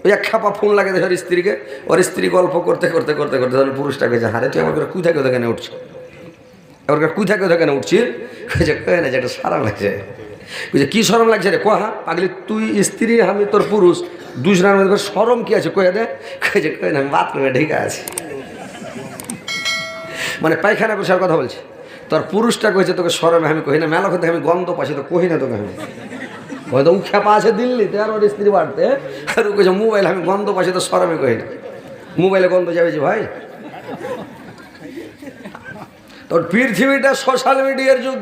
ওই এক খাপা ফোন লাগে দেখে ওর স্ত্রীকে, ওর স্ত্রী গল্প করতে করতে করতে করতে তাহলে পুরুষটাকে যে হারে তুই আমার কোথায় কোথায় কেন উঠছিস, আমার কোথায় কোথায় কেন উঠছিস, কয়ে না যে একটা সারা লাগছে, বুঝে কী সরম লাগছে রে, কোহা পাগলি তুই স্ত্রী আমি তোর পুরুষ দুজনের মধ্যে সরম কি আছে কয়ে দে, কয়ে না আমি বাথরুমে ঢেকে আছি, মানে পায়খানা বসার কথা বলছে। তোর পুরুষটা কয়েছে তোকে সরমে, আমি কহি না মেলা করতে আমি গন্ধ পাচ্ছি তো কহি না তোকে, আমি হয়তো খেপা আছে দিল্লিতে আর ওর স্ত্রী বাড়তে, আর ও কইছে মোবাইল আমি গন্ধ পাচ্ছি তো সরমে কহি না, মোবাইলে গন্ধ যাবে যে ভাই। তোর পৃথিবীটা সোশ্যাল মিডিয়ার যুগ,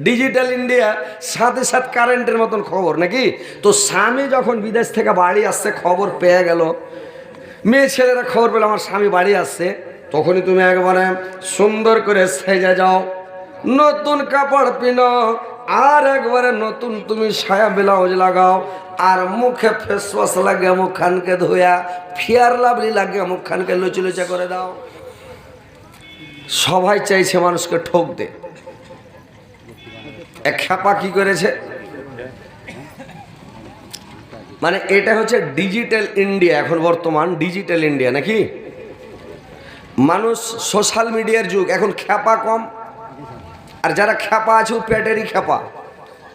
ডিজিটাল ইন্ডিয়া, সাথে সাথে কারেন্টের মতন খবর নাকি। তো স্বামী যখন বিদেশ থেকে বাড়ি আসছে খবর পেয়ে গেল, মেয়ে ছেলেরা খবর পেলে আমার স্বামী বাড়ি আসছে, তখনই তুমি একবারে সুন্দর করে সেজে যাও, নতুন কাপড় পিনো, আর একবারে নতুন তুমি সায়া ব্লাউজ লাগাও, আর মুখে ফেস ওয়াশ লাগিয়ে মুখখানকে ধোয়া, ফেয়ার লাভলি লাগিয়ে মুখখানকে লুচি লুচা করে দাও। সবাই চাইছে মানুষকে ঠক দে। এক খ্যাপা কি করেছে, মানে এটা হচ্ছে ডিজিটাল ইন্ডিয়া, এখন বর্তমান ডিজিটাল ইন্ডিয়া নাকি, মানুষ সোশ্যাল মিডিয়ার যুগ, এখন খ্যাপা কম, আর যারা খ্যাপা আছে ও পেটেরই খ্যাপা,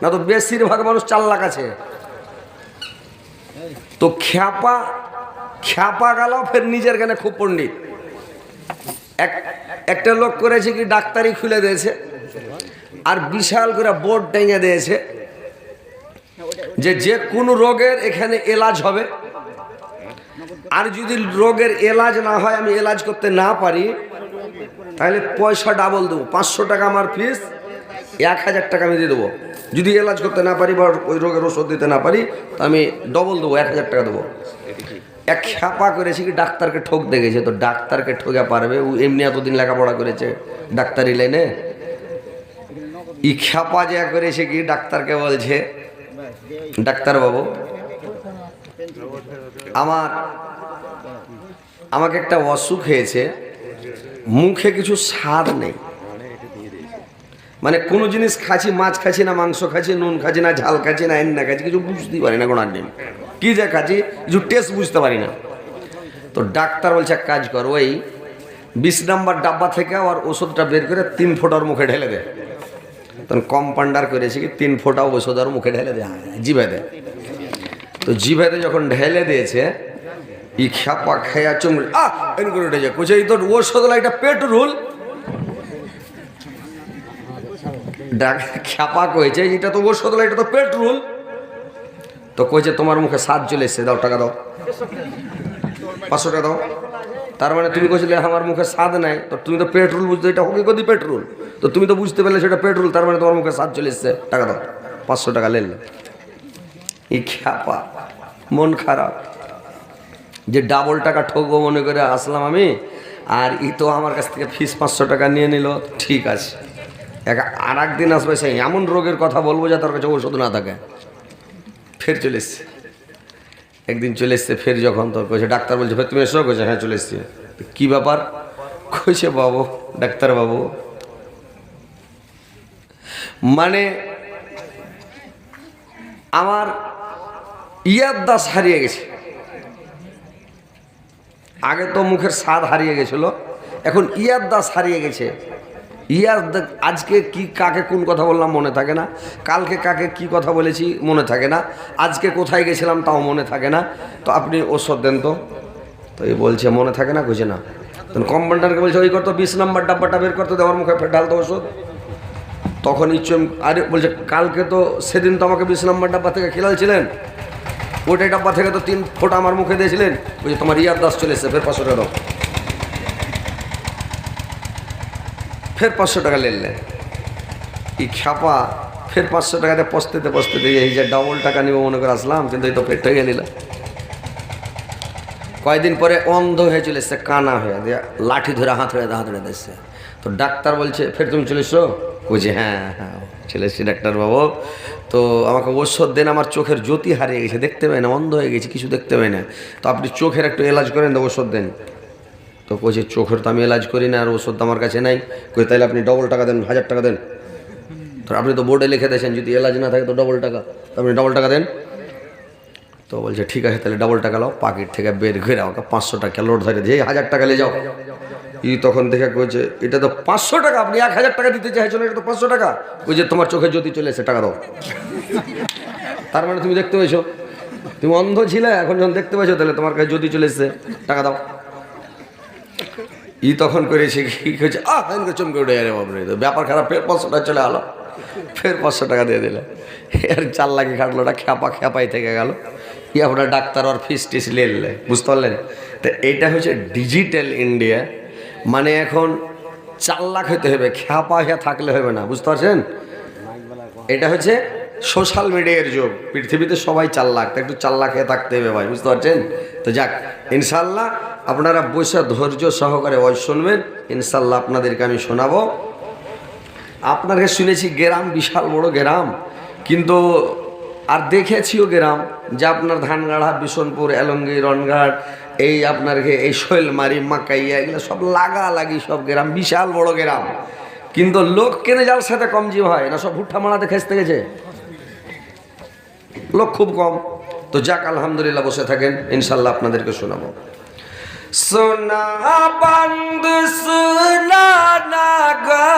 না তো বেশিরভাগ মানুষ চাল্লাক আছে। তো খ্যাপা গেল ফের নিজের গানে খুব পণ্ডিত। একটা লোক করেছে কি ডাক্তারি খুলে দিয়েছে, আর বিশাল করে বোর্ড টেঙে দিয়েছে যে যে কোনো রোগের এখানে এলাজ হবে, আর যদি রোগের এলাজ না হয়, আমি এলাজ করতে না পারি, তাহলে পয়সা ডাবল দেবো, 500 টাকা আমার ফিস, 1000 টাকা আমি দিয়ে দেবো। যদি এলাজ করতে না পারি বা ওই রোগের ওষুধ দিতে না পারি, তো আমি ডবল দেবো, 1000 টাকা দেবো। এক খ্যাপা করেছে কি ডাক্তারকে ঠক দেখেছে, তো ডাক্তারকে ঠকে পারবে, ও এমনি এতদিন লেখাপড়া করেছে ডাক্তারি লাইনে। ই খ্যাপা যে করেছে কি ডাক্তারকে বলছে, ডাক্তার বাবু আমাকে একটা অসুখ হয়েছে, মুখে কিছু স্বাদ নেই, মানে কোনো জিনিস খাচ্ছি, মাছ খাচ্ছি না, মাংস খাচ্ছি, নুন খাচ্ছি না, ঝাল খাচ্ছি না, না খাচ্ছি, কিছু বুঝতেই পারি না, গোনার নেই কি যে খাচ্ছি, কিছু টেস্ট বুঝতে পারি না। তো ডাক্তার বলছে এক কাজ কর, ওই 20 নম্বর ডাব্বা থেকে আর ওষুধটা বের করে 3 ফোঁটার মুখে ঢেলে দে। তখন কম্পাউন্ডার করেছে কি 3 ফোঁটা ওষুধ আর মুখে ঢেলে দে, জিভে দে। তো জিভেতে যখন ঢেলে দিয়েছে, ই খ্যাপা খেয়া চুমড়ি এন করে উঠে যায়, কোচে এই তোর ওষুধ এটা পেট্রোল। খ্যাপা কয়েছে এটা তো ওষুধ, এটা তো পেট্রোল। তো কইছে তোমার মুখে স্বাদ চলে এসছে, দাও টাকা দাও, 500 টাকা দাও। তার মানে তুমি কইছিলে আমার মুখে স্বাদ নাই, তো তুমি তো পেট্রোল বুঝতে, এটা হবে কদি পেট্রোল, তো তুমি তো বুঝতে পারলে সেটা পেট্রোল, তার মানে তোমার মুখে স্বাদ চলে এসছে, টাকা দাও, 500 টাকা লেলে। এই খ্যাপা মন খারাপ যে ডাবল টাকা ঠকবো মনে করে আসলাম আমি, আর ই তো আমার কাছ থেকে ফিস 500 টাকা নিয়ে নিল, ঠিক আছে আর একদিন আসবে সেই এমন রোগের কথা বলবো যে তার কাছে ওষুধ না থাকে। ফের চলে এসছে, একদিন চলে এসছে ফের, যখন তো কইছে ডাক্তার বলছে ফের তুমি এসো, কইছে হ্যাঁ চলে এসছি। কী ব্যাপার, কইছে বাবু ডাক্তার বাবু মানে আমার ইয়াদদাস হারিয়ে গেছে, আগে তো মুখের স্বাদ হারিয়ে গেছিল, এখন ইয়াদদাস হারিয়ে গেছে। আজকে কি কাকে কোন কথা বললাম মনে থাকে না, কালকে কাকে কি কথা বলেছি মনে থাকে না, আজকে কোথায় গেছিলাম তাও মনে থাকে না, তো আপনি ওষুধ দেন তো। তো এই বলছে মনে থাকে না, কইছে না। তখন কম্পাউন্ডারকে বলছে ওই করতো 20 নম্বর ডাব্বাটা বের করতে, দেওয়ার মুখে ফের ঢালতো ওষুধ। তখন আরে বলছে কালকে তো সেদিন তো আমাকে 20 নম্বর ডাব্বা থেকে খেলালছিলেন, ওটাই ডাব্বা থেকে তো 3 ফোঁটা আমার মুখে দিয়েছিলেন, বলছে তোমার ইয়াদদাস চলে এসছে, ফের 500 টাকা দাও। ফের 500 টাকা লেনলে, এই খ্যাপা ফের 500 টাকাতে পস্তেতে পস্তেতে এই যে ডবল টাকা নিব মনে করে আসলাম, কিন্তু এই তো পেটটা গিয়ে নিলাম। কয়েকদিন পরে অন্ধ হয়ে চলে এসছে, কানা হয়ে দিয়ে লাঠি ধরে হাত ধরে দিচ্ছে। তো ডাক্তার বলছে ফের তুমি চলে এসো, বলছি হ্যাঁ হ্যাঁ চলে এসছি ডাক্তার বাবু, তো আমাকে ওষুধ দেন, আমার চোখের জ্যোতি হারিয়ে গেছে, দেখতে পাই না, অন্ধ হয়ে গেছি, কিছু দেখতে পাই না, তো আপনি চোখের একটু এলাজ করেন, তো ওষুধ দেন। তো কইছে চোখের তো আমি এলাজ করি না, আর ওষুধ আমার কাছে নাই। কই তাহলে আপনি ডবল টাকা দেন, 1000 টাকা দেন। তো আপনি তো বোর্ডে লিখে দিয়েছেন যদি এলাজ না থাকে তো ডবল টাকা, তো আপনি ডবল টাকা দেন। তো বলছে ঠিক আছে তাহলে ডাবল টাকা লাও, পকেট থেকে বের করে ওকে 500 টাকা লোড ধরে দিয়ে 1000 টাকা নিয়ে যাও। তখন থেকে কইছে এটা তো 500 টাকা, আপনি 1000 টাকা দিতে চাইছেন, এটা তো 500 টাকা। ওই যে তোমার চোখে জ্যোতি চলে এসে টাকা দাও। তার মানে তুমি দেখতে পাইছো, তুমি অন্ধ ছিলে, এখন যখন দেখতে পাইছো তাহলে তোমার কাছে জ্যোতি চলে এসছে, টাকা দাও। তখন করেছে কি হয়েছে, চমকে উঠে আরে বাবরে, ব্যাপার খারাপ, ফের 500 টাকা চলে আলো, ফের 500 টাকা দিয়ে দিলে। আর 4 লাখে খাটলো, ওটা খেপাই থেকে গেল। আপনার ডাক্তার আর ফিস টিস লেলে, বুঝতে পারলেন? তো এইটা হচ্ছে ডিজিটাল ইন্ডিয়া, মানে এখন 4 লাখ হতে হবে, খেপা থাকলে হবে না, বুঝতে পারছেন? এটা হচ্ছে সোশ্যাল মিডিয়ার যুগ, পৃথিবীতে সবাই 4 লাখ, তো একটু 4 লাখে থাকতে হবে ভাই, বুঝতে পারছেন? তো যাক, ইনশাল্লাহ আপনারা বসে ধৈর্য সহকারে ওয়াজ শুনবেন, ইনশাল্লাহ আপনাদেরকে আমি শোনাবো। আপনাকে শুনেছি গ্রাম বিশাল বড় গ্রাম, কিন্তু আর দেখেছিও গ্রাম, যে আপনার ধানগাড়া, বিশনপুর, এলঙ্গি, রনঘাট, এই আপনার এই শৈলমারি, মাকাইয়া, এগুলো সব লাগি সব গ্রাম, বিশাল বড় গ্রাম। কিন্তু লোক কেনে যার সাথে কম জীব হয় না, সব ভুট্টা মারাতে খেসতে গেছে, লোক খুব কম। তো যাক, আলহামদুলিল্লাহ, বসে থাকেন, ইনশাল্লাহ আপনাদেরকে শোনাবো। সোনা বন্ধু সোনা না গো,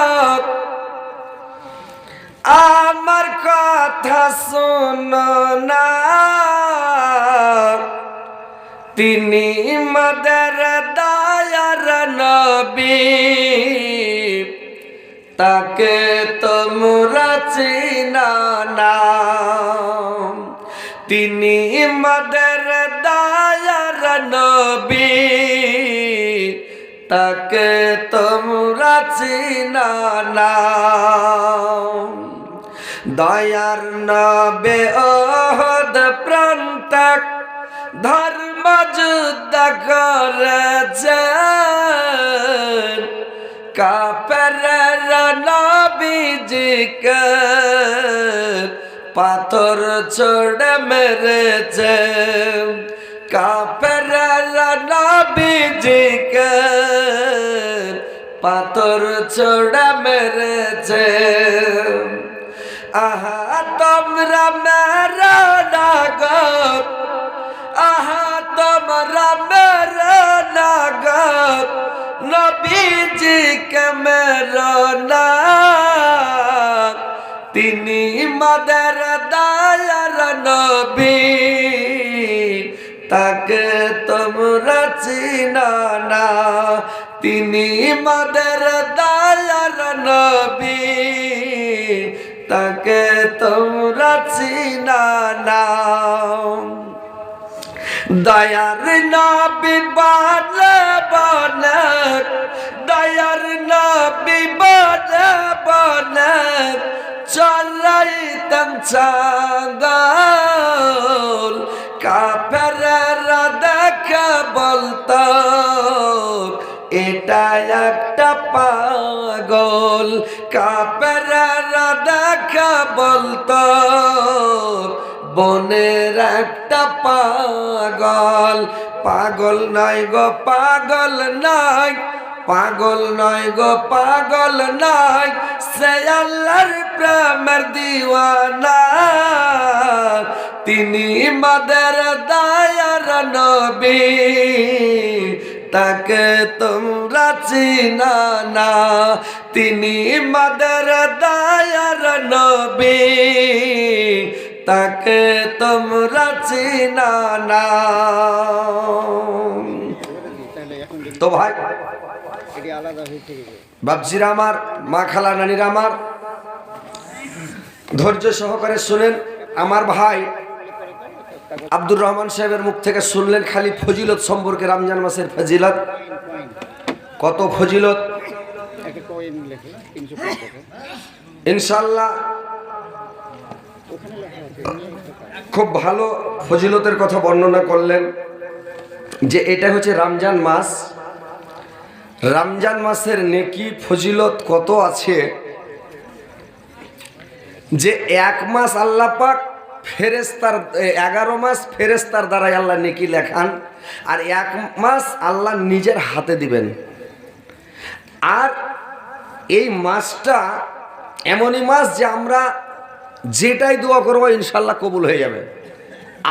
আমার কথা শোনো না, তিনি মদের দয়ার নবী, তাকে তোমরা চিনো না। তিনি মদের দয়ার নবী, তাকে তোমরা চিনো না। দয়ার নবে ওহদ প্রান্তক ধর্ম যুদ্ধ করেছেন, কাফেররা নবীজিকে পাথর ছড়ে মেরেছেন, কাফেররা নবীজিকে পাথর ছড়ে মেরেছেন। আহা তোমরা মেরো না গো, আহা তোমরা মেরো না গো, নবীজিকে মেরো না, তিনি মদের দয়ার নবী, তাকে তোমরা চিনো না। তিনি মদের দয়ার নবী, তাকে তোমরা চিনো না। দয়ার নবী বনে বনে, দয়ার নবী বনে বনে চলাইতেন ছাগল, কাফেররা দেখে বলতো এটা একটা পাগল, কাফেররা দেখে বলতো বনের একটা পাগল। পাগল নয় গো পাগল নয়, পাগল নয় গো পাগল নয়, সে আল্লাহর প্রেমের দিওয়ানা, তিনি মদের দয়ার নবী, তাকে তোমরা চিনো না। তিনি মদের দয়ার নবী, তাকে তোমরা চিনো না। তো ভাই বাপজিরা আমার, মা খালা নানিরা আমার, ধৈর্য সহকারে শুনেন। আমার ভাই আব্দুর রহমান সাহেবের মুখ থেকে শুনলেন খালি ফজিলত সম্পর্কে, রমজান মাসের ফজিলত, কত ফজিলত ইনশাআল্লাহ। খুব ভালো ফজিলতের কথা বর্ণনা করলেন, যে এটা হচ্ছে রমজান মাস, রমজান মাসের নেকি ফজিলত কত আছে, যে 1 মাস আল্লাহ পাক ফেরেশতার 11 মাস ফেরেশতার দ্বারাই আল্লাহ নেকি লেখান, আর 1 মাস আল্লাহ নিজের হাতে দিবেন। আর এই মাসটা এমনই মাস যে আমরা যেটাই দোয়া করবো ইনশাল্লাহ কবুল হয়ে যাবে।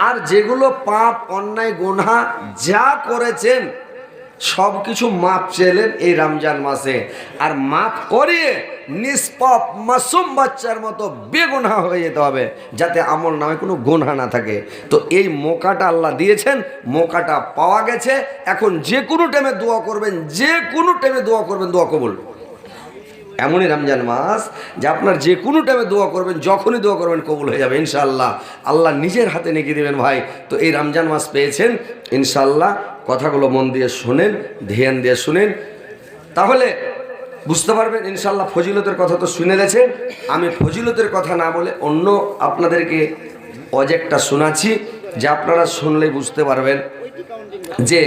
আর যেগুলো পাপ অন্যায় গুনাহ যা করেছেন সব কিছু মাপ চাইলেন এই রমজান মাসে, আর মাপ করিয়ে নিষ্পাপ মাসুম বাচ্চার মতো বেগুনাহ হয়ে যেতে হবে, যাতে আমল নামে কোনো গুনাহ না থাকে। তো এই মৌকাটা আল্লাহ দিয়েছেন, মৌকাটা পাওয়া গেছে। এখন যে কোনো টাইমে দোয়া করবেন, যে কোনো টাইমে দোয়া করবেন, দোয়া কবুল। এমনই রমজান মাস যে আপনার যে কোনো টাইমে দোয়া করবেন, যখনই দোয়া করবেন কবুল হয়ে যাবে ইনশাআল্লাহ। আল্লাহ নিজের হাতে নেকি দেবেন ভাই। তো এই রমজান মাস পেয়েছেন ইনশাআল্লাহ। কথাগুলো মন দিয়ে শুনেন, ধ্যান দিয়ে শুনেন, তাহলে বুঝতে পারবেন ইনশাআল্লাহ। ফজিলতের কথা তো শুনে গেছেন, আমি ফজিলতের কথা না বলে অন্য আপনাদেরকে অজেকটা শোনাচ্ছি, যে আপনারা শুনলেই বুঝতে পারবেন যে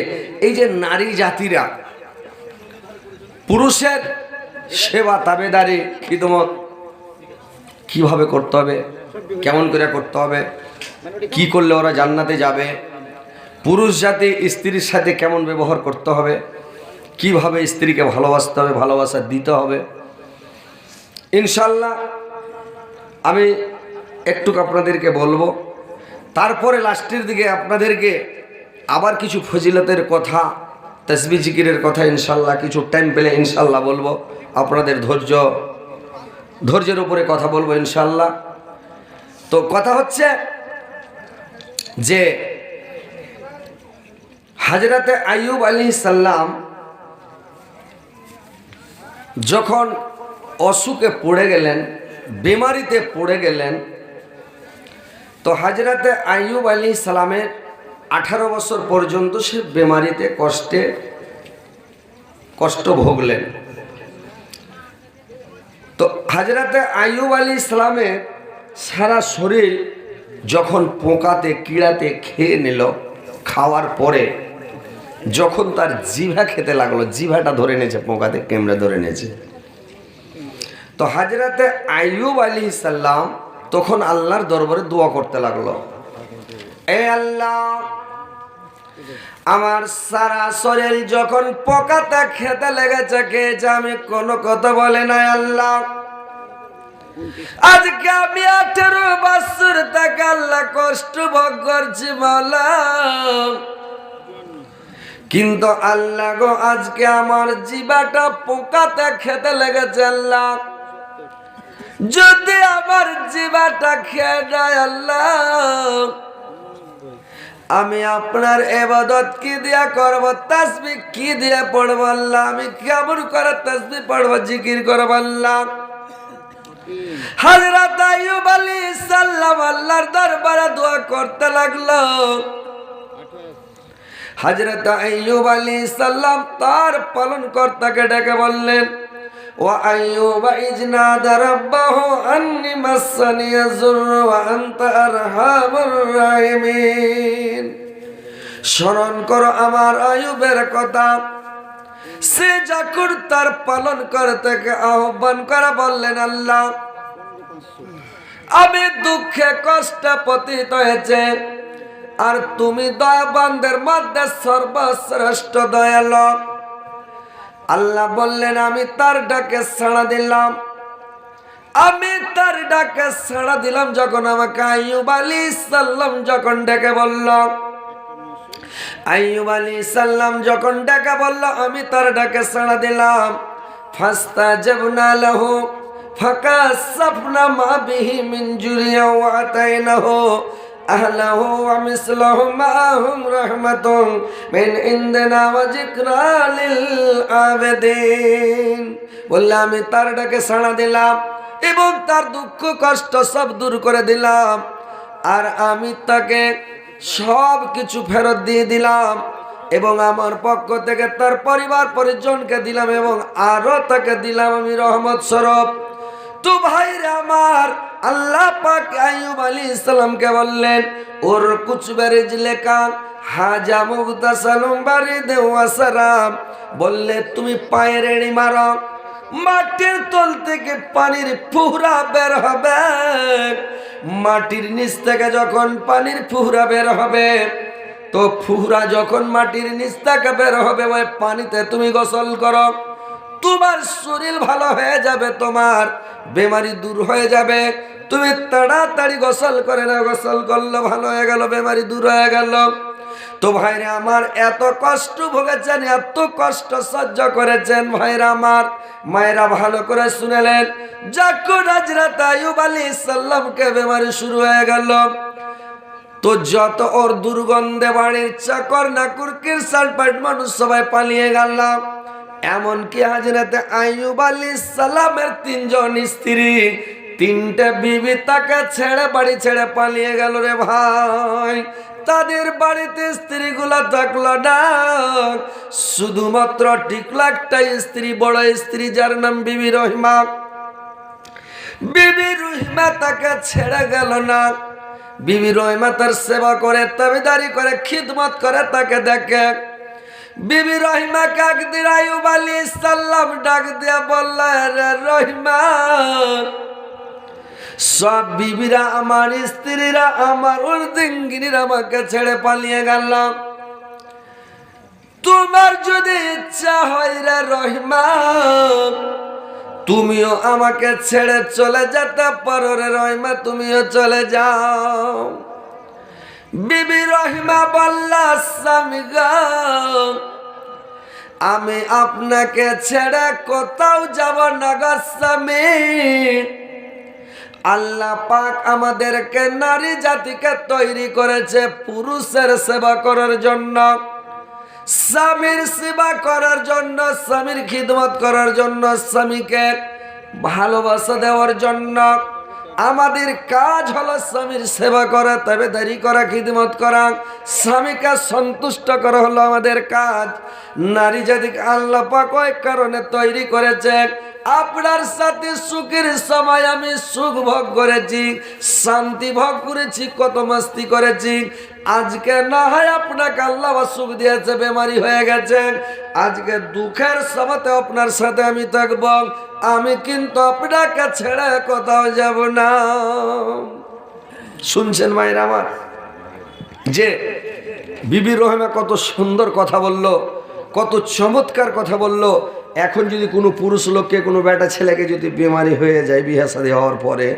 এই যে নারী জাতিরা পুরুষের সেবা তাবেদারি খিদমত কিভাবে করতে হবে, কেমন করে করতে হবে, কি করলে ওরা জান্নাতে যাবে, পুরুষ জাতি স্ত্রীর সাথে কেমন ব্যবহার করতে হবে, কিভাবে স্ত্রীকে ভালোবাসতে হবে, ভালোবাসা দিতে হবে, ইনশাল্লাহ আমি একটু আপনাদেরকে বলবো। তারপরে লাস্টের দিকে আপনাদেরকে আবার কিছু ফজিলতের কথা, তাসবিহ জিকিরের কথা ইনশাল্লাহ কিছু টাইম পেলে ইনশাল্লাহ বলবো। আপনাদের ধৈর্যের উপরে কথা বলবো ইনশাল্লাহ। তো কথা হচ্ছে যে হযরতে আইয়ুব আলাইহিস সালাম যখন অসুখে পড়ে গেলেন, বিমারিতে পড়ে গেলেন, তো হযরতে আইয়ুব আলাইহিস সালামের 18 বছর পর্যন্ত সে বিমারিতে কষ্ট ভোগলেন। তো হযরতে আইয়ুব আলাইহিস সালামের সারা শরীর যখন পোকাতে কীড়াতে খেয়ে নিল, খাওয়ার পরে যখন তার জিভা খেতে লাগলো, জিভাটা ধরে নিয়েছে, পোকাতে কেমড়ে ধরে নিয়েছে। তো হযরতে আইয়ুব আলাইহিস সালাম তখন আল্লাহর দরবারে দোয়া করতে লাগলো, এ আল্লাহ, আমার সারা শরীর যখন পোকাতে খেতে লেগেছে, খেয়েছে, আমি কোনো কথা বলে নাই আল্লাহ। আজকে আমি 18 বছর থেকে আল্লাহ কষ্ট ভোগ করছি মাওলা, কিন্তু আল্লাহ গো আজকে আমার জিভাটা পোকাতে খেতে লেগেছে আল্লাহ, যদি আমার জিভাটা খেয়ে যায় আল্লাহ, আমি আপনার ইবাদত কি দিয়া করব, তাসবিহ কি দিয়া পড়ব আল্লাহ, আমি কেমন করে তাসবিহ পড়ব, জিকির করব আল্লাহ। হযরত আইয়ুব আলাইহিস সালাম আল্লাহর দরবারে দোয়া করতে লাগলো। হযরত আইয়ুব আলাইহিস সালাম তার পালনকর্তাকে ডেকে বললেন, ওয়া আইয়ুব ইয নাদা রাব্বাহু আন্নী মাসসানিয়া যুররু ওয়া আনতা আরহামুর রাহিমিন। স্মরণ করো আমার আইয়ুবের কথা। সে যখন তার পালনকর্তাকে আহ্বান করে বললেন, আল্লাহ, আমি দুঃখে কষ্টে পতিত হয়েছে, আর তুমি দয়াবানদের মধ্যে সর্বশ্রেষ্ঠ দয়ালু। আল্লাহ বললেন, আমি তার ডাকে সাড়া দিলাম, আমি তার ডাকে সাড়া দিলাম। যখন আমাকে আইয়ুব আলাইহিস সালাম যখন ডেকে বলল, আইয়ুব আলাইহিস সালাম যখন ডেকে বলল, আমি তার ডাকে সাড়া দিলাম। ফাস্তাজাবনা লাহু ফাকাশাফনা মা বিহি মিন জুরিয়া ওয়া আতাইনাহু আহলাহু ওয়া মিসলাহুম মাআহুম রাহমাতুন মিন ইনদিনা ওয়া যিকরা লিল আবিদিন। বললে আমি তার ডাকে সাড়া দিলাম এবং তার দুঃখ কষ্ট সব দূর করে দিলাম, আর আমি তাকে সব কিছু ফেরত দিয়ে দিলাম, এবং আমার পক্ষ থেকে তার পরিবার পরিজনকে দিলাম, এবং আরো তাকে দিলাম আমি রহমত স্বরূপ। তো ভাইরা আমার, আল্লাহ পাক আইয়ুব আলাইহিস সালামকে বললেন, ওর কুছ বেরিজলে কা হাজা মুগতাসালুম বারিদ ওয়া সারাম। বললে তুমি পায়ের এড়ি মারো, মাটির তল থেকে পানির ফুহরা বের হবে। মাটির নিচ থেকে যখন পানির ফুহরা বের হবে, তো ফুহরা যখন মাটির নিচ থেকে বের হবে, ওই পানিতে তুমি গোসল করো, তোমার শরীর ভালো হয়ে যাবে, তোমার বেমারি দূর হয়ে যাবে। তুমি তাড়াতাড়ি গোসল করে নাও, গোসল করলো ভালো হয়ে গেল, বেমারি দূর হয়ে গেল। তো ভাইরা আমার, এত কষ্ট ভোগেছেন, এত কষ্ট সহ্য করেছেন ভাইরা আমার, মায়েরা ভালো করে শুনেলেন। যখন হযরত আইয়ুব আলাইহিস সালামকে বেমারি শুরু হয়ে গেল, তো যত ওর দুর্গন্ধে বাড়ির চাকর নাকুর কিরসালপাট মানুষ সবাই পালিয়ে গেল। এমনকি হযরত আইয়ুব আলাইহিস সালামের 3 জন স্ত্রী, 3টে বিবি তাকে ছেড়ে, বাড়ি ছেড়ে পালিয়ে গেল রে ভাই। তাদের বাড়িতে স্ত্রীগুলা থাকলো না, শুধুমাত্র টিকলো একটা স্ত্রী, বড় স্ত্রী, যার নাম বিবি রহিমা। বিবি রহিমা তাকে ছেড়ে গেল না। বিবি রহিমা তার সেবা করে, তাবেদারি করে, খিদমত করে, তাকে দেখে। বিবি রহিমা একদিন আইয়ুব আলাইহিস সালাম ডাক দিয়া বলল, রে রহিমা, সব বিবিরা, আমার স্ত্রীরা, আমার উর্দিঙ্গিনীরা আমাকে ছেড়ে পালিয়ে গেল। তোমার যদি ইচ্ছা হয় রে রহিমা, তুমিও আমাকে ছেড়ে চলে যেতে পারো রে রহিমা, তুমিও চলে যাও। বিবি রহিমা বলল, স্বামী গো, আমি আপনাকে ছেড়ে কোথাও যাব না গো স্বামী। আল্লাহ পাক আমাদেরকে, নারী জাতিকে তৈরি করেছে পুরুষের সেবা করার জন্য, স্বামীর সেবা করার জন্য, স্বামীর খিদমত করার জন্য, স্বামীকে ভালোবাসা দেওয়ার জন্য। আমাদের কাজ হলো স্বামীর সেবা করা, তাবেদারি করা, খিদমত করা, স্বামীকে সন্তুষ্ট করা হলো আমাদের কাজ। নারী জাতিকে আল্লাহ পাক ওই কারণে তৈরি করেছে, আপনার সাথে সুখের সময় আমি সুখ ভোগ করেছি, শান্তি ভোগ করেছি, কত মস্তি করেছি। আজকে না হয় আপনাকে আল্লাহ সুখ দিয়েছে, বেমারি হয়ে গেছে, আজকে দুঃখের সময়তে আপনার সাথে আমি থাকব, আমি কিন্তু আপনাকে ছেড়ে কোথাও যাব না। শুনছেন মায়ের আমার, যে বিবি রহিমা কত সুন্দর কথা বলল, কত চমৎকার কথা বলল। এখন যদি কোনো পুরুষ লোককে, কোনো বেটা ছেলেকে যদি বেমারি হয়ে যায় বিয়ে শাদী হওয়ার পরে,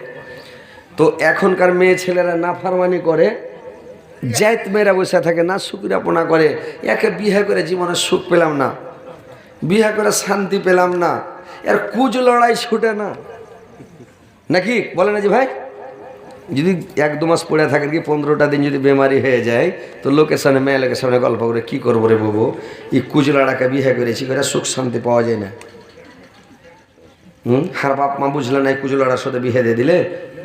তো এখনকার মেয়ে ছেলেরা নাফরমানি করে, জায়েত মেয়েরা বসে থাকে, না শুকরাপনা করে, একে বিয়ে করে জীবনে সুখ পেলাম না, বিয়ে করে শান্তি পেলাম না, এর কুজ লড়াই ছুটে না, নাকি বলে না? যে ভাই, যদি 1-2 মাস পড়ে থাকে, কি 15টা দিন যদি বেমারি হয়ে যায়, তো লোকের সামনে, মেয়ে লোকের সামনে গল্প করে, কি করবো রে বাবু, এই কুজলাড়াকে বিয়ে করেছি, করে সুখ শান্তি পাওয়া যায় না। হার বাপ মা বুঝলে না, এই কুজলাড়ার সাথে বিয়ে দিয়ে দিলে,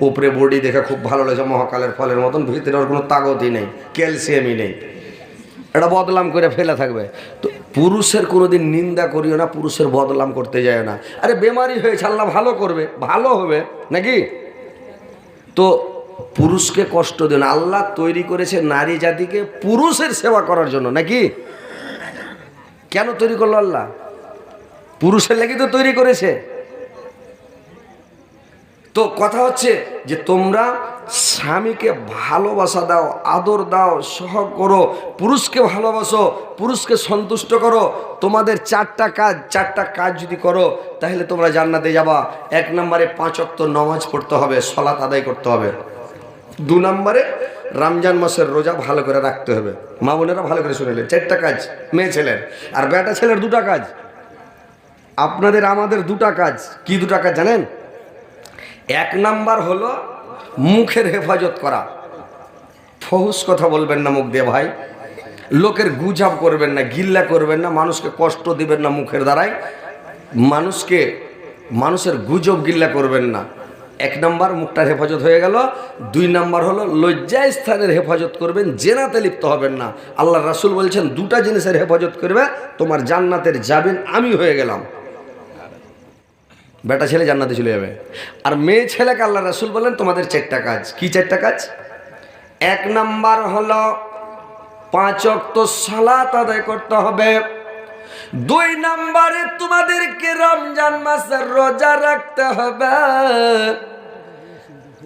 উপরে বডি দেখে খুব ভালো লাগছে, মহাকালের ফলের মতন, ভিতরে ওর কোনো তাগতই নেই, ক্যালসিয়ামই নেই, এটা বদলাম করে ফেলে থাকবে। তো পুরুষের কোনোদিন নিন্দা করিও না, পুরুষের বদলাম করতে যায় না। আরে বেমারি হয়েছে, আল্লাহ ভালো করবে, ভালো হবে নাকি? তো পুরুষকে কষ্ট দেন, আল্লাহ তৈরি করেছে নারী জাতিকে পুরুষের সেবা করার জন্য, নাকি? কেন তৈরি করলো আল্লাহ? পুরুষের লাগি তো তৈরি করেছে। তো কথা হচ্ছে যে তোমরা স্বামীকে ভালোবাসা দাও, আদর দাও, সহ করো, পুরুষকে ভালোবাসো, পুরুষকে সন্তুষ্ট করো। তোমাদের 4টা কাজ যদি করো, তাহলে তোমরা জান্নাতে যাবা। 1 নম্বরে 5 ওয়াক্ত নামাজ পড়তে হবে, সালাত আদায় করতে হবে। 2 নম্বরে রমজান মাসের রোজা ভালো করে রাখতে হবে। মা বোনেরা ভালো করে শুনেলেন, 4টা কাজ মেয়ে ছেলের, আর বেটা ছেলের 2টা কাজ। আপনাদের আমাদের 2টা কাজ। কি 2টা কাজ জানেন? 1 নাম্বার হলো মুখের হেফাজত করা। ফহুস কথা বলবেন না মুখ দিয়ে ভাই, লোকের গুজাব করবেন না, গিল্লা করবেন না, মানুষকে কষ্ট দিবেন না মুখের দ্বারাই, মানুষের গুজব গিল্লা করবেন না। 1 নাম্বার মুখটার হেফাজত হয়ে গেল। 2 নাম্বার হলো লজ্জায় স্থানের হেফাজত করবেন, জেনাতে লিপ্ত হবেন না। আল্লাহ রাসূল বলছেন 2টা জিনিসের হেফাজত করবে, তোমার জান্নাতের যাবেন আমি হয়ে গেলাম। বেটা ছেলে জান্নাতে চলে যাবে। আর মেয়ে ছেলেকে আল্লাহ রাসূল বলেন তোমাদের 4টা কাজ। কি 4টা কাজ? 1 নাম্বার হলো 5 ওয়াক্ত সালাত আদায় করতে হবে। 2 নাম্বারে তোমাদেরকে রমজান মাসের রোজা রাখতে হবে।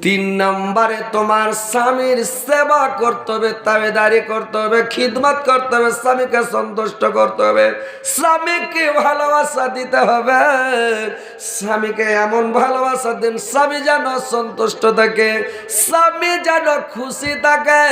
তিন নম্বরে তোমার স্বামীর সেবা করতে হবে, তাবেদারি করতে হবে, খিদমত করতে হবে, স্বামীকে সন্তুষ্ট করতে হবে, স্বামীকে ভালোবাসা দিতে হবে। স্বামীকে এমন ভালোবাসা দিন স্বামী যেন সন্তুষ্ট থাকে, স্বামী যেন খুশি থাকে,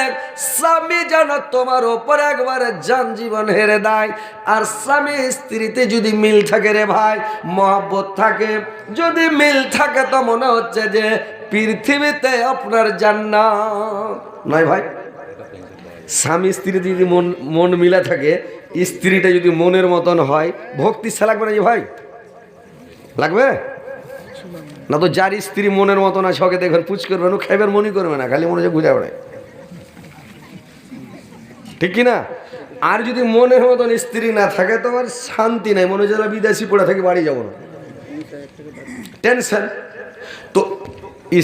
স্বামী যেন তোমার ওপর একবারে জান জীবন হেরে দেয়। আর স্বামী স্ত্রীতে যদি মিল থাকে রে ভাই, মহব্বত থাকে, যদি মিল থাকে তো মনে হচ্ছে যে পৃথিবীতে আপনার জান্নাত নয় ভাই। স্বামী স্ত্রী যদি মন মিলা থাকে, স্ত্রীটা যদি মনের মতন হয়, ভক্তি সে লাগবে না যে ভাই? লাগবে না তো? যার স্ত্রী মনের মতন আছে ওকে দেখবেন পুচ করবেন, ও খাইবার মনই করবে না, খালি মনে হচ্ছে গুজা ওড়ে, ঠিক কি না? আর যদি মনের মতন স্ত্রী না থাকে তো আর শান্তি নাই, মনে হচ্ছে বিদেশি পড়ে থাকে, বাড়ি যাবো না, টেনশন। তো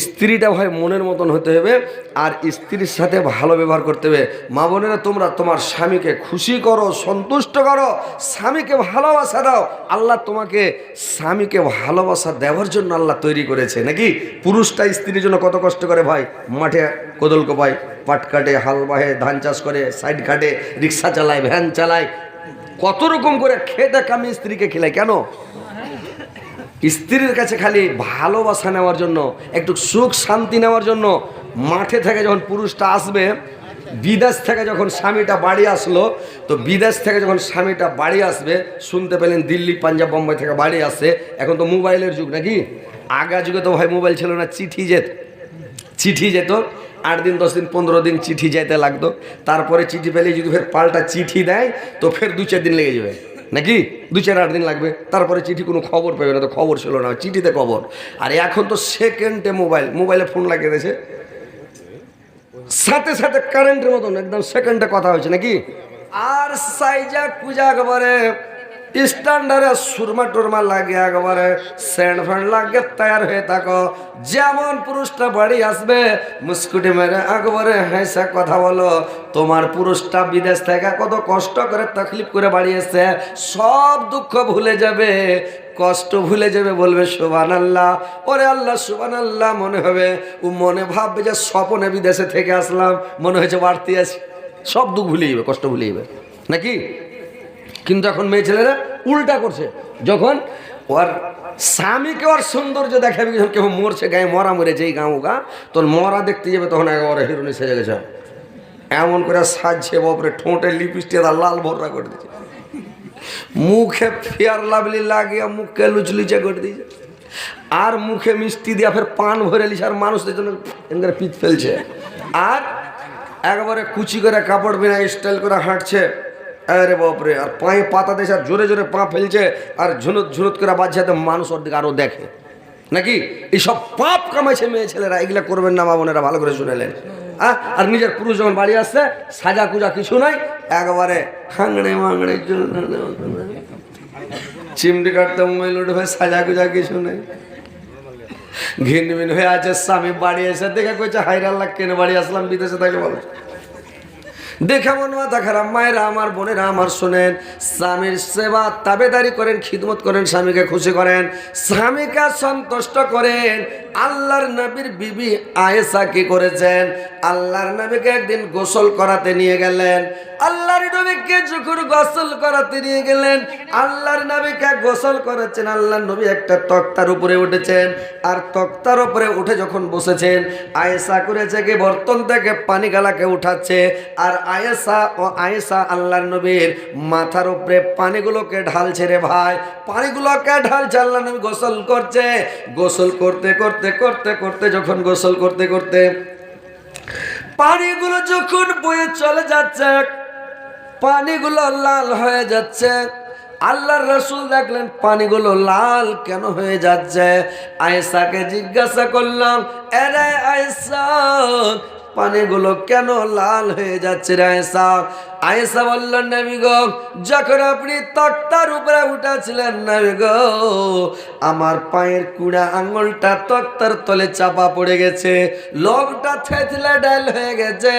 স্ত্রীটা ভাই মনের মতন হতে হবে, আর স্ত্রীর সাথে ভালো ব্যবহার করতে হবে। মা বোনেরা, তোমরা তোমার স্বামীকে খুশি করো, সন্তুষ্ট করো, স্বামীকে ভালোবাসা দাও। আল্লাহ তোমাকে স্বামীকে ভালোবাসা দেওয়ার জন্য আল্লাহ তৈরি করেছে, নাকি? পুরুষটা স্ত্রীর জন্য কত কষ্ট করে ভাই, মাঠে কোদল কোপায়, পাট কাটে, হাল বাহে, ধান চাষ করে, সাইড কাটে, রিক্সা চালায়, ভ্যান চালায়, কত রকম করে খেটে কামি স্ত্রীকে খেলায়। কেন? স্ত্রীর কাছে খালি ভালোবাসা নেওয়ার জন্য, একটু সুখ শান্তি নেওয়ার জন্য। মাঠে থেকে যখন পুরুষটা আসবে, বিদেশ থেকে যখন স্বামীটা বাড়ি আসলো, তো বিদেশ থেকে যখন স্বামীটা বাড়ি আসবে, শুনতে পেলেন দিল্লি, পাঞ্জাব, বোম্বাই থেকে বাড়ি আসছে। এখন তো মোবাইলের যুগ, নাকি? আগা যুগে তো ভাই মোবাইল ছিল না, চিঠি যেত 8 দিন 10 দিন 15 দিন চিঠি যেতে লাগতো। তারপরে চিঠি পেলে যদি ফের পাল্টা চিঠি দেয় তো ফের 2-4 দিন লেগে যাবে, নাকি? 2-4-8 দিন লাগবে, তারপরে চিঠি কোনো খবর পাবে না। তো খবর ছিল না, চিঠিতে খবর। আর এখন তো সেকেন্ডে মোবাইলে ফোন লাগিয়ে দিয়েছে, সাথে সাথে কারেন্টের মতন একদম সেকেন্ডে কথা হয়েছে, নাকি? আর সাইজা কুজা একবারে স্ট্যান্ডারে সুরমা টুরমা লাগে, একবারে স্যান্ড ফ্যান্ড লাগে, তৈয়ার হয়ে থাকো। যেমন পুরুষটা বাড়ি আসবে, মুস্কুটি মেরে একবারে হেসে কথা বলো। তোমার পুরুষটা বিদেশ থেকে কত কষ্ট করে তকলিফ করে বাড়ি এসে সব দুঃখ ভুলে যাবে, কষ্ট ভুলে যাবে, বলবে সুবহানাল্লাহ। ওরে আল্লাহ সুবহানাল্লাহ মনে হবে, ও মনে ভাববে যে স্বপনে বিদেশে থেকে আসলাম, মনে হয়েছে বাড়তি আছি, সব দুঃখ ভুলে যাবে, কষ্ট ভুলে যাবে, নাকি? কিন্তু এখন মেয়ে ছেলেরা উল্টা করছে, যখন ওর স্বামীকে ওর সৌন্দর্য দেখাবে, যখন কেউ মরছে, গায়ে মরা মরেছে, এই গাঁও গা, তখন মরা দেখতে যাবে, তখন একেবারে হিরোইনি সেজে গেছে, এমন করে সাজছে, বাপরে ঠোঁটে লিপস্টিক লাল ভররা করে দিচ্ছে, মুখে ফেয়ার লাভলি লাগিয়ে মুখকে লুচলুচে করে দিয়েছে, আর মুখে মিষ্টি দিয়া ফের পান ভরে লিছে, আর মানুষদের জন্য পিঠ ফেলছে, আর একবারে কুচি করে কাপড় বিনা স্টাইল করে হাঁটছে, আরে বাপরে, আর পায়ে পাতা দিয়েছে, আর জোরে জোরে পা ফেলছে, আর ঝুনুত ঝুনুত করে বাজছে, মানুষ ওর দিকে আরো দেখে, নাকি? এইসব পাপ কামাইছে মেয়ে ছেলেরা, এগুলা করবেন না মা বোনেরা, ভালো করে শুনেলেন। আর নিজের পুরুষ যখন বাড়ি আসছে, সাজা কুজা কিছু নাই, একবারে হাংড়ে মাংড়ে চিমটি কাটতে মোবাইল উঠবে, সাজা কুজা কিছু নেই, ঘিনমিন হয়ে আছে। স্বামী বাড়ি এসে দেখে কইছে, হাইরে আল্লাহ, কেন বাড়ি আসলাম, বিদেশে থাকলে ভালো। দেখে মন মাথা খারাপ। মায়েরা আমার, বোনেরা আমার, শোনেন, স্বামীর সেবা তাবেদারি করেন, খিদমত করেন, স্বামীকে খুশি করেন, স্বামীকে সন্তুষ্ট করেন। আল্লাহর নবীর বিবি আয়েশা কি করেছেন? আল্লাহর নবীকে একদিন গোসল করাতে নিয়ে গেলেন। আল্লাহর নবীকে যখন গোসল করাতে নিয়ে গেলেন, আল্লাহর নবীকে গোসল করেছেন, আল্লাহর নবী একটা তক্তার উপরে উঠেছেন, আর তক্তার উপরে উঠে যখন বসেছেন, আয়েশা করেছে কি বর্তন থেকে পানি গালাকে উঠাচ্ছে, আর আয়েশা আল্লাহর নবীর মাথার উপরে পানিগুলোকে ঢালছে রে ভাই, পানিগুলোকে ঢালছে। আল্লাহর নবী গোসল করছে, গোসল করতে করতে করতে করতে যখন গোসল করতে করতে পানিগুলো যখন বয়ে চলে যাচ্ছে, পানিগুলো লাল হয়ে যাচ্ছে, আল্লাহর রাসূল দেখলেন পানিগুলো লাল কেন হয়ে যাচ্ছে। আয়েশাকে জিজ্ঞাসা করলাম, আরে আয়েশা, পানিগুলো কেন লাল হয়ে যাচ্ছে রে আয়েশা? আয়েশা বললেন নবী গো, যখন আপনি তক্তার উপরে উঠেছিলেন নবী গো, আমার পায়ের কুড়া আঙুলটা তক্তার তলে চাপা পড়ে গেছে, লোকটা থেতলে ডাল হয়ে গেছে,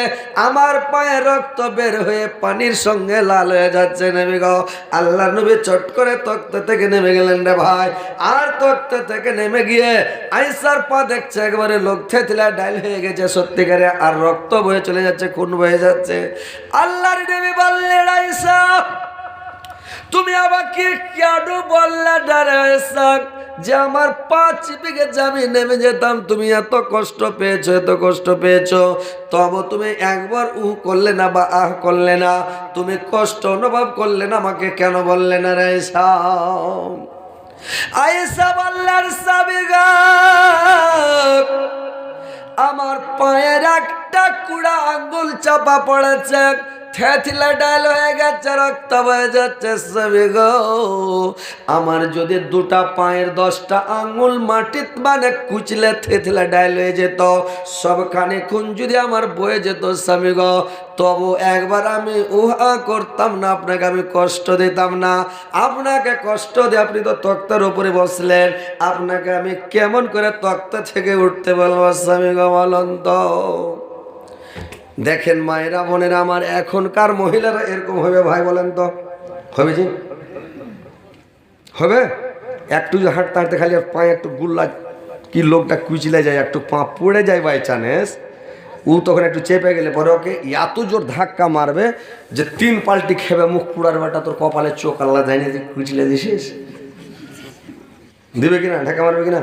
আমার পায়ে রক্ত বের হয়ে পানির সঙ্গে লাল হয়ে যাচ্ছে নবী গো। আল্লাহর নবী চট করে তক্তা থেকে নেমে গেলেন রে ভাই। আর তক্তা থেকে নেমে গিয়ে আয়েশার পা দেখছে একবারে লোক থেতলে ডাল হয়ে গেছে সত্যিকারে, আর রক্ত বয়ে চলে যাচ্ছে, খুন বয়ে যাচ্ছে। আল্লাহর নবী বললেন, আয়েশা তুমি আমাকে কেন বললে ডারে আয়েশা যে আমার পা চিপে গেছে আমি নেমে যেতাম, তুমি এত কষ্ট পেয়েছো, এত কষ্ট পেয়েছো, তবে তুমি একবার করলে না বা আহ করলে না, তুমি কষ্ট অনুভব করলে না, আমাকে কেন বললে না রে আয়েশা? আয়েশা বললেন সাবিগা, আমার পায়ের একটা কুড়া আঙ্গুল চাপা পড়েছে, থেতলে ডাল হয়ে গেছে, রক্ত বয়ে যাচ্ছে সবই গো। আমার যদি দুটা পায়ের 10টা আঙ্গুল মাটিত মানে কুচলে থেতলে ডাল হয়ে যেত, সবখানে খুন যদি আমার বয়ে যেত স্বামী গো, তবু একবার আমি উহা করতাম না, আপনাকে আমি কষ্ট দিতাম না। আপনাকে কষ্ট দিয়ে আপনি তো তক্তার উপরে বসলেন, আপনাকে আমি কেমন করে তক্তা থেকে উঠতে বলবো স্বামী গো, বলুন তো। দেখেন মায়েরা বোনেরা আমার, এখনকার মহিলারা এরকম হবে ভাই, বলেন তো হবে? জি হবে? একটু যে হাঁটতে হাঁটতে খালি আর পায়ে একটু গুল্লা কি লোকটা কুচলে যায়, একটু পা পড়ে যায় বাই চান্স, ও তখন একটু চেপে গেলে পরে ওকে এত জোর ধাক্কা মারবে যে 3 পাল্টি খেবে, মুখ পুড়ার বেটা তোর কপালে চোখ আল্লাহ যায়নি, কুচলে দিছিস, দিবে কিনা, ঢাকা মারবে কিনা?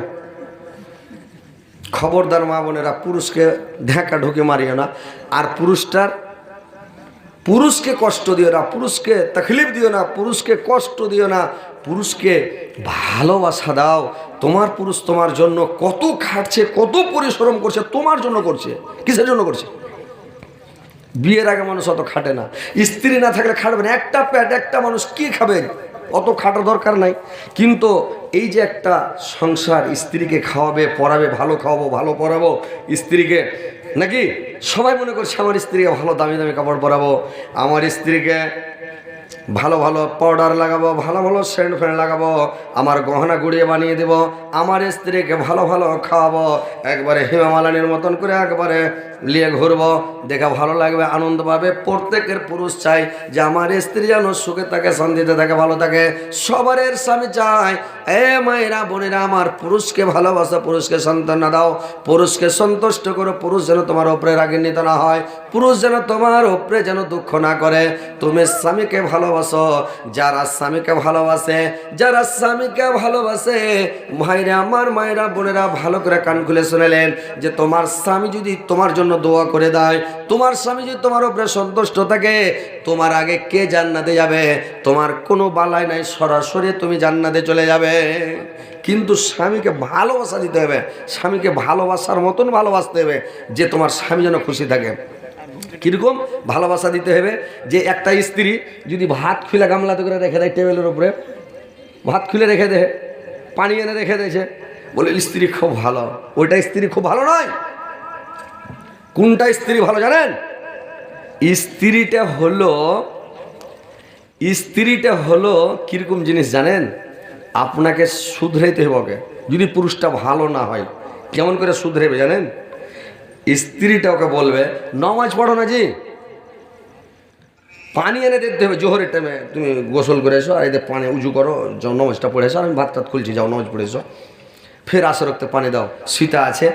খবরদার মা বোনেরা, পুরুষকে ঢাকা ঢুকে মারিও না, আর পুরুষকে কষ্ট দিও না, পুরুষকে তকলিফ দিও না, পুরুষকে কষ্ট দিও না, পুরুষকে ভালোবাসা দাও। তোমার পুরুষ তোমার জন্য কত খাটছে, কত পরিশ্রম করছে, তোমার জন্য করছে। কিসের জন্য করছে? বিয়ের আগে মানুষ অত খাটে না, স্ত্রী না থাকলে খাটবে না, একটা পেট একটা মানুষ কি খাবে, অত খাটার দরকার নাই। কিন্তু এই যে একটা সংসার, স্ত্রীকে খাওয়াবে পরাবে, ভালো খাওয়াবো ভালো পরাবো স্ত্রীকে, নাকি সবাই মনে করছে আমার স্ত্রীকে ভালো দামি দামি কাপড় পরাবো, আমার স্ত্রীকে ভালো ভালো পাউডার লাগাবো, ভালো ভালো সেন্ট ফ্যান্ট লাগাবো, আমার গহনা গুড়িয়ে বানিয়ে দেবো, আমার স্ত্রীকে ভালো ভালো খাওয়াবো, একবারে হিমামালানির মতন করে একবারে নিয়ে ঘুরবো, দেখে ভালো লাগবে, আনন্দ পাবে। প্রত্যেকের পুরুষ চাই যে আমার স্ত্রী যেন সুখে থাকে, শান্তিতে থাকে, ভালো থাকে। সবারের স্বামী চায়, এ মায়েরা বোনেরা আমার, পুরুষকে ভালোবাসো, পুরুষকে সান্ত্বনা দাও, পুরুষকে সন্তুষ্ট করো, পুরুষ যেন তোমার উপরে রাগান্বিত না হয়, পুরুষ যেন তোমার উপরে যেন দুঃখ না করে। তুমি স্বামীকে ভালোবাসো, যারা স্বামীকে ভালোবাসে, যারা স্বামীকে ভালোবাসে, ভাইরা আমার, মায়েরা বোনেরা ভালো করে কান খুলে শুনেলেন যে তোমার স্বামী যদি তোমার জন্য দোয়া করে দেয়, তোমার স্বামী যদি তোমার উপরে সন্তুষ্ট থাকে, তোমার আগে কে জান্নাতে যাবে? তোমার কোনো বালাই নাই, সরাসরি তুমি জান্নাতে চলে যাবে। কিন্তু স্বামীকে ভালোবাসা দিতে হবে, স্বামীকে ভালোবাসার মতন ভালোবাসতে হবে যে তোমার স্বামী যেন খুশি থাকে। কীরকম ভালোবাসা দিতে হবে? যে একটা স্ত্রী যদি ভাত খুলে গামলাতে করে রেখে দেয়, টেবিলের উপরে ভাত খুলে রেখে দেয়, পানি এনে রেখে দিয়েছে, বলে স্ত্রী খুব ভালো, ওইটা স্ত্রী খুব ভালো নয়। কোনটা স্ত্রী ভালো জানেন? স্ত্রীটা হলো কিরকম জিনিস জানেন? আপনাকে শুধরাইতে হবে ওকে। যদি পুরুষটা ভালো না হয়, কেমন করে শুধরাইবে জানেন? স্ত্রীটা ওকে বলবে নামাজ পড়ো না জি, পানি এনে দিতে হবে, জোহরের টাইমে তুমি গোসল করে এসো, আর এদের পানি উজু করো, যাও নামাজটা পড়ে এসো, আমি ভাত টাত খুলছি, যাও নামাজ পড়ে এসো, ফের আসর রক্তে পানি দাও, সীতা আছে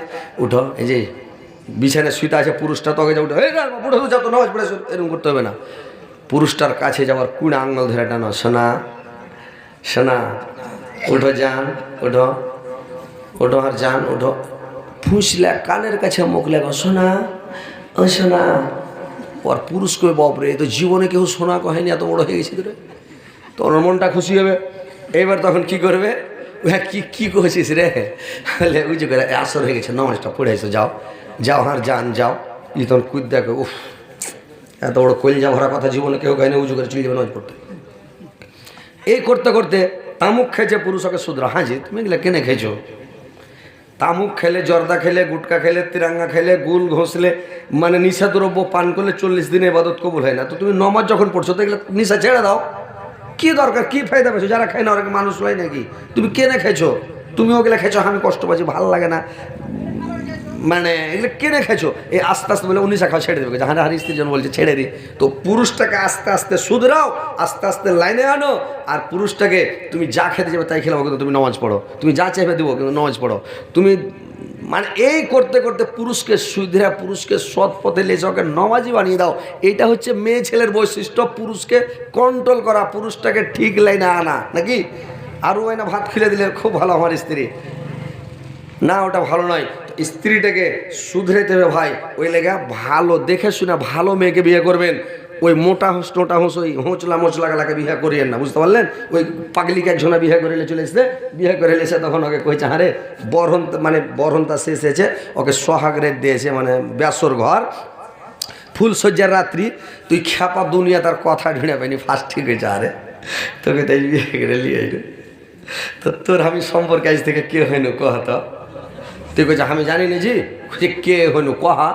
উঠো, এই যে বিছানায় সীতা আছে, পুরুষটা তোকে যা উঠো, এই উঠো যাও তো নামাজ পড়ে এসো, এরকম করতে হবে না। পুরুষটার কাছে যাওয়ার কুড়া আঙুল ধরে টানো, শোনা শোনা উঠো যান, ওঠো ওঠো আর যান, ওঠো, ফুসলে কানের কাছে মুখ লাগো, শোনা ও শোনা। ওর পুরুষ কবে বাপরে, তো জীবনে কেউ শোনা কহেনি, এত বড় হয়ে গেছে তোরে, তো ওর মনটা খুশি হবে। এবার তখন কি করবে? কি করেছিস রে, বলে উজু করে আসর হয়ে গেছে, নামাজটা পড়ে এসো, যাও যাও আর যান যাও। ই তখন কুদ দেখো, উফ এত বড় কলজা ভরা কথা জীবনে কেউ কহেনি, উজু করে চলে যাবে নামাজ পড়তে। এই করতে করতে তামুক খেয়েছে পুরুষকে শুধরা, হাজি তুমি এগুলো কেনে খেয়েছো? তামুক খেলে, জর্দা খেলে, গুটকা খেলে, তিরাঙ্গা খেলে, গুল ঘষলে, মানে নিশা দ্রব্য পান করলে 40 দিনে ইবাদত কবুল হয় না। তো তুমি নমাজ যখন পড়ছো তো এগুলো নিশা ছেড়ে দাও। কি দরকার, কি ফায়দা পেয়েছো? যারা খায় না ওরা মানুষ হয় নাকি? তুমি কেনে খেয়েছো? তুমি ওগুলো খেয়েছো, আমি কষ্ট পাচ্ছি, ভালো লাগে না, মানে এগুলো কেনে খেয়েছো। এই আস্তে আস্তে বলে 19 খাওয়া ছেড়ে দেবে, জাহান হারি স্ত্রীর জন্য বলছে ছেড়ে দিই। তো পুরুষটাকে আস্তে আস্তে শুধরাও, আস্তে আস্তে লাইনে আনো। আর পুরুষটাকে তুমি যা খেতে যাবে তাই খেলাবো, কিন্তু তুমি নামাজ পড়ো। তুমি যা চাইবে দেবো, কিন্তু নামাজ পড়ো। তুমি মানে এই করতে করতে পুরুষকে শুধরা, পুরুষকে সৎ পথে লেজে ওকে নামাজি বানিয়ে দাও। এটা হচ্ছে মেয়ে ছেলের বৈশিষ্ট্য, পুরুষকে কন্ট্রোল করা, পুরুষটাকে ঠিক লাইনে আনা, নাকি? আরও না ভাত খুলে দিলে খুব ভালো আমার স্ত্রী, না ওটা ভালো নয়। স্ত্রীটাকে শুধরাইতে হবে ভাই। ওই লেগা ভালো দেখে শুনে ভালো মেয়েকে বিয়ে করবেন। ওই মোটা হুঁস টোটা হুঁস, ওই হোঁচলা মোচলা গালাকে বিয়ে করিয়েন না, বুঝতে পারলেন? ওই পাগলিকে একজনা বিয়ে করে চলে এসছে, বিয়ে করে এসে তখন ওকে কইছে হারে বরহন, মানে বরহনতা শেষ হয়েছে, ওকে সোহাগ রেট দিয়েছে, মানে ব্যাসর ঘর, ফুলসজ্জার রাত্রি, তুই খ্যাপা দুনিয়া তার কথা ঢিঁড়ে পাইনি, ফার্স্ট ঠিক হয়েছে। আরে তোকে তাই বিয়ে করে নিয়ে তো তোর আমি সম্পর্কে আজ থেকে কে হইনু কহত? তুই কইছে আমি জানি না জি, কে হইনু কহা?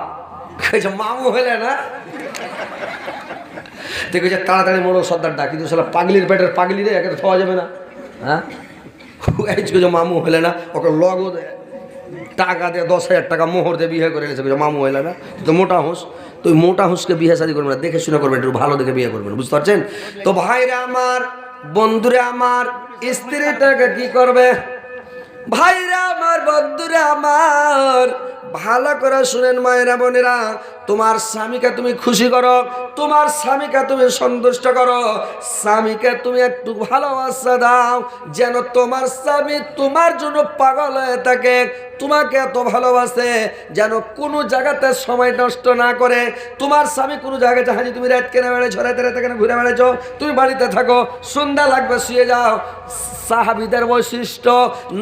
কইছে মামু হইলে না। তুই কইছে তাড়াতাড়ি মোড়ো সর্দার ডাক, কিন্তু সালা পাগলির পেটের পাগলি রে, একে তো খাওয়া যাবে না। হ্যাঁ কইছে মামু হইলে না, ওকে লগো টাকা দিয়ে 10,000 টাকা মোহর দিয়ে বিয়ে করে গেছে, মামু হইলে না। তুই তো মোটা হুঁস, তুই মোটা হুঁসকে বিয়ে শাদী করবেন না, দেখে শুনে করবেন, একটু ভালো দেখে বিয়ে করবেন, বুঝতে পারছেন? তো ভাইরা আমার, বন্ধুরে আমার, স্ত্রীটাকে কি করবে? ভাইরা আমার, বন্ধুরে আমার, ভালো করে শুনেন মায়েরা বোনেরা, তোমার স্বামীকে তুমি খুশি করো, তোমার স্বামীকে তুমি সন্তুষ্ট করো, স্বামীকে তুমি একটু ভালোবাসা দাও, যেন তোমার স্বামী তোমার জন্য পাগল হয়ে থাকে, তোমাকে এত ভালোবাসে যেন কোনো জায়গাতে সময় নষ্ট না করে। তোমার স্বামী কোনো জায়গায় জাহাজি, তুমি রাত কেনে বেড়েছো, রাতে রাতে কেন ঘুরে বেড়েছো, তুমি বাড়িতে থাকো, সন্ধ্যা লাগবে শুয়ে যাও। সাহাবীদের বৈশিষ্ট্য,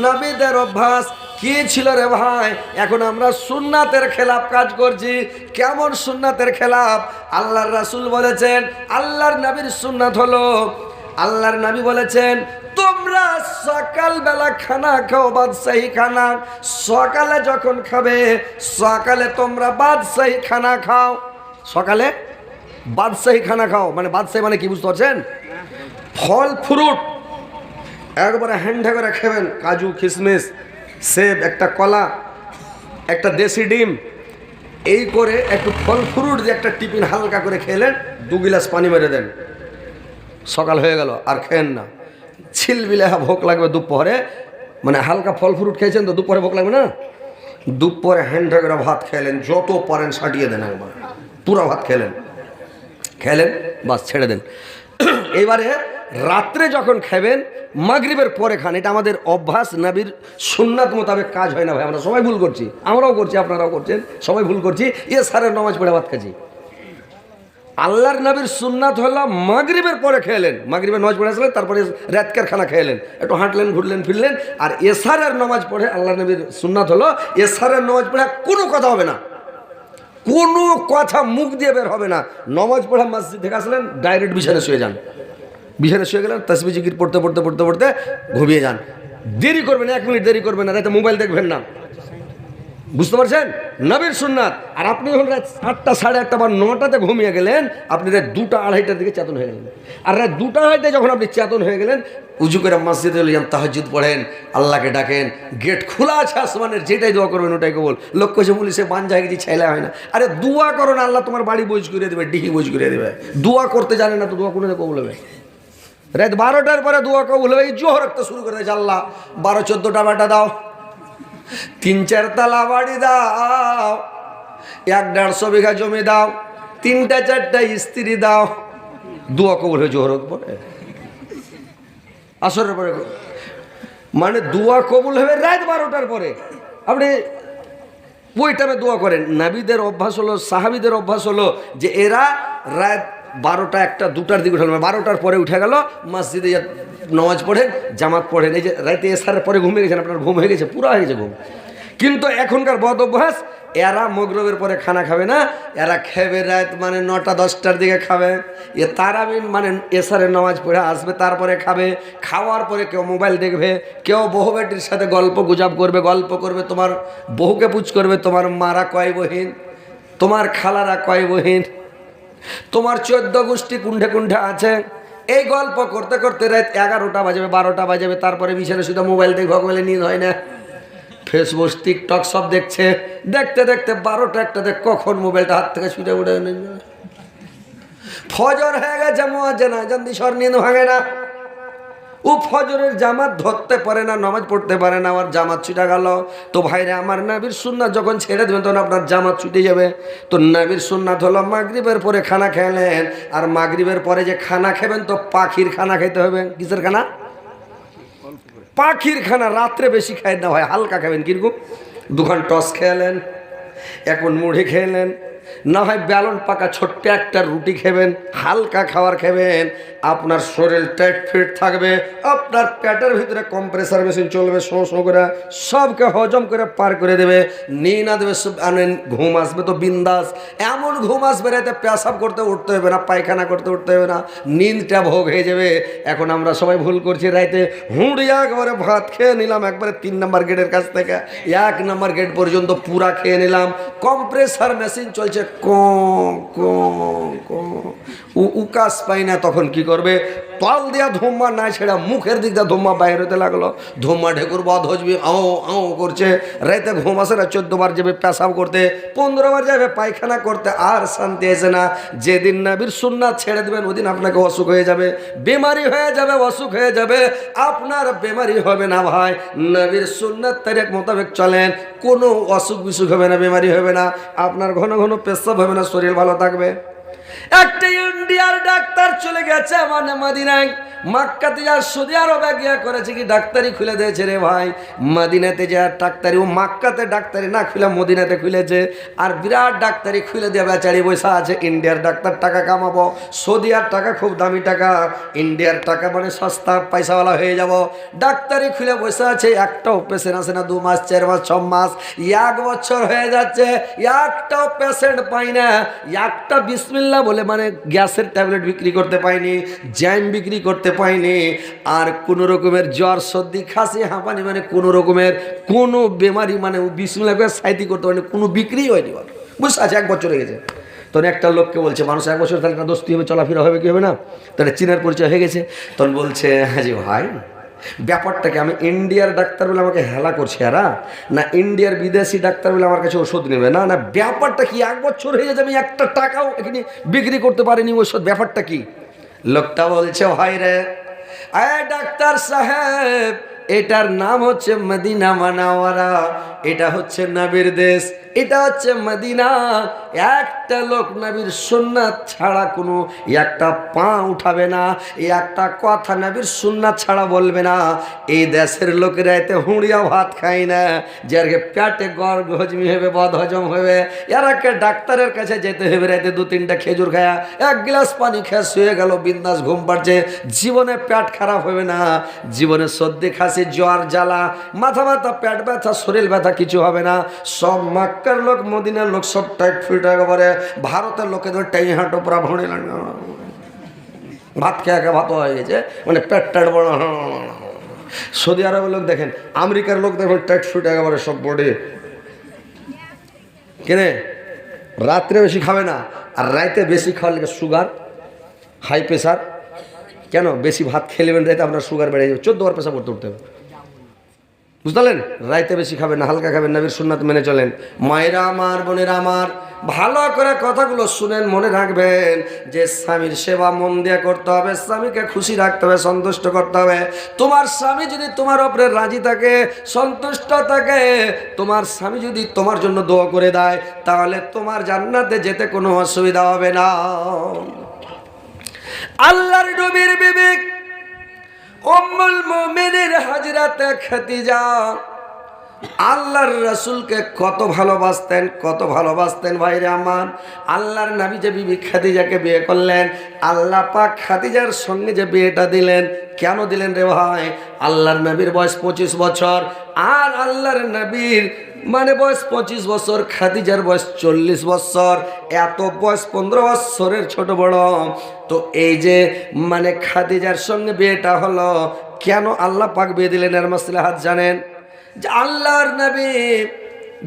নবীদের অভ্যাস কি ছিল রে ভাই? এখন আমরা সুন্নাতের খেলাফ কাজ করছি। কেমন সুন্নাতের খেলাফ? আল্লাহর রাসূল বলেছেন, আল্লাহর নবীর সুন্নাত হলো, আল্লাহর নবী বলেছেন তোমরা সকালবেলা খানা খাও বাদশাহী খানা, সকালে যখন খাবে সকালে তোমরা বাদশাহী খানা খাও, সকালে বাদশাহী খানা খাও। মানে বাদশাহী মানে কি বুঝতে পারছেন? ফল ফ্রুট একবারে হ্যান্ডা করে খাবেন, কাজু কিশমিশ সেব, একটা কলা, একটা দেশি ডিম, এই করে একটু ফল ফ্রুট দিয়ে একটা টিফিন হালকা করে খেলেন, 2 গিলাস পানি মেরে দেন, সকাল হয়ে গেল। আর খেয়েন না, ছিলবিলে ভোগ লাগবে দুপুরে, মানে হালকা ফল ফ্রুট খেয়েছেন তো দুপুরে ভোগ লাগবে না, দুপুরে হ্যান্ডা করে ভাত খেলেন, যত পারেন সাটিয়ে দেন, একবার পুরো ভাত খেলেন, বাস ছেড়ে দেন। এইবারে রাত্রে যখন খাবেন মাগরিবের পরে খান। এটা আমাদের অভ্যাস, নবীর সুন্নাত মোতাবেক কাজ হয় না ভাই, আমরা সবাই ভুল করছি, আমরাও করছি, আপনারাও করছেন, সবাই ভুল করছি। সারের নামাজ পড়ে ভাত খাচ্ছি। আল্লাহর নবীর সুন্নাত হলো মাগরিবের পরে খেলেন, মাগরিবের নামাজ পড়ে আসলেন, তারপরে রাতকার খানা খেলেন, একটু হাঁটলেন, ঘুরলেন, ফিরলেন। আর এশারের নামাজ পড়ে আল্লাহর নবীর সুন্নাত হলো এশারের নামাজ পড়ে কোনো কথা হবে না, কোনো কথা মুখ দিয়ে বের হবে না। নামাজ পড়ে মসজিদ থেকে আসলেন, ডাইরেক্ট বিছানায় শুয়ে যান, বিছানায় শুয়ে গেলেন, তাসবিহ জিকির পড়তে পড়তে পড়তে পড়তে ঘুমিয়ে যান। দেরি করবেন, 1 মিনিট দেরি করবেন না, রাতে মোবাইল দেখবেন না, বুঝতে পারছেন? নবীর সুন্নাত। আর আপনি হল রাত 8টা, 8:30 বা 9টাতে ঘুমিয়ে গেলেন, আপনি রাত 2টা, 2:30টার দিকে চেতন হয়ে গেলেন। আর রাত 2টা, 2:30টায় যখন আপনি চেতন হয়ে গেলেন, উজু করে মসজিদে যান, তাহাজ্জুদ পড়েন, আল্লাহকে ডাকেন, গেট খোলা আছে আসমানের, যেটাই দোয়া করবেন ওটাই কবুল। লোক কইছে পুলিশে বাঞ্জা হয়ে গেছি, ছেলে হয় না। আরে দোয়া করো না, আল্লাহ তোমার বাড়ি বইজ করে দেবে, ডিহি বইজ করে দেবে। দোয়া করতে জানে না তো দোয়া কোনো কবুল হবে? রাত 12টার পরে দোয়া কবুল হবে। এই জোহর একটা শুরু করে দিয়েছে, আল্লাহ 12-14টা বেটা দাও, 3-4 তালা বাড়ি দাও, 1-150 বিঘা জমি দাও, 3টা-4টা স্ত্রী দাও, দোয়া কবুল হয়ে জোহর পরে, আসরের পরে। মানে দোয়া কবুল হবে রাত 12টার পরে। আপনি ওই টাইমে দোয়া করেন। নবীদের অভ্যাস হলো, সাহাবীদের অভ্যাস হলো যে এরা রাত 12টা, 1টা, 2টার দিকে উঠে, 12টার পরে উঠে গেল, মসজিদে নামাজ পড়েন, জামাত পড়েন। এই যে রাতে এসারের পরে ঘুমিয়ে গেছেন, আপনার ঘুম হয়ে গেছে, পুরো হয়ে গেছে ঘুম, কিন্তু এখনকার বদ অভ্যাস, এরা মগরবের পরে খানা খাবে না, এরা খাবে রাত মানে 9টা-10টার দিকে খাবে। তারাবির মানে এশারের নামাজ পড়ে আসবে, তারপরে খাবে। খাওয়ার পরে কেউ মোবাইল দেখবে, কেউ বহু বেটির সাথে গল্প গুজব করবে। তোমার বহুকে পুছ করবে, তোমার মারা কয় বহিন, তোমার খালারা কয় বহিন, তোমার 14 গোষ্ঠী কুণ্ঠে কুণ্ঠে আছে। এই গল্প করতে করতে রাত 11টা বাজবে, 12টা বাজবে। তারপরে বিছানে শুধু মোবাইল দেখবে, বলে নিদ হয় না। ফেসবুক, টিকটক সব দেখছে। দেখতে দেখতে 12টা-1টাতে কখন মোবাইলটা হাত থেকে ছুটে উঠে ফজর হয়ে গেছে, মুয়াজ্জিন আযান দিশর নিদ ভাঙে না। ও ফজরের জামাত ধরতে পারে না, নামাজ পড়তে পারে না, আমার জামাত ছুটে গেল। তো ভাইরে আমার, নবীর সুন্নাত যখন ছেড়ে দেবেন তখন আপনার জামাত ছুটে যাবে। তো নবীর সুন্নাত হলো মাগরিবের পরে খানা খেলেন, আর মাগরিবের পরে যে খানা খাবেন তো পাখির খানা খেতে হবে। কিসের খানা? পাখির খানা। রাত্রে বেশি খাই না ভাই, হালকা খাবেন। কিরকম? 2খান টস খেলেন, 1 মুড়ি খেলেন, না হয় ব্যালন পাকা ছোট্ট একটা রুটি খাবেন। হালকা খাবার খাবেন, আপনার শরীর টাইট ফিট থাকবে, আপনার পেটের ভিতরে কম্প্রেসার মেশিন চলবে, শো করে সবকে হজম করে পার করে দেবে। নিয়ে না দেবে, ঘুম আসবে তো বিন্দাস। এমন ঘুম আসবে রাতে পেশাব করতে উঠতে হবে না, পায়খানা করতে উঠতে হবে না, নিন্দটা ভোগ হয়ে যাবে। এখন আমরা সবাই ভুল করছি, রাতে হুঁড়িয়া একবারে ভাত খেয়ে নিলাম, একবারে 3 নম্বর গেটের কাছ থেকে 1 নম্বর গেট পর্যন্ত পুরা খেয়ে নিলাম। কম্প্রেসার মেশিন চলছে, উকাস পাই না। তখন কি করবে? তল দিয়া ধুম্মা না ছেড়া মুখের দিক দিয়ে ধুম্মা বাইর হতে লাগলো। ধুম্মা ঢেকুর বধ হজবি, আও করছে। রাতে ঘুম আসে না, 14 বার যাবে পেশাব করতে, 15 বার যাবে পায়খানা করতে, আর শান্তি আসে না। যেদিন নবীর সুন্নাত ছেড়ে দেবেন ওদিন আপনাকে অসুখ হয়ে যাবে, বেমারি হয়ে যাবে, অসুখ হয়ে যাবে। আপনার বেমারি হবে না ভাই, নবীর সুন্নাত তারিখ মোতাবেক চলেন, কোনো অসুখ বিসুখ হবে না, বেমারি হবে না, আপনার ঘন ঘন পেশাব হবে না, শরীর ভালো থাকবে। একটা ইন্ডিয়ার ডাক্তার চলে গেছে মানে মদিনায়, মক্কাতে যা সৌদি আরবে গিয়া করেছে কি ডাক্তারি খুলে দিয়েছে রে ভাই। মদিনাতে যা ডাক্তারি, ও মক্কাতে ডাক্তারি না খুলে মদিনাতে খুলেছে, আর বিরাট ডাক্তারি খুলে দিয়ে বেচারি বৈশা আছে। ইন্ডিয়ার ডাক্তার টাকা কামাবো, সৌদি আর টাকা খুব দামি টাকা, ইন্ডিয়ার টাকা মানে সস্তা, পয়সাওয়ালা হয়ে যাব। ডাক্তারি খুলে বসে আছে, একটাও পেশেন্ট আসে না। 2 মাস, 4 মাস, 6 মাস, 1 বছর হয়ে যাচ্ছে, একটাও পেশেন্ট পাই না। একটা বিসমিল্লাহ বলে মানে গ্যাসের ট্যাবলেট বিক্রি করতে পাইনি, জ্যাম বিক্রি করতে পাইনি, আর কোনো রকমের জ্বর, সর্দি, খাসি, হাঁপানি মানে কোনো রকমের কোনো বেমারি মানে বিসমিল্লাহ করে সাইতি করতে পারিনি, কোনো বিক্রি হয়নি। বুঝতে আছে, 1 বছর হয়ে গেছে। তখন একটা লোককে বলছে, মানুষ 1 বছর তাহলে দোস্তি হবে, চলাফেরা হবে, কি হবে না? তাহলে চীনের পরিচয় হয়ে গেছে। তখন বলছে, হ্যাঁ জি ভাই, ব্যাপারটাকে আমি ইন্ডিয়ার ডাক্তার বলে আমাকে হেলা করছে এরা, না ইন্ডিয়ার বিদেশি ডাক্তার বলে আমার কাছে ওষুধ নেবে না, না ব্যাপারটা কি? 1 বছর হয়ে যাচ্ছে, আমি একটা টাকাও এখানে বিক্রি করতে পারিনি ওষুধ, ব্যাপারটা কি? লোকটা বলছে, ভাই রে, ডাক্তার সাহেব, এটার নাম হচ্ছে মদিনা মানাওয়ারা, এটা হচ্ছে নবীর দেশ, এটা হচ্ছে মদিনা। একটা লোক নবীর সুন্নাত ছাড়া কোনো একটা পা উঠাবে না, একটা কথা নবীর সুন্নাত ছাড়া বলবে না। এই দেশের লোকেরা এতে হুঁড়িয়া ভাত খায় না, যারকে পেটে গড় হজমি হবে, বদ হজম হবে, এরাকে ডাক্তারের কাছে যেতে হবে। রাতে 2-3টা খেজুর খায়া, 1 গ্লাস পানি খেয়ে শুয়ে গেল, বিন্দাস ঘুম পাড়ছে, জীবনে পেট খারাপ হবে না, জীবনে সর্দি, খাসি, জ্বর, জ্বালা, মাথা ব্যথা, পেট ব্যথা, শরীর ব্যথা কিছু হবে না। সব মক্কার লোক, মদিনার লোক সব টাইট ফিট একেবারে। ভারতের লোকেদের টাই হাঁটো পুরা ভরে ভাত খেয়ে ভাত হয়ে গেছে, মানে পেট টাইট বড়। সৌদি আরবের লোক দেখেন, আমেরিকার লোক দেখেন টাইট ফিট একেবারে সব বডি। কেনে রাত্রে বেশি খাবে না, আর রাইতে বেশি খাওয়ার লেগে সুগার, হাই প্রেশার। কেন? বেশি ভাত খেলেবেন রাইতে আপনার সুগার বেড়ে যাবে, 14 বার পেশাব করতে উঠতে হবে। বুঝলেন? রাইতে বেশি খাবেন না, হালকা খাবেন, নবীর সুন্নাত মেনে চলেন। মায়েরা আমার, বোনেরা আমার, ভালো করে কথাগুলো শুনেন, মনে রাখবেন যে স্বামীর সেবা মন দিয়ে করতে হবে, স্বামীকে খুশি রাখতে হবে, সন্তুষ্ট করতে হবে। তোমার স্বামী যদি তোমার উপরে রাজি থাকে, সন্তুষ্ট থাকে, তোমার স্বামী যদি তোমার জন্য দোয়া করে দেয়, তাহলে তোমার জান্নাতে যেতে কোনো অসুবিধা হবে না। আল্লাহর নবীর বিবেক উম্মুল মুমিনিন হযরত খাদিজা আল্লাহর রাসূলকে কত ভালোবাসতেন, কত ভালোবাসতেন ভাইরে আমার। আল্লাহর নবী যে বিবি খাদিজাকে বিয়ে করলেন, আল্লাহ পাক খাদিজার সঙ্গে যে বিয়েটা দিলেন, কেন দিলেন রে ভাই? আল্লাহর নবীর বয়স 25 বছর, আর আল্লাহর নবীর মানে বয়স 25 বছর, খাদিজার বয়স 40 বছর, এত বয়স 15 বছরের ছোট বড়। তো এই যে মানে খাদিজার সঙ্গে বিয়েটা হলো, কেন আল্লাহ পাক বিয়ে দিলেন এর মাসলাহাত জানেন? যে আল্লাহর নবী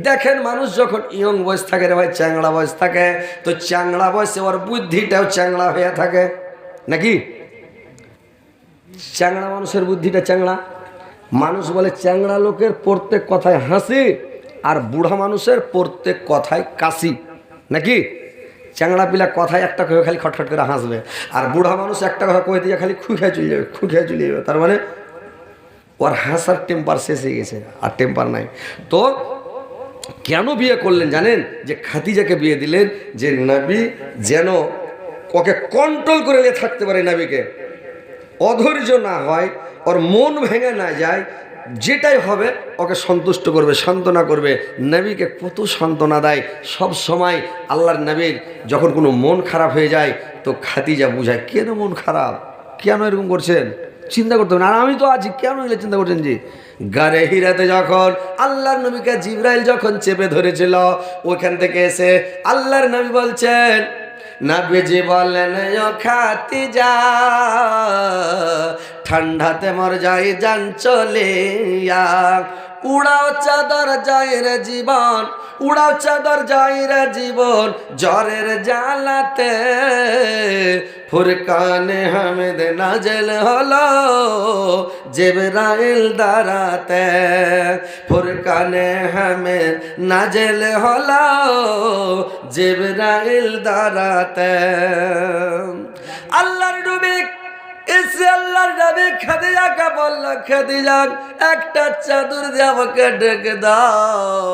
দেখেন, মানুষ যখন ইয়ং বয়স থাকে রে ভাই, চ্যাংড়া বয়স থাকে, তো চ্যাংড়া বয়সে ওর বুদ্ধিটাও চ্যাংড়া হয়ে থাকে নাকি? চ্যাংড়া মানুষের বুদ্ধিটা চ্যাংড়া। মানুষ বলে চ্যাংড়া লোকের প্রত্যেক কথায় হাসি, আর বুড়া মানুষের প্রত্যেক কথায় কাশি নাকি? চ্যাংড়া পিলা কথায় একটা কয়ে খালি খটখট করে হাসবে, আর বুড়া মানুষ একটা কথা কয়ে দিয়ে খালি খুঁখে চলে যাবে, খুঁখে চলে যাবে। তার মানে ওর হাসার টেম্পার শেষ হয়ে গেছে, আর টেম্পার নাই। তো কেন বিয়ে করলেন জানেন? যে খাদিজাকে বিয়ে দিলেন যে নবী যেন ওকে কন্ট্রোল করে নিয়ে থাকতে পারে, নবীকে অধৈর্য না হয়, ওর মন ভেঙে না যায়, যেটাই হবে ওকে সন্তুষ্ট করবে, সান্ত্বনা করবে। নবীকে কত সান্ত্বনা দেয় সব সময়। আল্লাহর নবীর যখন কোনো মন খারাপ হয়ে যায় তো খাদিজা বুঝায়, কেন মন খারাপ, কেন এরকম করছেন, চিন্তা করতে হবে না, আর আমি তো আছি, কেন এগুলো চিন্তা করছেন? জি, গারে হিরাতে যখন আল্লাহর নবীকে জিবরাইল যখন চেপে ধরেছিল, ওইখান থেকে এসে আল্লাহর নবী বলছেন, নবীজি বলেন ও খাদিজা, ঠান্ডাতে মর যাই জান চলিয়া, উড়াও চাদর যায় রে জীবন, উড়াও চাদর যায় রে জীবন, জ্বরের জ্বালাতে ফুরকানে হামিদ নাজেল হলো জিবরাইল দ্বারাতে, ফুরকানে হামিদ নাজেল হলো জিবরাইল দ্বারাতে। আল্লাহর নবী এসে আল্লাহর নবী খাদিজাকে বলল, খাদিজা একটা চাদর দিয়ে আমাকে ঢেকে দাও।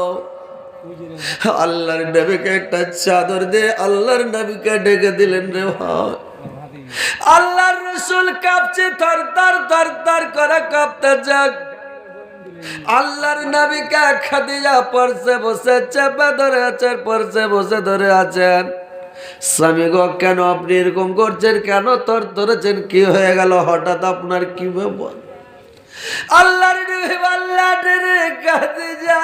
আল্লাহর নবীকে একটা চাদর দিয়ে আল্লাহর নবীকে ঢেকে দিলেন রে ভাই। আল্লাহর রাসূল কাঁপছে, থরথর থরথর করে কাঁপতে যাক। আল্লাহর নবীকে খাদিজা পরশে বসে চেপে ধরে আছেন, পরশে বসে ধরে আছেন। স্বামী গো, কেন আপনি এরকম করছেন, কেন তর ধরেছেন, কি হয়ে গেল হঠাৎ, আপনার কি ব্যাপার? আল্লাহর নবী বললেন, রে খাদিজা,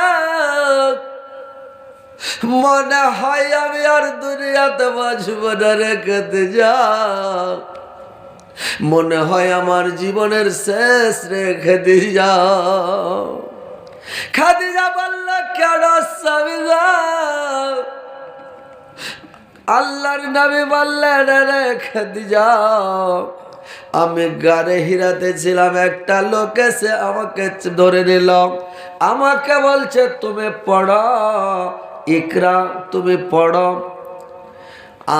মনে হয় আমি আর দুনিয়াতে বাঁচব না রে খাদিজা, মনে হয় আমার জীবনের শেষ রে খাদিজা। খাদিজা বলল, কেন স্বামী গো? আল্লাহর নবী বললেন, রে খাদিজা, আমি গারে হিরাতে ছিলাম, একটা লোক এসে আমাকে ধরে নিল, আমাকে বলছে তুমি পড়ো, ইকরা, তুমি পড়ো।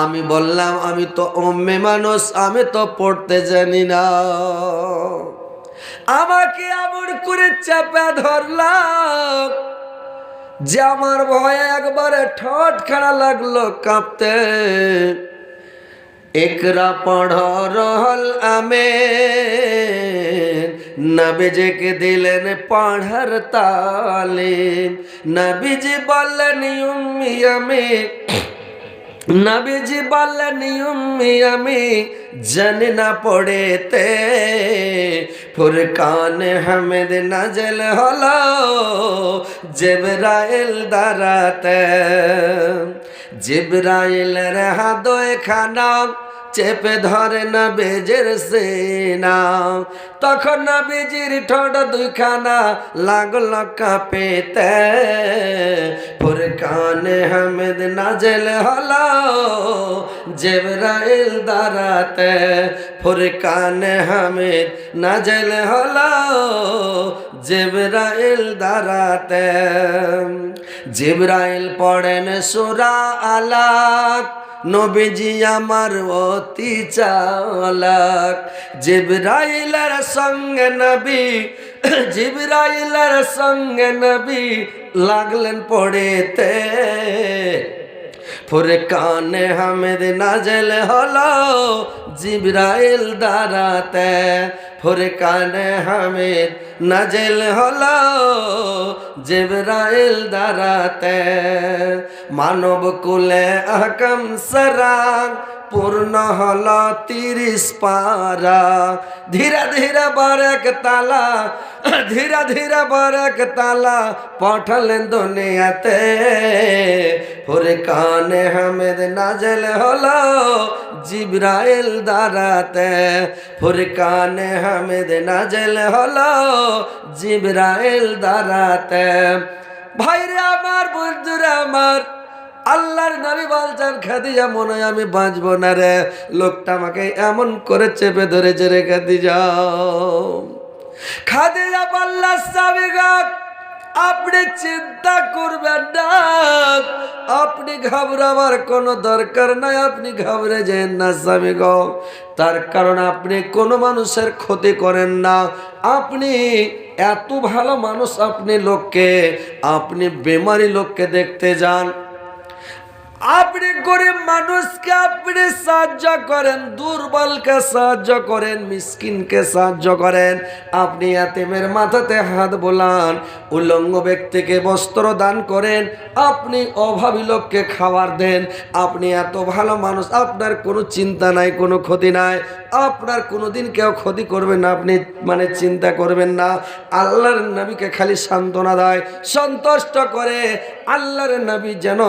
আমি বললাম, আমি তো উম্মে মানুষ, আমি তো পড়তে জানি না। আমাকে এমন করে চেপে ধরলাম যে আমার ভয়ে একবারে ঠোঁট খাড়া লাগলো কাঁপতে। ইকরা পড় রহল আমে, নবীজিকে দিলেন পড়ার তালিম। নবীজি বললেন উম্মি আমি, নবীজি বললেন উম্মি আমি জানি না পড়েতে, ফুরকানে হামিদ নাজেল হলো জিবরাইল দ্বারাতে। জিবরাইলের হাত খানা চেপে ধরে নবীজির সিনা, তখন নবীজির ঠোঁট দুইখানা লাগলো কাঁপিতে, ফুরকানে হামিদ নাজেল হলো জিবরাইল দ্বারাতে, ফুরকানে হামিদ নাজেল হলো জিবরাইল দ্বারাতে। জিবরাইল পড়েন সূরা আলাক, নবীজি আমার অতি চালাক। জিবরাইলের সঙ্গে নবী, জিবরাইলের সঙ্গে নবী লাগলেন পড়েতে, ফুরকানে হামিদ নাজেল হলো জিবরাইল দ্বারাতে, ফুরকানে হামিদ নাজিল হলো জিবরাইল দ্বারাতে, মানব কুলে আহকাম সারাং পূর্ণ হলো 30 পারা, ধীরে ধীরে বারেক তালা, ধীরে ধীরে বারেক তালা পাঠালেন দুনিয়াতে, ফুরকানে হামিদ নাজিল হলো জিবরাইল দ্বারাতে, ফুরকানে হামিদ নাজিল হলো জিবরাইল দ্বারাতে। ভাইরে আমার, বন্ধুরা আমার, আল্লাহর নবী বলছেন খাদিজা মনে হয় আমি বাঁচবো না রে, লোকটা আমাকে এমন করে চেপে ধরেছে রে খাদিজা। খাদিজা বললেন স্বামী গো, আপনি চিন্তা করবেন না, আপনি ঘাবড়াবার কোনো দরকার নাই, আপনি ঘাবড়ে যেন না স্বামী গো, তার কারণ আপনি কোনো মানুষের ক্ষতি করেন না, আপনি এত ভালো মানুষ, আপনি লোককে, আপনি বেমারি লোককে দেখতে যান, আপনি গরিব মানুষকে আপনি সাহায্য করেন, দুর্বলকে সাহায্য করেন, মিসকিনকে সাহায্য করেন, আপনি এতিমের মাথাতে হাত বোলান, উলঙ্গ ব্যক্তিকে বস্ত্র দান করেন, আপনি অভাবী লোককে খাবার দেন, আপনি এত ভালো মানুষ, আপনার কোনো চিন্তা নাই, কোনো ক্ষতি নাই, আপনার কোনোদিন কেউ ক্ষতি করবে না, আপনি মানে চিন্তা করবেন না। আল্লাহর নবীকে খালি সান্ত্বনা দেয়, সন্তুষ্ট করে, আল্লাহর নবী যেন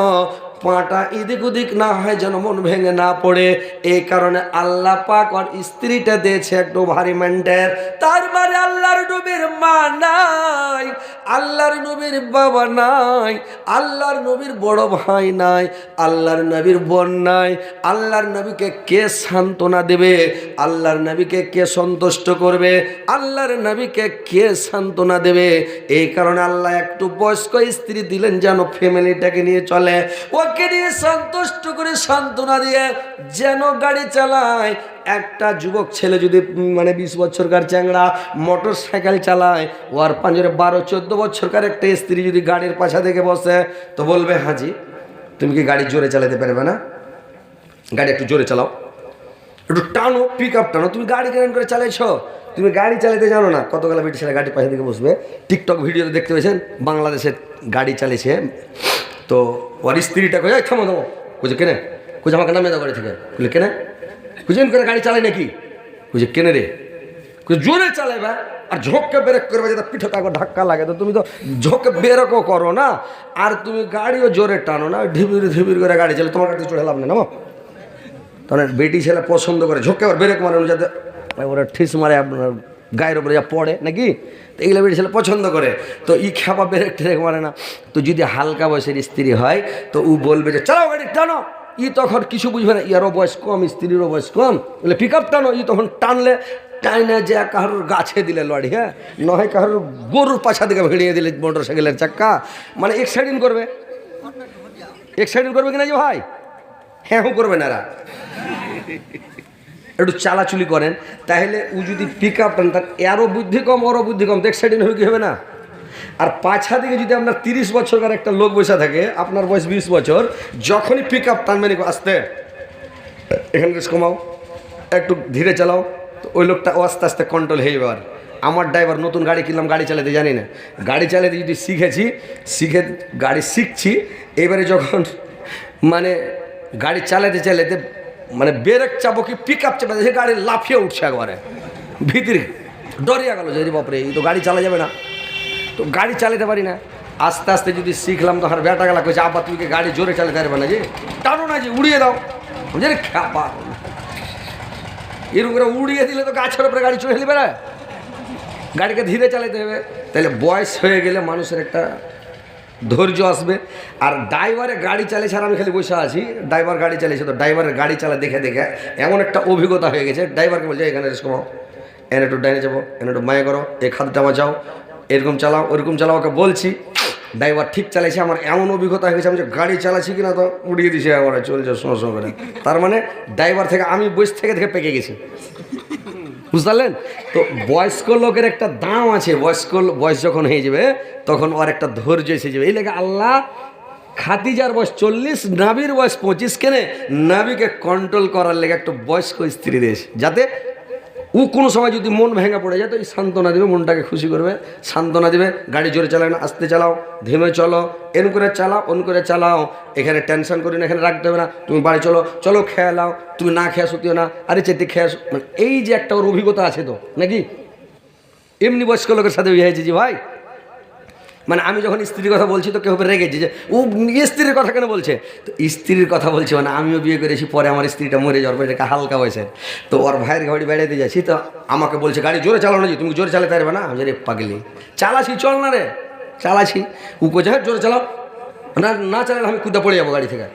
পাটা এদিক ওদিক না হয়, যেন মন ভেঙে না পড়ে, এই কারণে আল্লাহ পাক আর স্ত্রীটা দিয়েছে একটু ভারী মেন্টের। তার মানে আল্লাহর নবীর মা নাই, আল্লাহর নবীর বাবা নাই, আল্লাহর নবীর বড় ভাই নাই, আল্লাহর নবীর বোন নাই, আল্লাহর নবীকে কে সান্ত্বনা দেবে, আল্লাহর নবীকে কে সন্তুষ্ট করবে, আল্লাহর নবীকে কে সান্ত্বনা দেবে, এই কারণে আল্লাহ একটু বয়স্ক স্ত্রী দিলেন যেন ফ্যামিলিটাকে নিয়ে চলে, ওকে নিয়ে সন্তুষ্ট করে সান্ত্বনা দিয়ে যেন গাড়ি চালায়। একটা যুবক ছেলে যদি মানে 20 বছরকার চ্যাংড়া মোটর সাইকেল চালায়, ওর পাঁজরে 12-14 বছরকার একটা স্ত্রী যদি গাড়ির পাশা থেকে বসে, তো বলবে হাজি তুমি কি গাড়ি জোরে চালাতে পারবে না, গাড়ি একটু জোরে চালাও, একটু টানো, পিক আপ টানো, তুমি গাড়ি কেন করে চালাইছ, তুমি গাড়ি চালাতে জানো না। কতগুলো বেটি ছেলে গাড়ির পাশে থেকে বসবে, টিকটক ভিডিওতে দেখতে পেয়েছেন, বাংলাদেশের গাড়ি চালিয়েছে, তো ওর স্ত্রীটা কয়ে থামো থামো, বুঝে কেনে, বুঝে আমাকে নামে দাও গাড়ি থেকে, বুঝলে কেনে, বুঝেন করে গাড়ি চালাই নাকি, বুঝে কেনে রে, জোরে চালাইবা আর ঝোঁককে ব্রেক করবে, যাতে পিঠে তাকে ধাক্কা লাগে, তো তুমি তো ঝোঁকে ব্রেকও করো না, আর তুমি গাড়িও জোরে টানো না, ঢিবির ঢিবির করে গাড়ি চালে, তোমার কাছে চড়ে লাভ নেই নামো। তাহলে বেটি ছেলে পছন্দ করে ঝোঁকে আবার ব্রেক মারে, যাতে ওরা ঠিস মারে আপনার গায়ের উপরে যা পড়ে নাকি, তো এগুলো বেটি ছেলে পছন্দ করে, তো ই খাবা ব্রেক ট্রেক মারে না। তো যদি হালকা বয়সের স্ত্রী হয়, তো ও বলবে যে চালাও গাড়ি টানো, ই তখন কিছু বুঝবে না, ইয়ারও বয়স কম, স্ত্রীরও বয়স কম, বলে পিক আপ টানো, ই তখন টানলে টাইনা যে কারোর গাছে দিলে লড়ি, হ্যাঁ নয় কারোর গরুর পাছা দিকে ভিড়িয়ে দিলে মোটর সাইকেলের চাক্কা, মানে এক্সাইডিং করবে, এক্সাইডিং করবে কিনা যে ভাই, হ্যাঁ করবে না, এরা একটু চালাচুলি করেন, তাহলে ও যদি পিক আপ টান, তার এরও বুদ্ধি কম, ওরও বুদ্ধি কম, তো এক্সাইডিং হয়ে কি হবে না। আর পাছা দিকে যদি আপনার 30 বছরকার একটা লোক বসে থাকে, আপনার বয়স 20 বছর, যখনই পিক আপ টানবেন আসতে, এখানে কমাও, একটু ধীরে চালাও, তো ওই লোকটা ও আস্তে আস্তে কন্ট্রোল হয়ে যাবে। আমার ড্রাইভার নতুন গাড়ি কিনলাম, গাড়ি চালাতে জানি না, গাড়ি চালাতে যদি শিখে গাড়ি শিখছি, এবারে যখন মানে গাড়ি চালাতে চালাতে মানে ব্রেক চাপো কি পিক আপ চাপা, সে গাড়ি লাফিয়ে উঠছে একবারে ভিতরে, ডরিয়া গেল যে বাপরে এই তো গাড়ি চালা যাবে না, তো গাড়ি চালাতে পারি না। আস্তে আস্তে যদি শিখলাম, তো আর বেটা গেলা কইছে আব্বা তুমি কি গাড়ি জোরে চালাতে পারবে না, যে টানো না, যে উড়িয়ে দাও, বুঝলি খ্যাপা, এরকম করে উড়িয়ে দিলে তো গাছের উপরে গাড়ি চড়ে নেবে না, গাড়িকে ধীরে চালাতে হবে। তাহলে বয়স হয়ে গেলে মানুষের একটা ধৈর্য আসবে। আর ড্রাইভারে গাড়ি চালিয়েছে, আর আমি খালি বসে আছি, ড্রাইভার গাড়ি চালিয়েছে, তো ড্রাইভারের গাড়ি চালা দেখে দেখে এমন একটা অভিজ্ঞতা হয়ে গেছে, ড্রাইভারকে বলছে এখানে রেস কমাও, এনে একটু ডাইনে যাবো, এনে একটু মায়ে করো, এক হাতটা মাচাও, এরকম চালাও ওরকম চালাও, ওকে বলছি, ড্রাইভার ঠিক চালাইছে। আমার এমন অভিজ্ঞতা হয়ে গেছে, আমি যে গাড়ি চালাচ্ছি কিনা তো উড়িয়ে দিছে একবারে, চলছে সমস্যা করে। তার মানে ড্রাইভার থেকে আমি বয়স থেকে পেকে গেছি, বুঝতে পারলেন। তো বয়স্ক লোকের একটা দাম আছে, বয়স যখন হয়ে যাবে তখন ওর একটা ধৈর্য এসে যাবে। এই লেগে আল্লাহ খাদিজার বয়স 40, নাবির বয়স 25, কেনে নাবিকে কন্ট্রোল করার লেগে একটা বয়স্ক স্ত্রী দিয়েছে, যাতে ও কোনো সময় যদি মন ভেঙে পড়ে যায় তো এই সান্ত্বনা দেবে, মনটাকে খুশি করবে, সান্ত্বনা দেবে। গাড়ি জোরে চালায় না, আস্তে চালাও, থেমে চলো, এন করে চালাও, অন করে চালাও, এখানে টেনশন করি না, এখানে রাখতে হবে না, তুমি বাড়ি চলো, চলো খেয়ে নাও, তুমি না খেয়ে শুতিও না, আরে চেতে খেয়ে, মানে এই যে একটা ওর অভিজ্ঞতা আছে তো নাকি। এমনি বয়স্ক লোকের সাথে বিয়ে হয়েছে জি ভাই, মানে আমি যখন স্ত্রীর কথা বলছি তো কেউ রেগেছি যে ও স্ত্রীর কথা কেন বলছে, তো স্ত্রীর কথা বলছি মানে আমিও বিয়ে করেছি, পরে আমার স্ত্রীটা মরে যাওয়ার পরে হালকা বয়সে, তো ওর ভাইয়ের গাড়ি বেড়াতে যাচ্ছি, তো আমাকে বলছে গাড়ি জোরে চালাও না, তুমি জোরে চালাতে পারবে না, আমি রে পাগলি চালাছি, চল না রে চালাছি, ও কোথায় হ্যাঁ জোরে চালাও, না না চালালে আমি কুদা পড়ে যাবো গাড়ি থেকে।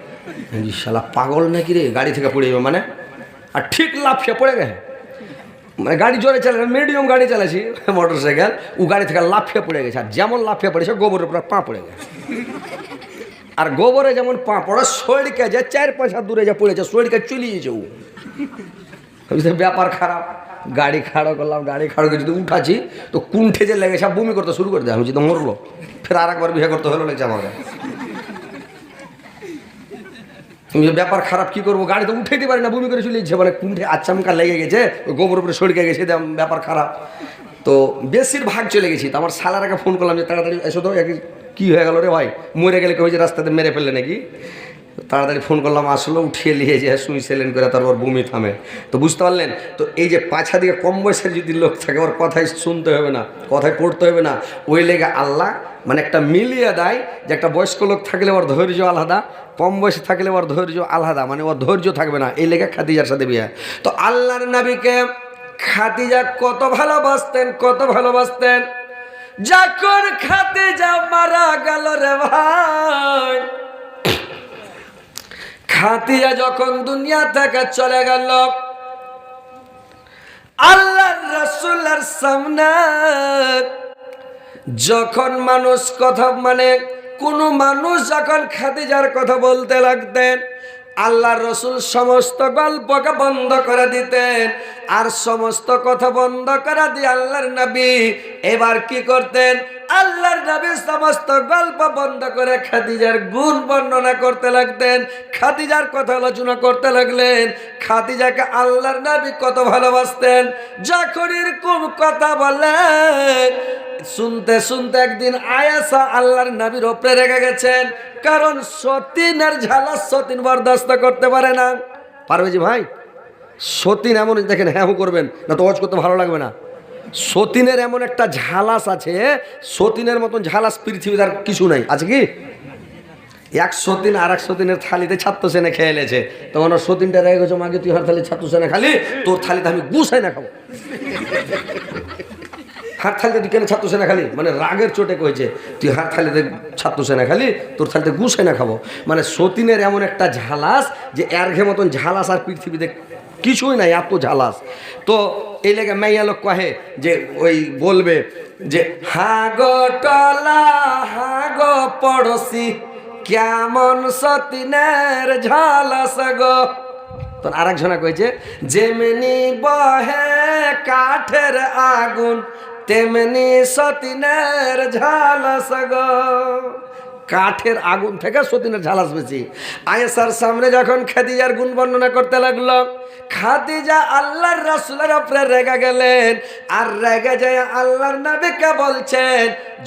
শালা পাগল নাকি রে, গাড়ি থেকে পড়ে যাবো মানে, আর ঠিক লাফিয়ে পড়ে গেছে, মানে গাড়ি জোরে চালায়, মিডিয়াম গাড়ি চালাচ্ছি মোটর সাইকেল, ও গাড়ি থেকে লাফিয়ে পড়ে গেছে, আর যেমন লাফিয়ে পড়েছে গোবরের উপর পা পড়ে গেছে, আর গোবরে যেমন পা পড়ে শরীরকে যে 4-5 হাত দূরে যা পড়েছে, শরীরকে চলিয়েছে ও, ব্যাপার খারাপ। গাড়ি খাড়ো করলাম, গাড়ি খাড়ো করে যদি উঠাছি তো কুণ্ঠে যে লেগেছে বমি করতে শুরু করে দেয়, আমি যদি মরলো, ফের আর একবার বিয়ে করতে হলো লেগেছে আমাকে। তুমি ব্যাপার খারাপ, কি করবো, গাড়ি তো উঠাইতে পারি না, বমি করে চলে যাচ্ছে, মানে কুণ্ঠে আচ্ছামকা লেগে গেছে, গোবর উপরে সরকে গেছে, ব্যাপার খারাপ। তো বেশিরভাগ চলে গেছি, তো আমার শালারাকে ফোন করলাম যে তাড়াতাড়ি এসো তো, কি হয়ে গেল রে ভাই, মরে গেলে কেউ যে রাস্তাতে মেরে ফেললে নাকি, তাড়াতাড়ি ফোন করলাম, আসলে উঠিয়ে নিয়ে যে সুই সেলেন করে তারপর বমি থামে। তো বুঝতে পারলেন তো, এই যে পাছা দিকে কম বয়সের যদি লোক থাকে ওর কথাই শুনতে হবে না, কথায় পড়তে হবে না, ওই লেগে আল্লাহ মানে একটা মিলিয়ে দেয় যে একটা বয়স্ক লোক থাকলে ওর ধৈর্য আলাদা, কম বয়সে থাকলে ওর ধৈর্য আলাদা, মানে ওর ধৈর্য থাকবে না, এই লেগে খাদিজার সাথে বিয়ে। তো আল্লাহর নবীকে খাদিজা কত ভালোবাসতেন, কত ভালোবাসতেন, যখন খাদিজা মারা গেল রে ভাই, খাদিজা যখন দুনিয়া থেকে চলে গেল, আল্লাহর রাসূলের সামনে যখন মানুষ কথা, মানে কোন মানুষ যখন খাদিজার কথা বলতে লাগতেন, আল্লাহর রাসূল সমস্ত গল্পকে বন্ধ করে দিতেন, আর সমস্ত কথা বন্ধ করে দিয়ে আল্লাহর নবী এবার কি করতেন, আল্লাহর নবী সমস্ত গল্প বন্ধ করে খাদিজার গুণ বর্ণনা করতে লাগতেন, খাদিজার কথা আলোচনা করতে লাগলেন, খাদিজাকে আল্লাহর নবী কত ভালোবাসতেন। যখন এরকম কথা বলেন শুনতে শুনতে একদিন আয়েশা আল্লাহর নবীর উপরে রেগে গেছেন, কারণ সতীনের ঝালা সতীন বরদাস্ত করতে পারে না। পারবে যে ভাই, সতীন এমন দেখেন হ্যাঁ করবেন না তো ওয়াজ করতে ভালো লাগবে না, সতীনের এমন একটা ঝালাস আছে, সতীনের মতন ঝালাস পৃথিবীতে আর কিছু নাই। আছে কি? এক সতীন আর এক সতীনের থালিতে ছাত্র সেনে খেয়ে এলেছে, তখন সতীনটা রেগে গেছে, মাকে তুই হার থালি ছাত্র সেনে খালি, তোর থালিতে আমি গুছাই না খাবো। হাত থালিতে তুই কেন ছাত্র সেনা খালি, মানে রাগের চোটে কয়েছে, তুই হাত থালিতে ছাত্র সেনা খালি, তোর থালিতে গুছাই না খাবো। মানে সতীনের এমন একটা ঝালাস যে এর ঘে মতন ঝালাস আর পৃথিবীতে কিছুই নাই, এত ঝালাস। তো এই লেগে মাইয়া লোক কহে যে ওই বলবে যে হাগো টলা হাগো পড়শি কেমন সতীনের ঝালাস গো। তখন আর একজনা কয়েছে যেমনি বহে কাঠের আগুন তেমনি সতীনের ঝালাস গো। কাঠের আগুন থেকে সতীনের ঝালাস বেশি। আয়েশার সামনে যখন খাদিজার গুণ বর্ণনা করতে লাগলো, খাদিজা আল্লাহর রাসূলের উপরে রেগে গেলেন, আর রেগে যায় আল্লাহর নবীকে বলছেন,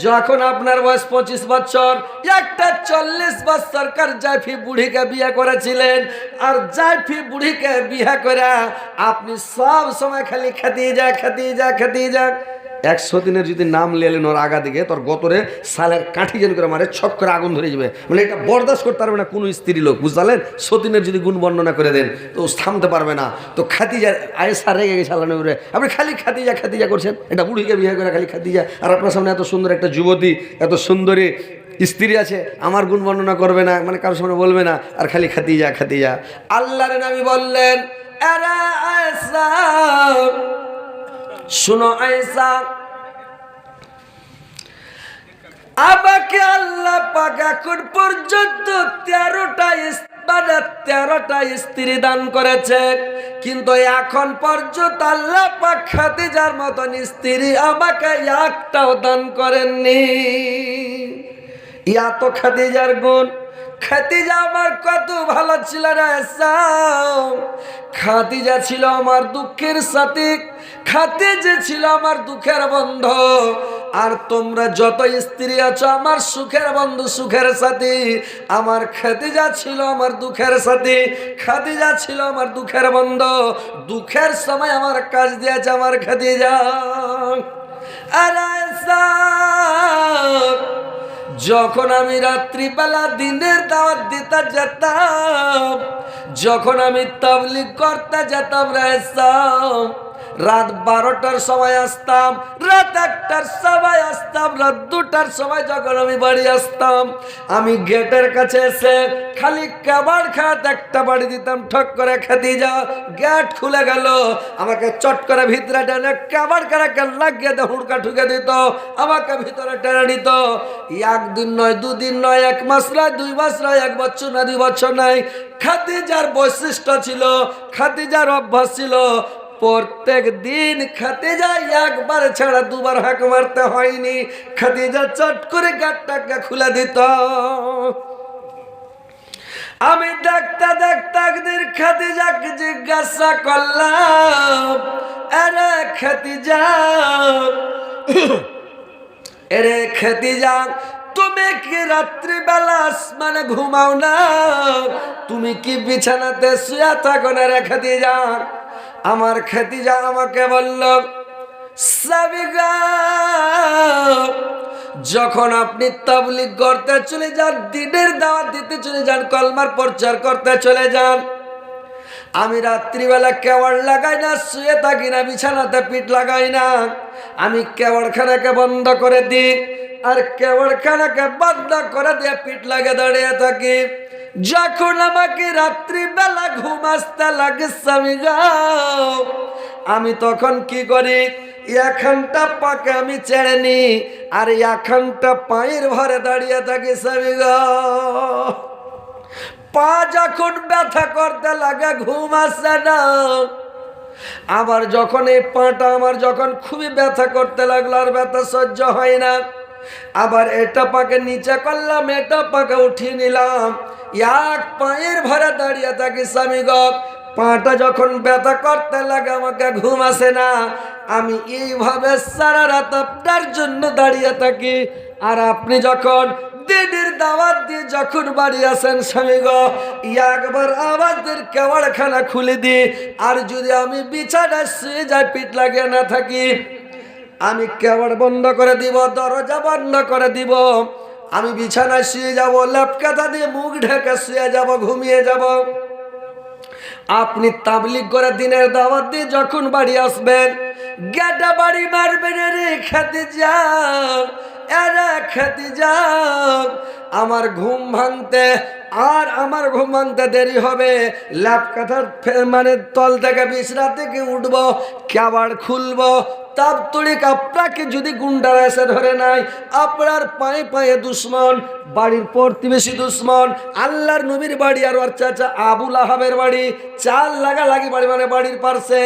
যখন আপনার বয়স 25 বছর, একটা 40 বছরকার জাইফি বুড়িকে বিয়ে করেছিলেন, আর জাইফি বুড়িকে বিয়ে করে আপনি সব সময় খালি খাদিজা খাদিজা খাদিজা। 100 দিনের যদি নাম লেলেন ওর আগা দিকে, তোর গতরে সালের কাঠি যেন করে মারে, ছক করে আগুন ধরে যাবে। মানে এটা বরদাস্ত করতে পারবে না কোনো স্ত্রী লোক, বুঝলেন? সতীনের যদি গুণ বর্ণনা করে দেন তো থামতে পারবে না। তো খাদিজা আয়েশা রেগে গেছে আল্লাহ নবীর, আপনি খালি খাদিজা খাদিজা করছেন, এটা বুড়িকে বিয়ে করে খালি খাদিজা, আর আপনার সামনে এত সুন্দর একটা যুবতী, এত সুন্দরী স্ত্রী আছে, আমার গুণ বর্ণনা করবে না, মানে কারোর সামনে বলবে না, আর খালি খাদিজা খাদিজা। আল্লাহর নবী বললেন, আরে আয়েশা শুনো, আয়েশা আমাকে আল্লাহ পাক এখন পর্যন্ত 13টা স্ত্রী দান করেছে, কিন্তু এখন পর্যন্ত আল্লাহ পাক খাদিজার মতন স্ত্রী আমাকে একটাও দান করেননি। ইয়া তো খাদিজার গুণ, খাদিজা আমার কত ভালো ছিল রে সাম। খাদিজা ছিল আমার দুঃখের সাথী, খাদিজা ছিল আমার দুঃখের বন্ধু। আর তোমরা যত স্ত্রী আছো আমার সুখের বন্ধু, সুখের সাথী। আমার খাদিজা ছিল আমার দুঃখের সাথী, খাদিজা ছিল আমার দুঃখের বন্ধু। দুঃখের সময় আমার কাজ দিয়েছে আমার খাদিজা। যখন আমি রাত্রিবেলা দিনের দাওয়াত দিতে যেতাম, যখন আমি তাবলীগ করতে যেতাম রাইসাম, রাত 12টার সময় আসতাম, রাত 1টার সময় আসতাম, রাত 2টার সময় যখন আমি বাড়ি আসতাম, আমি গেটের কাছে এসে খালি কাবাড় খাত একটা বাড়ি দিতাম, ঠক করে খাদিজা গেট খুলে গেল, আমাকে চট করে ভিতরে টেনে কাবাড় করে লাগিয়ে দিয়ে হুড়কা ঠুকে দিত, আমাকে ভিতরে টেনে নিত। একদিন নয়, দুদিন নয়, 1 মাস নয়, 2 মাস নয়, 1 বছর না, 2 বছর নয়। খাদিজার বৈশিষ্ট্য ছিল, খাদিজার অভ্যাস ছিল, প্রত্যেক দিন খাদিজা একবার ছাড়া 2 বার হাঁক মারতে হয়নি। খাদিজা চট করে গেটটাকে খুলে দিত। আমি দেখতে দেখতে একদিন খাদিজাকে জিজ্ঞাসা করলাম, আরে খাদিজা, এরে খাদিজা, তুমি কি রাত্রিবেলা আসমানে ঘুমাও না? তুমি কি বিছানাতে শুয়ে থাকো না রে খাদিজা? আমার খাদিজা আমাকে বলল, সাবিগা, যখন আপনি তাবলীগ করতে চলে যান, দিনের দাওয়াত দিতে চলে যান, কলমার প্রচার করতে চলে যান, আমি রাত্রিবেলা কেওয়াড় লাগাই না, শুয়ে থাকি না, বিছানাতে পিঠ লাগাই না, আমি কেওয়াড়খানাকে বন্ধ করে দিই, আর কেওয়াড়খানাকে বন্ধ করে দিয়ে পিঠ লাগে দাঁড়িয়ে থাকি। যখন আমাকে রাত্রিবেলা ঘুম আসতে লাগে স্বামী গো, আমি তখন কি করি, এখানটা পাকে আমি ছেড়ে নি, আর এখানটা পায়ের ভরে দাঁড়িয়ে থাকি স্বামী গো। পা যখন ব্যথা করতে লাগে ঘুম আসে না, আবার যখন এই পাটা আমার যখন খুবই ব্যথা করতে লাগলো, আর ব্যথা সহ্য হয় না, আবার এটা পাকে নিচে করলাম, এটা পাকে উঠিয়ে নিলাম, 1 পায়ের ভরে দাঁড়িয়ে থাকি স্বামী গো। পাটা যখন ব্যথা করতে লাগে আমাকে ঘুম আসে না, আমি এইভাবে সারা রাত আপনার জন্য দাঁড়িয়ে থাকি। আর আপনি যখন দিনের দাওয়াত দিয়ে যখন বাড়ি আসেন স্বামী গো, একবার আমাদের কেওয়াড়খানা খুলে দিই, আর যদি আমি বিছানায় শুয়ে যাই, পিঠ লাগিয়ে না থাকি, আমি কেওয়াড় বন্ধ করে দিব, দরজা বন্ধ করে দিব, আমি বিছানায় শুয়ে যাব, লেপকাতা দিয়ে মুখ ঢেকে শুয়ে যাব, ঘুমিয়ে যাব। আপনি তাবলীগ করে দিনের দাওয়াত দিয়ে যখন বাড়ি আসবেন, গেটা বাড়ি মারবেন, রে খাদিজা, এরে খাদিজা, আমার ঘুম ভাঙতে দেরি হবে। ল্যাপ কাঁথার মানে তল থেকে বিছনা থেকে উঠবো, কেবাড় খুলবো, তাপ তড়িক আপনাকে যদি গুন্ডারা এসে ধরে নাই, আপনার পায়ে পায়ে দুশ্মন, বাড়ির প্রতিবেশী দুশ্মন, আল্লাহর নবীর বাড়ি আর ওর চাচা আবুল আহাবের বাড়ি, 4 লাগালাগি বাড়ি, মানে বাড়ির পাশে।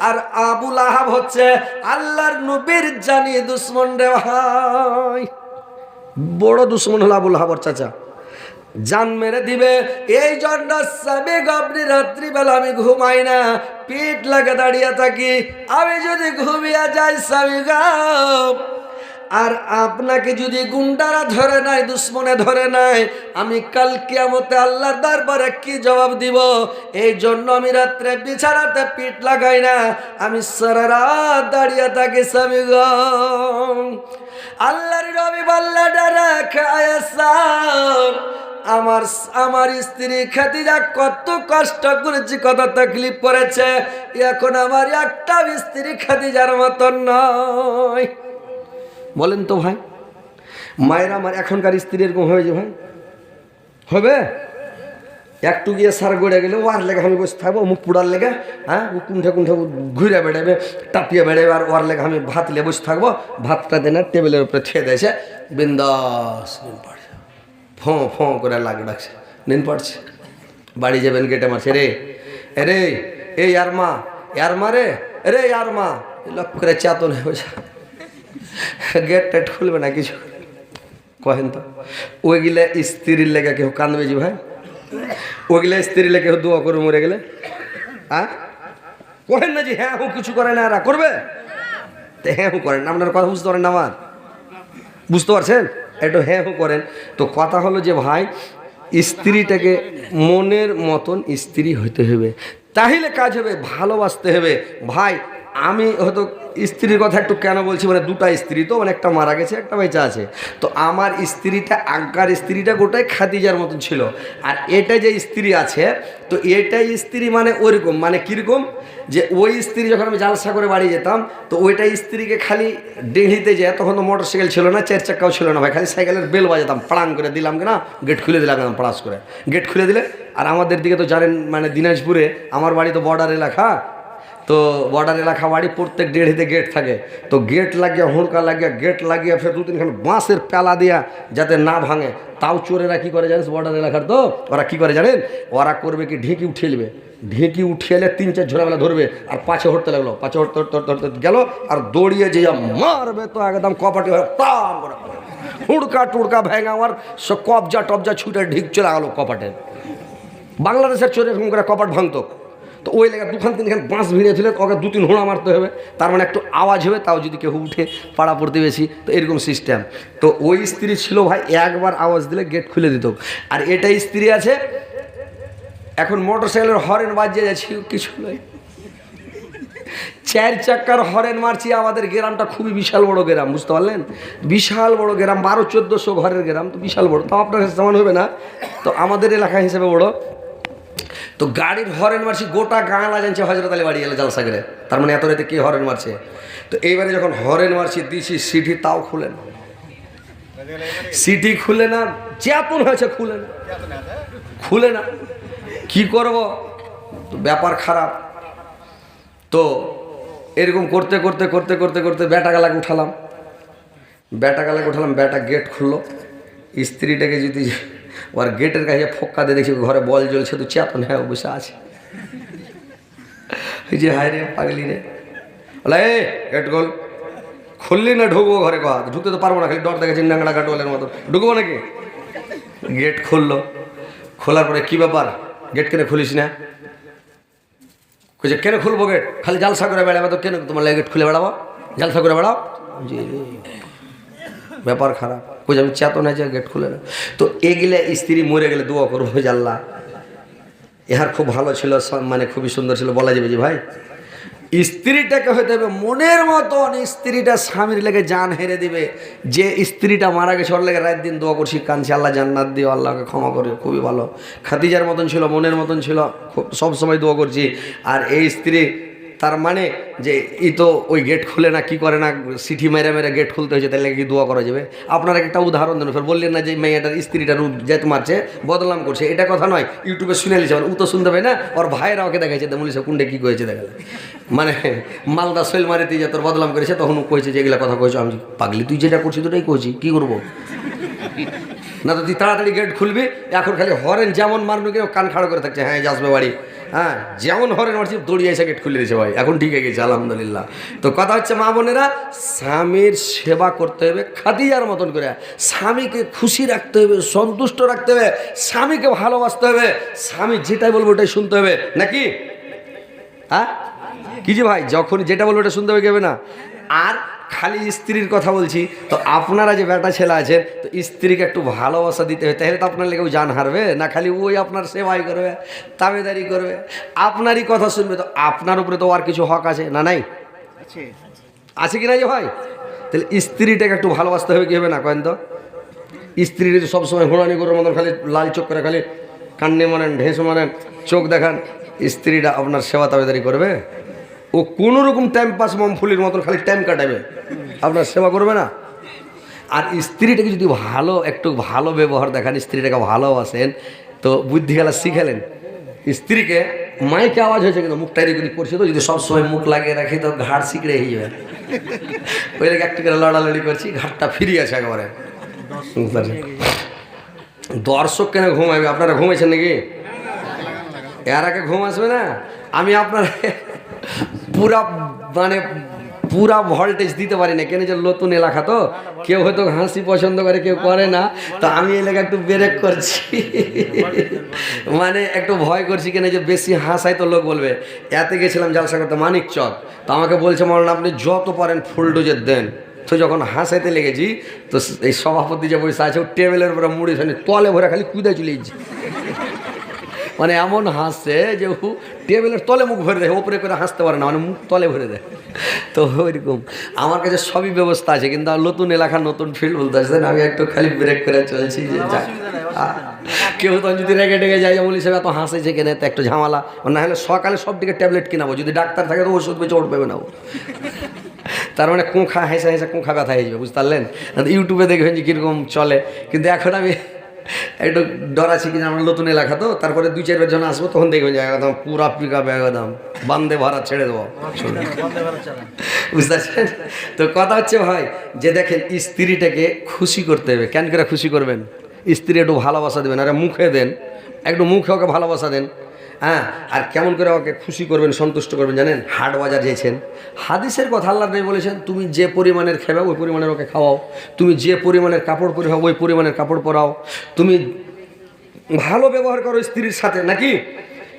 আর আবুল আহাব হচ্ছে আল্লাহর নবীর জানি দুশ্মন রে ভাই, বড় দুশ্মন হলো আবুল আহাব ওর চাচা, জান মেরে দিবে। এই জন্য স্বামী আপনি রাত্রিবেলা আমি ঘুমাই না, পিঠ লাগে দাঁড়িয়ে থাকি। আমি যদি ঘুমিয়ে যাই স্বামী গাব, আর আপনাকে যদি গুন্ডারা ধরে নাই, দুশ্মনে ধরে নাই, আমি কাল কিয়ামতে আল্লাহর দরবারে কি জবাব দিব? এই জন্য আমি রাত্রে বিছানাতে পিঠ লাগাই না, আমি সারা রাত দাঁড়িয়ে থাকি স্বামী গো। আল্লাহর নবী বললেন, আমার স্ত্রী খাদিজা কত কষ্ট করেছে, কত তকলিফ করেছে, এখন আমার একটা স্ত্রী খাদিজার মতন নয়। বলেন তো ভাই, মায়ের আমার এখনকার স্ত্রী এরকম হয়েছে ভাই? হবে? একটু গিয়ে সার গড়ে গেলে ওয়ার লেগে আমি বসে থাকবো, মুখ পুড়ার লেগে, হ্যাঁ, কুণ্ঠে কুণ্ঠে ঘুরে বেড়াবে, টাপিয়ে বেড়াবে, আর ওয়ার লেগে আমি ভাত লে বসে থাকবো, ভাতটা দেন টেবিলের উপরে ঠেয়ে দিয়েছে, বিন্দাস নিন পড়ছে, ফোঁ ফোঁ করে লাগে ডাকছে, নিন পড়ছে, বাড়ি যাবেন গেটে মারছে, রে রে এই আর মা রে, রে আর মা, লক্ষ করে চাতন হয়ে বসে, গেট টেট খুলবে না কিছু, কহেন তো ওইগুলা স্ত্রীর লেগে কেউ কান্দবে জি ভাই? ওইগুলা স্ত্রীর লেগে কেউ দোয়া করে মরে গেলে কহেন না যে হ্যাঁ ও কিছু করে না এরা করবে? হ্যাঁ হু করেন, আপনার কথা বুঝতে পারেন না? আমার বুঝতে পারছেন? একটু হ্যাঁ হু করেন। তো কথা হলো যে ভাই স্ত্রীটাকে মনের মতন স্ত্রী হইতে হবে, তাহলে কাজ হবে, ভালোবাসতে হবে। ভাই আমি হয়তো স্ত্রীর কথা একটু কেন বলছি, মানে দুটা স্ত্রী তো, মানে একটা মারা গেছে একটা বেঁচে আছে। তো আমার স্ত্রীটা আজ্ঞার স্ত্রীটা গোটাই খাদিজার মতন ছিল, আর এটা যে স্ত্রী আছে তো এটাই স্ত্রী মানে ওইরকম, মানে কীরকম যে ওই স্ত্রী যখন আমি জালসা করে বাড়ি যেতাম তো ওইটাই স্ত্রীকে খালি ডেঁড়িতে যায়, তখন তো মোটর সাইকেল ছিল না, 4 চাক্কাও ছিল না ভাই, খালি সাইকেলের বেল বাজাতাম, পাড়াং করে দিলাম কিনা গেট খুলে দিলাম পড়াশ করে, গেট খুলে দিলে। আর আমাদের দিকে তো জানেন মানে দিনাজপুরে আমার বাড়ি তো বর্ডার এলাকা, তো বর্ডার এলাকা বাড়ি, প্রত্যেক ডেড়িতে গেট থাকে। তো গেট লাগিয়ে হুড়কা লাগিয়ে গেট লাগিয়ে ফের 2-3খান বাঁশের পেলা দিয়া যাতে না ভাঙে। তাও চোরেরা কী করে জানিস বর্ডার এলাকার, তো ওরা কী করে জানেন, ওরা করবে কি ঢেঁকি উঠিয়ে নেবে, ঢেঁকি উঠিয়ে এলে 3-4 ঝোড়াবেলা ধরবে আর পাছে হটতে লাগলো, পাছে হটতে গেল আর দৌড়িয়ে যে মারবে তো একদম কপাটি হয়ে টান করে হুড়কা টুড়কা ভেঙে আমার সব কবজা টবজা ছুটে ঢিক চলে গেলো কপাটে। বাংলাদেশের চোরে এরকম করে কপাট ভাঙতো। তো ওই লেগে 2-3খান বাঁশ ভিড়েছিল, ওকে 2-3 হোঁড়া মারতে হবে, তার মানে একটু আওয়াজ হবে, তাও যদি কেউ উঠে পাড়া প্রতিবেশী, তো এরকম সিস্টেম। তো ওই স্ত্রী ছিল ভাই একবার আওয়াজ দিলে গেট খুলে দিত। আর এটাই স্ত্রী আছে এখন মোটর সাইকেলের হরেন বাজিয়ে যাচ্ছি কিছু নয়, 4 চাক্কার হরেন মারছি। আমাদের গ্রামটা খুবই বিশাল বড় গ্রাম, বুঝতে পারলেন? বিশাল বড় গ্রাম, 1200-1400 ঘরের গ্রাম, তো বিশাল বড়। তাও আপনার কাছে সমান হবে না, তো আমাদের এলাকা হিসেবে বড়। তো গাড়ির হরেন মারছি, গোটা গাঁলা জানছে হজরত আলী বাড়ি এলো জালসাগরে, তার মানে এত রাতে কে হরেন মারছে। তো এইবারে যখন হরেন মারছি দিছি সিটি, তাও খুলে না, সিটি খুলে না, চেতন হয়েছে খুলে না, কি করব? তো ব্যাপার খারাপ। তো এরকম করতে করতে করতে করতে করতে বেটাগালাকে উঠালাম, বেটা গেট খুললো, স্ত্রীটাকে যদি ওর গেটের কাছে ফোক্কা দিয়ে দেখছি ঘরে বল জ্বলছে, তো চেতন হ্যাঁ বসে আছে। এই যে হায় রে পাগলি রে, বলে এ গেট গোল খুললি না ঢুকবো ঘরে, কথা ঢুকতে তো পারবো না, খালি ডর দেখেছি নাংড়া কাটোয়ালের মতো, ঢুকবো নাকি? গেট খুললো, খোলার পরে কি ব্যাপার গেট কেন খুলিস না? কেন খুলবো গেট? খালি জালসা করে বেড়াবো, তো কেন তোমার গেট খুলে বেড়াবো, জালসা করে বেড়াও? জি ব্যাপার খারাপ। বুঝে আমি চেতন আছে গেট খুলে না। তো এগুলো স্ত্রী মরে গেলে দোয়া করবো যে আল্লাহ ইহার খুব ভালো ছিল, মানে খুবই সুন্দর ছিল, বলা যাবে যে ভাই স্ত্রীটাকে হইতে হবে মনের মতন, স্ত্রীটা স্বামীর লেগে জান হেরে দিবে। যে স্ত্রীটা মারা গেছে ওর লেগে রাত দিন দোয়া করছি, কাঁদছি আল্লাহ জান্নাত দিও, আল্লাহকে ক্ষমা করে, খুবই ভালো খাদিজার মতন ছিল, মনের মতন ছিল, খুব সবসময় দোয়া করছি। আর এই স্ত্রী তার মানে যে ই তো ওই গেট খুলে না, কি করে না, সিটি মেরে মেরে গেট খুলতে হয়েছে, তাহলে কি দোয়া করা যাবে? আপনারা একটা উদাহরণ দেন, ফের বললেন না যে মেয়েটার স্ত্রীটার রূপ যেত মারছে বদনাম করছে, এটা কথা নয়, ইউটিউবে শুনে নিয়েছে, ও তো শুনতে পাই না, ওর ভাইয়েরা ওকে দেখাইছে, বলিস কুন্ডে কী করেছে দেখালে, মানে মালদা শৈল মারিতে যে তোর বদনাম করেছে, তখন ও কয়েছে যে এগুলো কথা কয়েছে। আমি পাগলি তুই যেটা করছিস তোটাই কইছি, কী করবো না? তো তুই তাড়াতাড়ি গেট খুলবি, এখন খালি হরেন যেমন মারনো কেউ কান খাড়ো করে থাকছে, হ্যাঁ যাসবে বাড়ি, হ্যাঁ যেমন হরেন মারছি দৌড়িয়ে এসে গেট খুলে দিয়েছে ভাই, এখন ঠিক হয়ে গেছে আলহামদুলিল্লাহ। তো কথা হচ্ছে মা বোনেরা, স্বামীর সেবা করতে হবে খাদিজার মতন করে, স্বামীকে খুশি রাখতে হবে, সন্তুষ্ট রাখতে হবে, স্বামীকে ভালোবাসতে হবে, স্বামী যেটাই বলবো ওটাই শুনতে হবে, নাকি? হ্যাঁ কি যে ভাই, যখন যেটা বলবো ওটা শুনতে হবে, কেবে না? আর খালি স্ত্রীর কথা বলছি, তো আপনারা যে বেটা ছেলে আছেন, তো স্ত্রীকে একটু ভালোবাসা দিতে হবে, তাহলে তো আপনার লেগেও জান হারবে না, খালি ওই আপনার সেবাই করবে, তাবেদারি করবে, আপনারই কথা শুনবে, তো আপনার উপরে তো আর কিছু হক আছে না? নাই আছে কি না যে ভাই? তাহলে স্ত্রীটাকে একটু ভালোবাসতে হবে, কি হবে না কয়েন তো? স্ত্রীর যদি সবসময় হোঁড়ানি করে মতন খালি লাল চোখ করে খালি কান্নে মানেন, ঢেঁস মানেন, চোখ দেখান, স্ত্রীটা আপনার সেবা তাবেদারি করবে? ও কোনো রকম টাইম পাস মমফুলির মতন খালি টাইম কাটাবে, আপনার সেবা করবে না। আর স্ত্রীটাকে যদি একটু ভালো ব্যবহার দেখান, স্ত্রীটাকে ভালোবাসেন, তো বুদ্ধি খেলা শিখালেন। স্ত্রীকে মাইকে আওয়াজ হয়েছে কিন্তু মুখটা এদিক করছে, তো যদি সবসময় মুখ লাগিয়ে রাখি তো ঘাট শিকড়ে হয়ে যাবে, ওই লেগে একটু করে লড়ালড়ি করছি, ঘাটটা ফিরিয়ে আছে একেবারে। দর্শক কেন ঘুমাবে? আপনারা ঘুমাইছেন নাকি? এর আগে ঘুম আসবে না? আমি আপনার পুরা মানে পুরা ভোল্টেজ দিতে পারি না, কেন যে নতুন এলাকা তো কেউ হয়তো হাসি পছন্দ করে, কেউ করে না। তো আমি এলাকা একটু ব্রেক করছি, মানে একটু ভয় করছি, কেন যে বেশি হাসাই তো লোক বলবে। এতে গেছিলাম জালসা করতে মানিক চক, তো আমাকে বলছে মাওলানা আপনি যত পারেন ফুল ডোজের দেন। তো যখন হাসাইতে লেগেছি, তো এই সভাপতি যে বসে আছে টেবিলের উপরে মুড়ি তলে ভরে খালি কুদায় চলে যাচ্ছি, মানে এমন হাসছে যে ও টেবিলের তলে মুখ ভরে দেয়, ওপরে করে হাসতে পারে না, মানে মুখ তলে ভরে দেয়। তো ওইরকম আমার কাছে সবই ব্যবস্থা আছে, কিন্তু নতুন এলাকা নতুন ফিল্ড বলতে আসছেন, আমি একটু খালি ব্রেক করে চলছি যে কেউ তখন যদি রেগে টেগে যায় বলি সে এত হাসেছে কেনে, তো একটু ঝামেলা। না হলে সকালে সব দিকে ট্যাবলেট কিনাবো, যদি ডাক্তার থাকে তো ওষুধ বেঁচে ওঠ পাবে না। তার মানে কোঁখা হেসে হেসে কোঁখা ব্যথা হয়ে যাবে, বুঝতে পারলেন? ইউটিউবে দেখবেন যে কীরকম চলে, কিন্তু এখন আমি একটু ডর আছি কিনা, আমার নতুন এলাকা তো। তারপরে 2-4 জন আসবো, তখন দেখবেন যে একদম পুরা পিক আপ একদম বান্দে ভাড়া ছেড়ে দেবো, বুঝতে পারছেন? তো কথা হচ্ছে ভাই যে দেখেন স্ত্রীটাকে খুশি করতে হবে। কেন করে খুশি করবেন? স্ত্রী একটু ভালোবাসা দেবেন, আরে মুখে দেন, একটু মুখে ওকে ভালোবাসা দেন। হ্যাঁ, আর কেমন করে ওকে খুশি করবেন, সন্তুষ্ট করবেন জানেন? হাট বাজার যেয়েছেন, হাদিসের কথা আল্লাহ নবী বলেছেন, তুমি যে পরিমাণের খাবে ওই পরিমাণের ওকে খাওয়াও, তুমি যে পরিমাণের কাপড় পরে ওই পরিমাণের কাপড় পরাও, তুমি ভালো ব্যবহার করো স্ত্রীর সাথে, নাকি?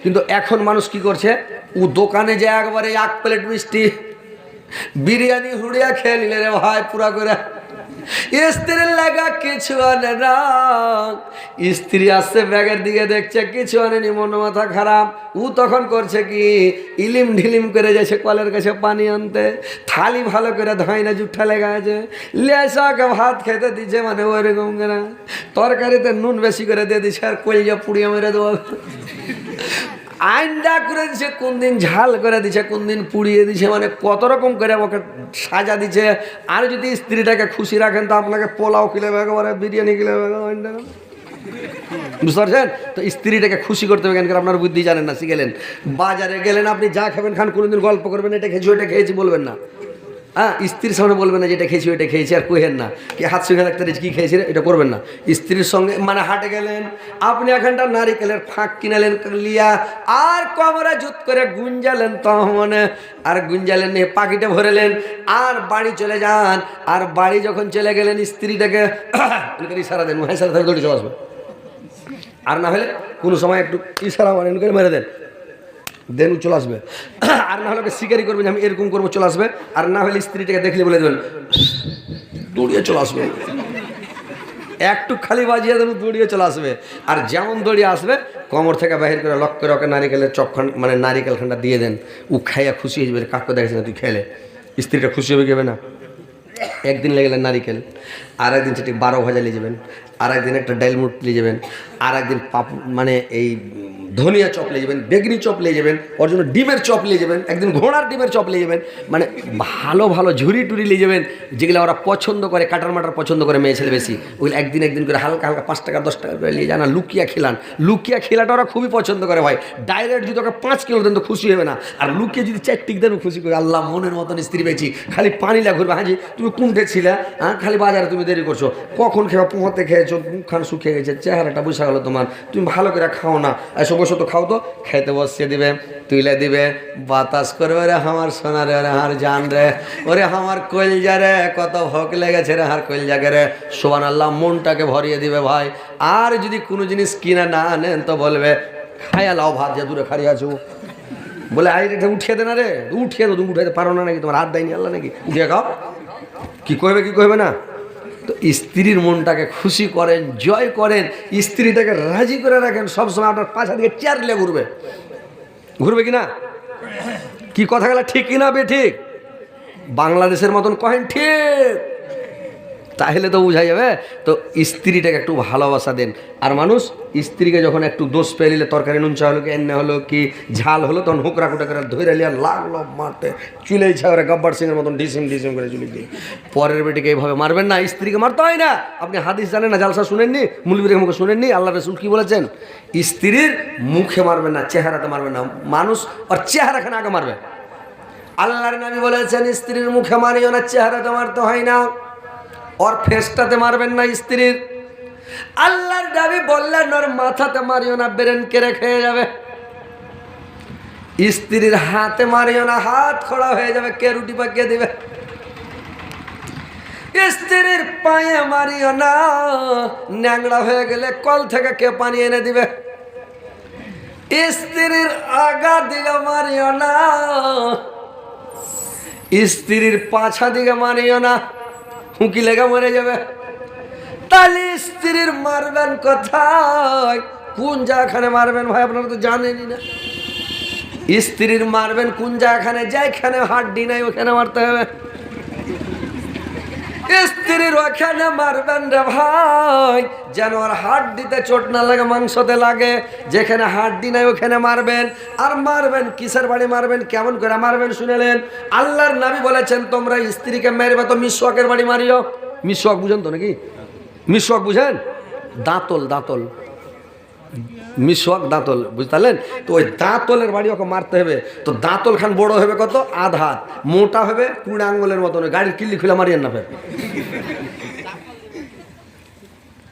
কিন্তু এখন মানুষ কি করছে, ও দোকানে যে একবারে 1 প্লেট মিষ্টি বিরিয়ানি হুড়িয়া খেয়ে নিলে রে ভাই পুরা করে, স্ত্রীর লাগা কিছু আনে না। স্ত্রী আসছে ব্যাগের দিকে দেখছে কিছু আনেনি, মন মাথা খারাপ। ও তখন করছে কি, ইলিম ঢিলিম করে যাচ্ছে কলের কাছে পানি আনতে, থালি ভালো করে ধোয় না, জুঠা লেগে আছে, লেসাকে ভাত খেতে দিচ্ছে, মানে ওইরকম না, তরকারিতে নুন বেশি করে দিয়ে দিচ্ছে, আর কলিজা পুড়িয়ে মেরে দেবো। আইন্ডা করে দিচ্ছে, কোন দিন ঝাল করে দিচ্ছে, কোন দিন পুড়িয়ে দিচ্ছে, মানে কত রকম করে ওকে সাজা দিচ্ছে। আর যদি স্ত্রীটাকে খুশি রাখেন তো আপনাকে পোলাও খিলাবে, একেবারে বিরিয়ানি খিলাবে, বুঝতে পারছেন? তো স্ত্রীটাকে খুশি করতে হবে, কেন আপনার বুদ্ধি জানেন না, শিখেলেন। বাজারে গেলেন, আপনি যা খাবেন খান, কোনোদিন গল্প করবেন এটা খেয়েছি ওইটা খেয়েছি বলবেন না। হ্যাঁ, স্ত্রীর সামনে বলবেন না যেটা খেয়েছি ওইটা খেয়েছি, আর কহেন না কি হাত সুখে রাখতে কী খেয়েছি এটা করবেন না। স্ত্রীর সঙ্গে মানে হাটে গেলেন, আপনি এখানটা নারিকেলের ফাঁক কিনালেন লিয়া, আর কমরা জুত করে গুঞ্জালেন, তখন আর গুঞ্জালেন নিয়ে পাখিটা ভরেলেন, আর বাড়ি চলে যান। আর বাড়ি যখন চলে গেলেন, স্ত্রীটাকে ইশারা দেন, ইশারা থেকে দৌড়ে চলে আসবে। আর না হলে কোনো সময় একটু ইশারা মানে করে মেরে দেন, দেন চলে আসবে। আর না হলে শিকারি করবেন আমি এরকম করবো, চলে আসবে। আর না হলে স্ত্রীটাকে দেখলে বলে দেবেন, দৌড়িয়ে চলে আসবে, একটু খালি বাজিয়ে দেন, দৌড়িয়ে চলে আসবে। আর যেমন দৌড়িয়ে আসবে, কোমর থেকে বাহির করে লক করে ওকে নারিকেলের চপখান মানে নারিকেল খানটা দিয়ে দেন। ও খাইয়া খুশি হয়ে যাবে, কাকে দেখেছে না তুই খেলে, স্ত্রীটা খুশি হবে কেবে না? একদিন লেগে গেলেন নারিকেল, আর একদিন সেটি 12 ভাজা নিয়ে যাবেন, আর একদিন একটা ডাইলমুট নিয়ে যাবেন, আর একদিন মানে এই ধনিয়া চপ নিয়ে যাবেন, বেগনি চপ নিয়ে যাবেন, ওর জন্য ডিমের চপ নিয়ে যাবেন, একদিন ঘোড়ার ডিমের চপ নিয়ে যাবেন, মানে ভালো ভালো ঝুরি টুরি নিয়ে যাবেন, যেগুলো ওরা পছন্দ করে, কাটার মাটার পছন্দ করে মেয়ে ছেলে বেশি, ওই একদিন একদিন করে হালকা হালকা 5 টাকা 10 টাকা করে নিয়ে যান। আর লুকিয়া খিলান, লুকিয়া খিলাটা ওরা খুবই পছন্দ করে ভাই। ডাইরেক্ট যদি ওকে 5 কিলো দেন তো খুশি হবে না, আর লুকিয়ে যদি 4 টিক দেন খুশি করে, আল্লাহ মনের মতন স্ত্রী পেয়েছি, খালি পানি লা ঘুরবে। হাজি তুমি কোনটে ছিলে, হ্যাঁ খালি বাজারে তুমি দেরি করছো, কখন খেয়ে পোহাতে খেয়েছো, মুখখান শুকিয়ে গেছে, চেহারাটা বুঝা গেলো তোমার, তুমি ভালো করে খাও না, এসব বসো তো খাও, তো খেতে বসিয়ে দিবে, তুলে দিবে, বাতাস করবে, রে আমার সোনা রে, ওরে আমার জান রে, ওরে আমার কলজা রে, কত ভোগ লেগেছে রে আমার কলজাকে রে, সুবহানাল্লাহ, মনটাকে ভরিয়ে দিবে ভাই। আর যদি কোনো জিনিস কিনা না আনেন তো বলবে খাইয়া লাও ভাত, যে দূরে খাড়িয়ে আছো, বলে আই রেখে উঠিয়ে দে না রে, উঠিয়ে দো, তুমি উঠাইতে পারো না নাকি, তোমার হাত দেয়নি আল্লাহ নাকি, উঠিয়ে খাও, কি কইবে কি কইবে না। তো স্ত্রীর মনটাকে খুশি করেন, জয় করেন, স্ত্রীটাকে রাজি করে রাখেন, সবসময় আপনার পাশা দিকে চেয়ার নিয়ে ঘুরবে, ঘুরবে কিনা? কি কথা গেলা ঠিক কিনা বে ঠিক? বাংলাদেশের মতন কহেন ঠিক, তাহলে তো বোঝা যাবে। তো স্ত্রীটাকে একটু ভালোবাসা দেন। আর মানুষ স্ত্রীকে যখন একটু দোষ পেয়ে নিলে, তরকারি নুন চা হলো কি এনে হলো কি ঝাল হলো, তখন হুকরা কুটা করে ধরে লিয়া লাগলো মারতে, চুলে ছাড়ে গব্বর সিংয়ের মতন ডিসিম ডিসিম করে চুলে দিয়ে। পরের বেটিকে এইভাবে মারবেন না, স্ত্রীকে মারতে হয় না। আপনি হাদিস জানেন না, জালসা শুনেননি, মুলবির মুখে শুনেননি, আল্লাহ রাসূল কি বলেছেন? স্ত্রীর মুখে মারবেন না, চেহারাতে মারবেন না। মানুষ আর চেহারাখানে আগে মারবে। আল্লাহর নবী বলেছেন স্ত্রীর মুখে মারিও না, চেহারাতে মারতে হয় না, ওর ফেসটাতে মারবেন না স্ত্রীর। আল্লাহর নবী বললেন ওর মাথাতে মারিও না, ব্রেন কেড়ে খেয়ে যাবে। স্ত্রীর হাতে মারিও না, হাত খোড়া হয়ে যাবে, কে রুটি পাকিয়ে দিবে। স্ত্রীর পায়ে মারিও না, ন্যাংড়া হয়ে গেলে কল থেকে কে পানি এনে দিবে। স্ত্রীর আগা দিকে মারিও না, স্ত্রীর পাছা দিকে মারিও না, হুঁকি লেগে মরে যাবে। তাহলে স্ত্রীর মারবেন কোথায়, কোন জায়গাখানে মারবেন ভাই আপনারা তো জানেনই না। স্ত্রীর মারবেন কোন জায়গাখানে, যেখানে হাড্ডি নাই ওখানে মারতে হবে। স্ত্রীর ওখানে মারবেন রে ভাই, যেন আর হাড্ডিতে চোট না লাগে, মাংসতে লাগে। যেখানে হাড্ডি নাই ওখানে মারবেন। আর মারবেন কিসের বাড়ি মারবেন, কেমন করে মারবেন শুনেলেন? আল্লাহর নবী বলেছেন তোমরা স্ত্রীকে মারবে তো মিসওয়াকের বাড়ি মারিও। মিসওয়াক বুঝেন তো নাকি? মিসওয়াক বুঝেন? দাঁতল, দাঁতল, মিসওয়াক দাঁতল, বুঝতে পারলেন? তো ওই দাঁতলের বাড়ি ওকে মারতে হবে। তো দাঁতল খান বড় হবে কত, আধ হাত, মোটা হবে 20 আঙ্গুলের মতন। গাড়ির কিল্লি খুলে মারিয়েন না, ফের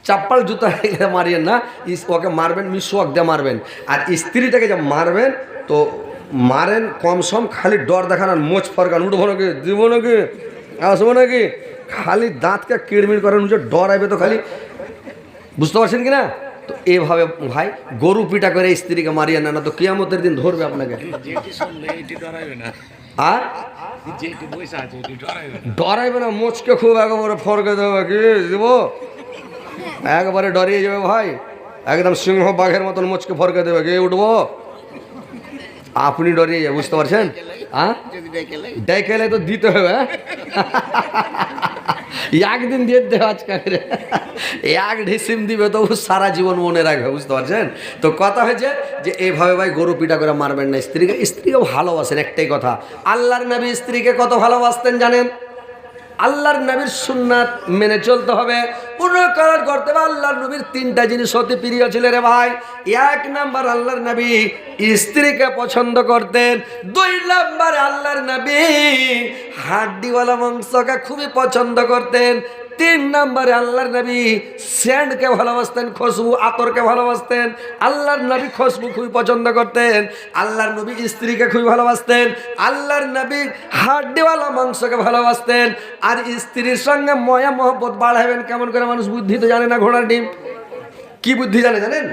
চাপ্পাল জুতা মারিয়েন না। ওকে মারবেন মিসওয়াক দিয়ে মারবেন। আর স্ত্রীটাকে যে মারবেন তো মারেন কম সম, খালি ডর দেখান, মোচ ফরকান, উঠবো নাকি, দিব নাকি, আসবো নাকি, খালি দাঁতকে কিড়মিড় করেন, ডর আইবে তো খালি, বুঝতে পারছেন কিনা? তো এভাবে ভাই গরু পিটা করে স্ত্রীকে মারিয়ে না, তো কিয়ামতের দিন ধরবে আপনাকে। আর ডরাইবে না, মোচকে খুব একেবারে ফরকে দেবে, কি দিব, একবারে ডরিয়ে যাবে ভাই, একদম সিংহ বাঘের মতন মোচকে ফরকে দেবে, কে উঠবো, আপনি ডরিয়ে যাবে, বুঝতে পারছেন? হ্যাঁ, ডেকেলে তো দিতে হবে, একদিন দিয়ে দেবে, আজকে এক ঢিসিম দিবে তো সারা জীবন মনে রাখবে, বুঝতে পারছেন? তো কথা হয়েছে যে এইভাবে ভাই গরু পিটা করে মারবেন না স্ত্রীকে। স্ত্রীকে ভালোবাসেন, একটাই কথা। আল্লাহর নবী স্ত্রীকে কত ভালোবাসতেন জানেন? আল্লাহর নবীর সুন্নাত মেনে চলতে হবে, অনুকরণ করতে হবে। আল্লাহর নবীর 3টা জিনিস অতি প্রিয় ছিল রে ভাই। 1 নাম্বার, আল্লাহর নবী স্ত্রীকে পছন্দ করতেন। 2 নাম্বারে আল্লাহর নবী হাড্ডিওয়ালা মাংসকে খুবই পছন্দ করতেন। 3 নাম্বারে আল্লাহর নবী সেন্টকে ভালোবাসতেন, খুশবু আতরকে ভালোবাসতেন। আল্লাহর নবী খুশবু খুবই পছন্দ করতেন। আল্লাহর নবী স্ত্রীকে খুবই ভালোবাসতেন। আল্লাহর নবী হাড্ডিওয়ালা মাংসকে ভালোবাসতেন। আর স্ত্রীর সঙ্গে ময়া মহব্বত বাড়াবেন কেমন করে? মানুষ বুদ্ধি তো জানে না, ঘোড়ার ডিম কি বুদ্ধি জানে জানেন?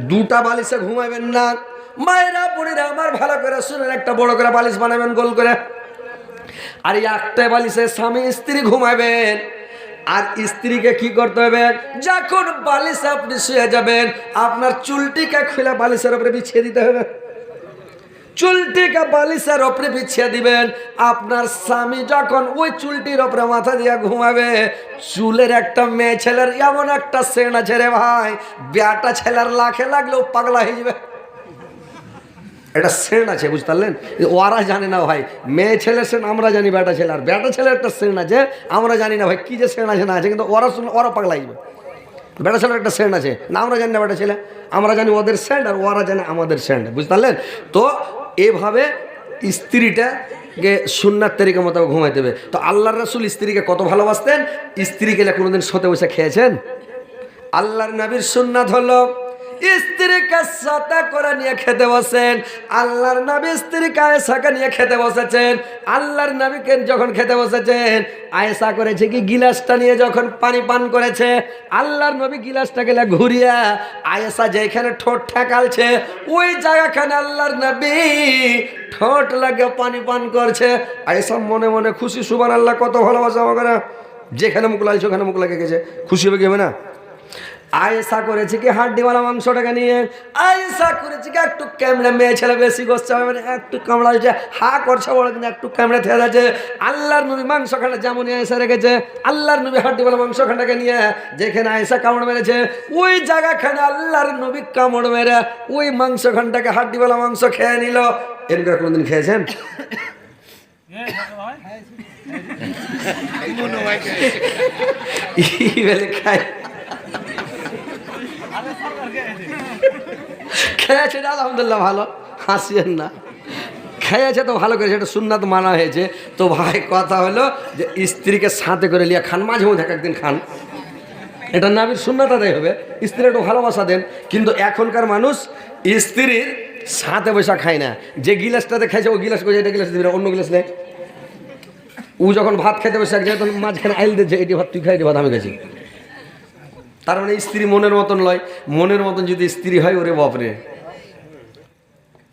2টা বালিশে ঘুমাবেন না। মায়েরা বুড়িরা আমার ভালো করে শুনেন, একটা বড় করে বালিশ বানাবেন গোল করে, আর একটা বালিশে স্বামী স্ত্রী ঘুমাবেন। আর স্ত্রীকে কি করতে হবে, যখন বালিশে আপনি শুয়ে যাবেন আপনার চুলটিকে খুলে বালিশের উপরে বিছিয়ে দিতে হবে। চুলটিকে বালিশের উপরে বিছিয়ে দিবেন। আপনার স্বামী যখন ওই চুলটির উপরে মাথা দিয়ে ঘুমাবে, চুলের একটা মেয়ে ছেলের এমন একটা সেন আছে রে ভাই, বেটা ছেলের লাখে লাগলেও পাগলা হয়ে যাবে। এটা সেন আছে, বুঝতে পারলেন? ওরা জানে না ভাই, মেয়ে ছেলে সেন আমরা জানি, বেটা ছেলে, আর বেটা ছেলের একটা সেন আছে আমরা জানি না ভাই, কি যে সেন আছে না আছে, কিন্তু ওরা শুনে ওরা পাগলা যাবে। বেটা ছেলের একটা সেন্ট আছে না, আমরা জানি না বেটা ছেলে, আমরা জানি ওদের সেন্ট, আর ওরা জানে আমাদের সেন্ট, বুঝতে পারলেন? তো এভাবে স্ত্রীটাকে সুন্নাত তরিকা মতো ঘুমাইতে হবে। তো আল্লাহর রাসূল স্ত্রীকে কত ভালোবাসতেন। স্ত্রী গেলে কোনোদিন শোতে বসে খেয়েছেন? আল্লাহর নবীর সুন্নাত হলো স্ত্রীকে সাথে করে নিয়ে খেতে বসেন। আল্লাহর নবী স্ত্রীকে আয়েশাকে নিয়ে খেতে বসেছেন। আল্লাহর নবীকে যখন খেতে বসেছেন, আয়েশা করেছে কি, গিলাসটা নিয়ে যখন পানি পান করেছে, আল্লাহর নবী গিলাসটা গেলে ঘুরিয়া আয়েশা যেখানে ঠোঁট ঠেকালছে ওই জায়গাখানে আল্লাহর নবী ঠোঁট লাগে পানি পান করছে। আয়েশা মনে মনে খুশি, সুবহানাল্লাহ, কত ভালোবাসা আমাকে না, যেখানে মুখ লাগছে ওখানে মুখ লাগে গেছে, খুশি হবে কি হবে না? আয়েশা করেছে কি, হাড্ডিওয়ালা মাংসটাকে নিয়ে আয়েশা করেছে কি, একটু ক্যামেরা, মেয়ে ছেলে বেশি করছে, মানে একটু কামড়া হয়েছে, হা করছে বলে কিন্তু একটু ক্যামেরা থেকে যাচ্ছে। আল্লাহর নবী মাংসখানটা যেমন আয়েশা রেখেছে, আল্লাহর নবী হাড্ডিওয়ালা মাংসখানটাকে নিয়ে যেখানে আয়েশা কামড় মেরেছে ওই জায়গাখানে আল্লাহর নবী কামড় মেরে ওই মাংসখানটাকে, হাড্ডিওয়ালা মাংস খেয়ে নিল। এরকম কোনদিন খেয়েছেন? খায় খেয়েছে, আলহামদুলিল্লাহ, ভালো, হাসিয়েন না, খেয়েছে তো ভালো করে, সেটা সুন্নাত মানা হয়েছে। তো ভাই কথা হলো যে স্ত্রীকে সাথে করে লিয়া খান, মাঝে মধ্যে একদিন খান, এটা নবীর সুন্নাত আদায় হবে। স্ত্রীর একটু ভালোবাসা দেন। কিন্তু এখনকার মানুষ স্ত্রীর সাথে বসে খায় না, যে গিলাসটাতে খাইছে ও গিলাস করে এটা গিলাস দিবি না, অন্য গিলাস নেই। ও যখন ভাত খাইতে বসে এক জায়গায় তখন মাঝখানে আইল দিচ্ছে, এটি ভাত তুই খাই, এটি ভাত আমি খাইছি। তার মানে স্ত্রী মনের মতন লয়, মনের মতন যদি স্ত্রী হয় ওরে বাপরে,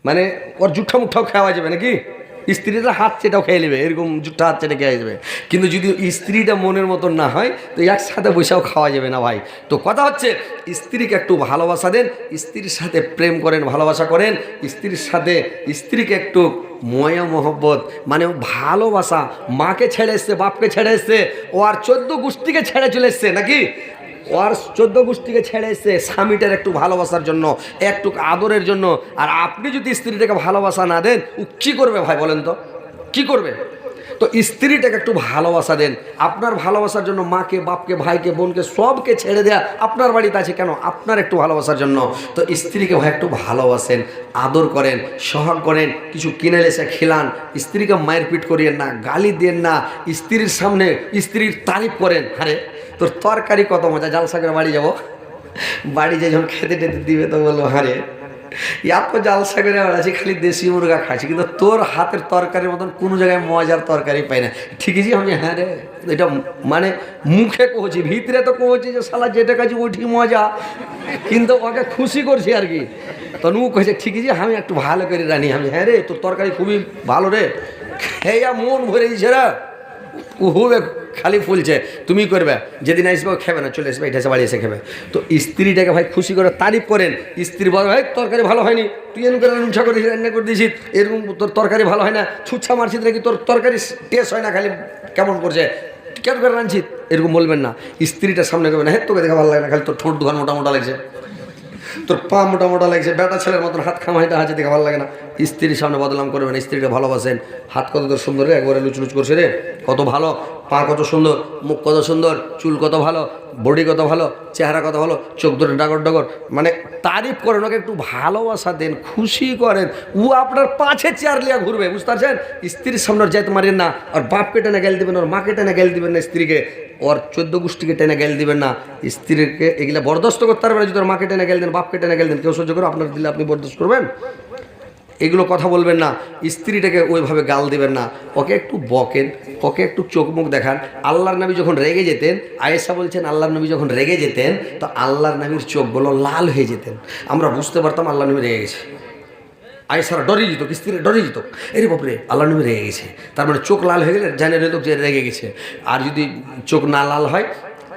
মানে ওর জুঠা মুঠাও খাওয়া যাবে নাকি, স্ত্রীটা হাত চেটাও খেয়ে নেবে, এরকম জুঠা হাত চেটে খেয়ে যাবে। কিন্তু যদি স্ত্রীটা মনের মতন না হয় তো একসাথে বসেও খাওয়া যাবে না ভাই। তো কথা হচ্ছে স্ত্রীকে একটু ভালোবাসা দেন, স্ত্রীর সাথে প্রেম করেন, ভালোবাসা করেন, স্ত্রীর সাথে স্ত্রীকে একটু ময়া মহব্বত, মানে ভালোবাসা। মাকে ছেড়ে এসছে, বাপকে ছেড়ে এসছে, ও আর 14 গোষ্ঠীকে ছেড়ে চলে এসছে নাকি, ওর 14 গোষ্ঠীকে ছেড়ে এসছে স্বামীটার একটু ভালোবাসার জন্য, একটু আদরের জন্য। আর আপনি যদি স্ত্রীটাকে ভালোবাসা না দেন ও কী করবে ভাই বলেন তো, কি করবে? তো স্ত্রীটাকে একটু ভালোবাসা দেন। আপনার ভালোবাসার জন্য মাকে, বাপকে, ভাইকে, বোনকে সবকে ছেড়ে দেয়া আপনার বাড়িতে আছে কেন? আপনার একটু ভালোবাসার জন্য। তো স্ত্রীকে ভাই একটু ভালোবাসেন, আদর করেন, সোহাগ করেন, কিছু কিনে এসে খিলান। স্ত্রীকে মায়ের পিট করিয়েন না, গালি দেন না, স্ত্রীর সামনে স্ত্রীর তারিফ করেন। আরে তোর তরকারি কত মজা, জালসা করে বাড়ি যাবো, বাড়ি যে যখন খেতে টেতে দিবে তো বলবো হারে এত জালসা করে বেড়াচ্ছি, খালি দেশি মুরগা খাচ্ছি, কিন্তু তোর হাতের তরকারির মতন কোনো জায়গায় মজার তরকারি পাই না। ঠিকই যে আমি হ্যাঁ রে, এটা মানে মুখে কহছি, ভিতরে তো কহছি যে শালা যেটা কাছে ওই ঠিক মজা, কিন্তু ওকে খুশি করছি আর কি। তো নু কয়েছে ঠিকই যে আমি একটু ভালো করে রানি, আমি হ্যাঁ রে তোর তরকারি খুবই ভালো রে, খেয়া মন ভরে দিয়েছে রে, খুব খালি ফুলছে। তুমি করবে, যেদিন আসবে খেবে না, চলে আসবে, এটা বাড়ি এসে খেবে। তো স্ত্রীটাকে ভাই খুশি করে তারিফ করেন। স্ত্রী বলে ভাই তরকারি ভালো হয়নি, তুই এরকম করে নুনছা করে রান্না করে দিয়েছিস, এরকম তোর তরকারি ভালো হয় না, ছুচ্ছা মারছিস নাকি, তোর তরকারি টেস্ট হয় না, খালি কেমন করছে, কেমন করে রাঁধছিস, এরকম বলবেন না। স্ত্রীটার সামনে করবেন হ্যাঁ তোকে দেখা ভালো লাগে না, খালি তোর ঠোঁট দোকান মোটা মোটা লাগছে, তোর পা মোটা মোটা লাগছে, বেটা ছেলের মতন হাত খামাইটা হাতে দেখে ভালো লাগে না। স্ত্রীর সামনে বদলাম করবেন, স্ত্রীটা ভালোবাসেন। হাত কত তোর সুন্দর রে, একবারে লুচলুচ করছে রে, কত ভালো, পা কত সুন্দর, মুখ কত সুন্দর, চুল কত ভালো, বডি কত ভালো, চেহারা কত ভালো, চোখ ধরে ডাগর ডগর, মানে তারিফ করেন, ওকে একটু ভালোবাসা দেন, খুশি করেন। ও আপনার পাছে চেয়ার লিয়া ঘুরবে, বুঝতে পারছেন? স্ত্রীর সামনে যাইতে মারেন না, আর বাপকে টেনে গেল দিবেন, ওর মাকে টেনে গেল দিবেন না, স্ত্রীকে ওর 14 গোষ্ঠীকে টেনে গেল দিবেন না। স্ত্রীকে এগুলা বরদাস্ত করতে পারবেন, যদি ওর মাকে টেনে গেল দেন, বাপকে টেনে গেল দেন, কেউ সহ্য করে আপনার দিলে আপনি বরদাস্ত করবেন? এগুলো কথা বলবেন না। স্ত্রীটাকে ওইভাবে গাল দিবেন না, ওকে একটু বকেন, ওকে একটু চোখ মুখ দেখান। আল্লাহর নবী যখন রেগে যেতেন, আয়েশা বলছেন আল্লাহর নবী যখন রেগে যেতেন তো আল্লাহর নবীর চোখগুলো লাল হয়ে যেতেন, আমরা বুঝতে পারতাম আল্লাহর নবী রেগে গেছে। আয়েশারা ডরে যেত, স্ত্রীরা ডরে যেত, এরে বাপরে আল্লাহর নবী রেগে গেছে, তার মানে চোখ লাল হয়ে গেলে জানে রেত যে রেগে গেছে। আর যদি চোখ না লাল হয়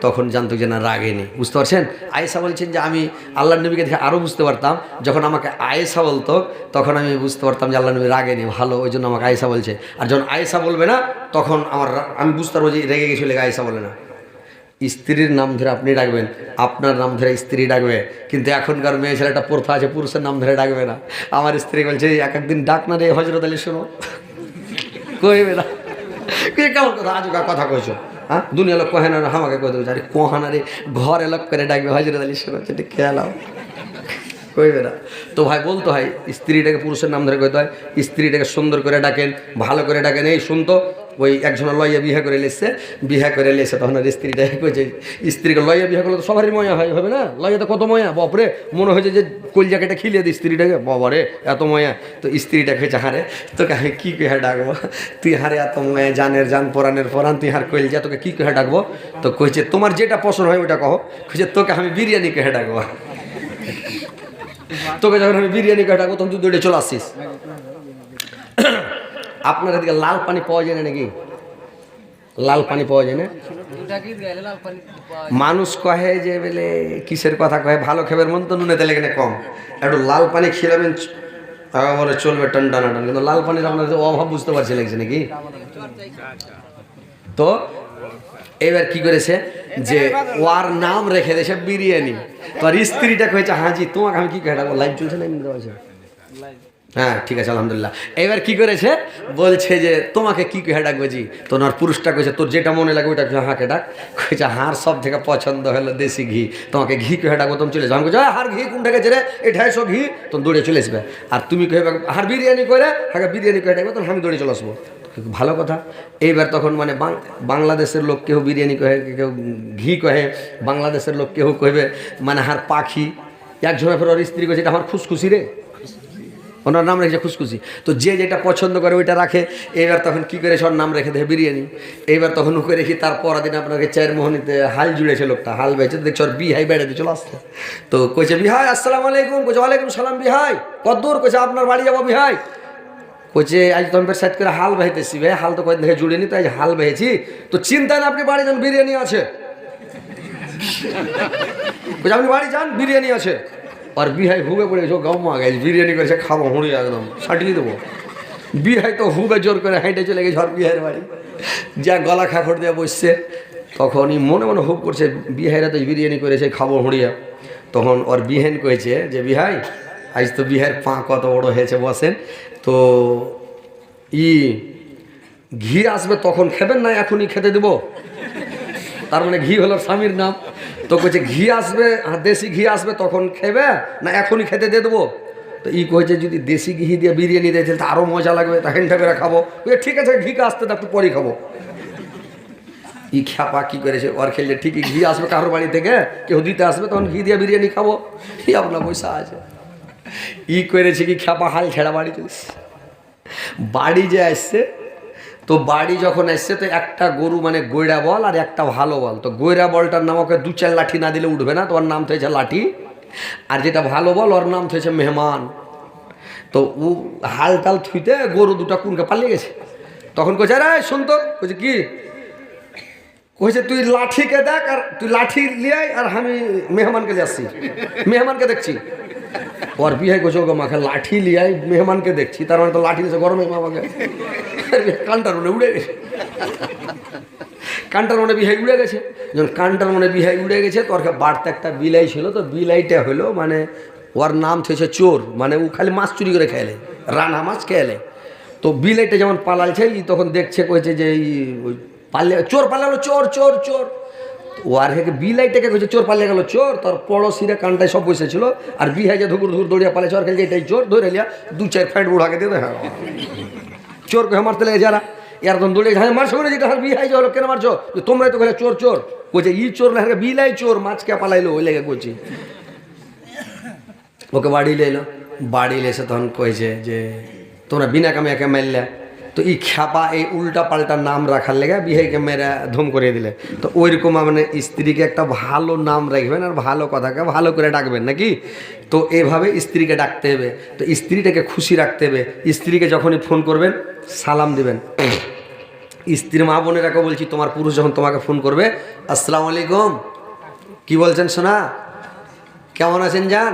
তখন জানতো যে না রাগেনি, বুঝতে পারছেন? আয়েশা বলছেন যে আমি আল্লাহর নবীকে দেখে আরও বুঝতে পারতাম, যখন আমাকে আয়েশা বলতো তখন আমি বুঝতে পারতাম যে আল্লাহর নবী রাগেনি, ভালো, ওই জন্য আমাকে আয়েশা বলছে। আর যখন আয়েশা বলবে না তখন আমি বুঝতে পারবো যে রেগে গেছিল, আয়েশা বলে না। স্ত্রীর নাম ধরে আপনি ডাকবেন, আপনার নাম ধরে স্ত্রী ডাকবে। কিন্তু এখনকার মেয়ে ছেলেটা প্রথা আছে, পুরুষের নাম ধরে ডাকবে না। আমার স্ত্রী বলছে এক একদিন ডাক না রে হজরত আলী, শোনো কইবে না, কেমন কথা আজকা কথা কইছো, হ্যাঁ দুনিয়া লোক কহে না, আমাকে কই দেবে, আরে কহানা রে ঘরে লোক করে ডাকবে হজরত আলী, শোনো সেটা খেয়ালাও, কইবে না। তো ভাই বলতে হয় স্ত্রীটাকে পুরুষের নাম ধরে কইতে হয়, স্ত্রীটাকে সুন্দর করে ডাকেন, ভালো করে ডাকেন। এই শুনতো ওই একজনের লইয়া বিয়ে করে লেসছে তখন আর স্ত্রীটাকে কইছে, স্ত্রীকে লইয়া বিয়ে করলে তো সবারই ময়া হয়, হবে না? লইয়া তো কত ময়া, বাপরে মনে হয়েছে যে কলজাকেটা খিলিয়ে দিই স্ত্রীটাকে, বাবারে এত ময়া। তো স্ত্রীটা কইছে হারে তোকে আমি কী কহে ডাকবো, তুই হারে এত ময়া, জানের জান পরাণের পরাণ, তুই হার কইলজা, তোকে কী কহে ডাকবো? তো কইছে তোমার যেটা পছন্দ হয় ওইটা কहो। কইছে তোকে আমি বিরিয়ানি কহে ডাকবো, তোকে যখন আমি বিরিয়ানি কহে ডাকবো তখন তুই দৌড়ে চলে আসছিস। আপনার এদিকে লাল পানি পাওয়া যায় না নাকি? লাল পানি পাওয়া যায় না? মানুষ কহে যে বলে কিসের কথা কহে, ভালো খেবের মন তো নুনে তেলে কেন কম, একটু লাল পানি খেলাবেন বলে চলবে টান টানা টান। কিন্তু লাল পানির আপনার অভাব বুঝতে পারছি লাগছে নাকি? তো এবার কি করেছে যে ওর নাম রেখে দিয়েছে বিরিয়ানি। তোর স্ত্রীটা কয়েছে হাজি তোমাকে আমি কি কহে ডাকবো, লাইভ চলছে না এমনি আছে? হ্যাঁ ঠিক আছে আলহামদুলিল্লাহ। এবার কি করেছে বলছে যে তোমাকে কি কহে ডাকবো জি? তোমার পুরুষটা কইছে তোর যেটা মনে লাগে ওইটা হাঁকে ডাক। কইছে হাড় সব থেকে পছন্দ হলো দেশি ঘি, তোমাকে ঘি কহে ডাকবো, তুমি চলে যাও। আমি কইছি হার ঘি কোনটা গেছে রে, এটাই সব ঘি, তুমি দৌড়ে চলে আসবে। আর তুমি কহে হার বিরিয়ানি করে, হাঁকে বিরিয়ানি কহে ডাকবো, তখন আমি দৌড়ে চলে আসবো। ভালো কথা। এইবার তখন মানে বাংলাদেশের লোক কেউ বিরিয়ানি কহে, কেউ ঘি কহে, বাংলাদেশের লোক কেউ কহবে মানে হার পাখি। একজনের ফের ওর স্ত্রী কইছে এটা আমার খুশখুশি রে, ওনার নাম রেখেছে খুশখুশি। তো যে যেটা পছন্দ করে ওইটা রাখে। এবার তখন কী করেছে, ওর নাম রেখে দেয় বিরিয়ানি। এইবার তখন উকে রেখি, তার পরের দিন আপনাকে চারমোহনীতে হাল জুড়েছে লোকটা, হাল বেঁচে দেখছো ওর বিহাই বেড়াতে চলে আসছে। তো কইছে বিহাই আসসালামু আলাইকুম, কইছে ওয়ালাইকুম সালাম বিহাই, কত দূর, কইছে আপনার বাড়ি যাবো বিহাই। কইছে আজ তো আমি সাইড করে হাল বেঁধেতেছি ভাই, হাল তো কয়েক দেখে জুড়েনি, তো আজ হাল বেঁধেছি, তো চিন্তা না আপনি বাড়ি যান বিরিয়ানি আছে। কইছে আপনি বাড়ি যান বিরিয়ানি আছে। আর বিহাই হুগে পড়ে গেছে, গাও মা গেছে বিরিয়ানি করেছে, খাবো হুঁড়ি একদম সাটিয়ে দেবো। বিহাই তো হুগে জোর করে হাইটে চলে গেছে আর বিহাইয়ের বাড়ি, যা গলা খাখড় দিয়ে বসছে। তখনই মনে মনে হুব করছে বিহাইরা তো বিরিয়ানি করেছে, খাবো হুঁড়িয়া। তখন ওর বিহাইন কয়েছে যে বিহাই আজ তো বিহাইয়ের পা কত বড় হয়েছে, বসেন তো ঘি আসবে তখন খাবেন না এখনই খেতে দেবো? তার মানে ঘি হলো স্বামীর নাম। তো কইছে ঘি আসবে, দেশি ঘি আসবে তখন খেবে না এখনই খেতে দিয়ে দেবো? তো কইছে যদি দেশি ঘি দিয়ে বিরিয়ানি দিয়েছে তা আরও মজা লাগবে, তা হেনটা করে খাবো। ঠিক আছে ঘিটা আসতে একটু পরেই খাবো। খ্যাপা কী করেছে, ওর খেলছে ঠিকই ঘি আসবে কারোর বাড়ি থেকে, কেউ দিতে আসবে তখন ঘি দিয়ে বিরিয়ানি খাবো। আপনার পয়সা আছে। করেছে কি খ্যাপা হাল ছেড়া বাড়ি চলেছে। বাড়ি যে আসছে, তো বাড়ি যখন আসছে তো একটা গরু মানে গৈড়া বল আর একটা ভালো বল। তো গৈড়া বলটার নাম ওকে 2-4 লাঠি না দিলে উঠবে না, তো ওর নাম তো হয়েছে লাঠি। আর যেটা ভালো বল ওর নাম তো হয়েছে মেহমান। তো ও হাল টাল থুইতে গরু দুটা কুনকে পালিয়ে গেছে। তখন কইছে রে শুনতো, কইছে কি, কইছে তুই লাঠিকে দেখ, আর তুই লাঠি লিয়ে আর আমি মেহমানকে যাচ্ছি, মেহমানকে দেখছি। ওর বিহাই কইছে ওকে মাখে লাঠি লিয়াই মেহমানকে দেখছি, তার মানে তো লাঠি দিয়েছে গরমে মামাকে। কানটার মনে উড়ে গেছে, কানটার মনে বিহাই উড়ে গেছে। যখন কানটার মনে বিহাই উড়ে গেছে তো ওর বাড়তে একটা বিলাই ছিল, তো বিলাইটা হলো মানে ওর নাম থেছে চোর, মানে ও খালি মাছ চুরি করে খেলে, রানা মাছ খেলে। তো বিলাইটা যেমন পালালছে তখন দেখছে, কইছে যে পালিয়ে চোর পালালো, চোর চোর চোর। ও আর হেকে বিলাইটাকে কইছে চোর পালিয়ে গেল চোর। তোর পড়োশিরা কানটায় সব বসেছিল, আর বিহাই যে ধুকুর ধুকুর দৌড়িয়া পালে চোর খেলছে, এটাই চোর, ধরে লিয়া 2-4 ফাইট বুড়াকে দিয়ে হ্যাঁ চোর কে মারতে লেগে যারা এর তখন দৌড়ে হ্যাঁ মারছো করে, যেটা বিহাই যে হলো কেন মারছো, তোমরাই তো চোর চোর। কইছে চোর না বিলাই চোর, মাছকে পালাইলো ওই লেগে কইছি। ওকে বাড়ি লেলো, বাড়ি লেসে তখন কইছে যে তোমরা বিনা কামে একে মারলে। তো খ্যাপা এই উল্টা পাল্টা নাম রাখার লেগে বিহাইকে মেরা ধুম করে দিলে। তো ওইরকম মানে স্ত্রীকে একটা ভালো নাম রাখবেন আর ভালো কথাকে ভালো করে ডাকবেন নাকি। তো এইভাবে স্ত্রীকে ডাকতে হবে, তো স্ত্রীটাকে খুশি রাখতে হবে। স্ত্রীকে যখনই ফোন করবেন সালাম দিবেন। স্ত্রীর মা বোনেরাকে বলছি, তোমার পুরুষ যখন তোমাকে ফোন করবে আসসালামু আলাইকুম, কি বলছেন সোনা, কেমন আছেন যান,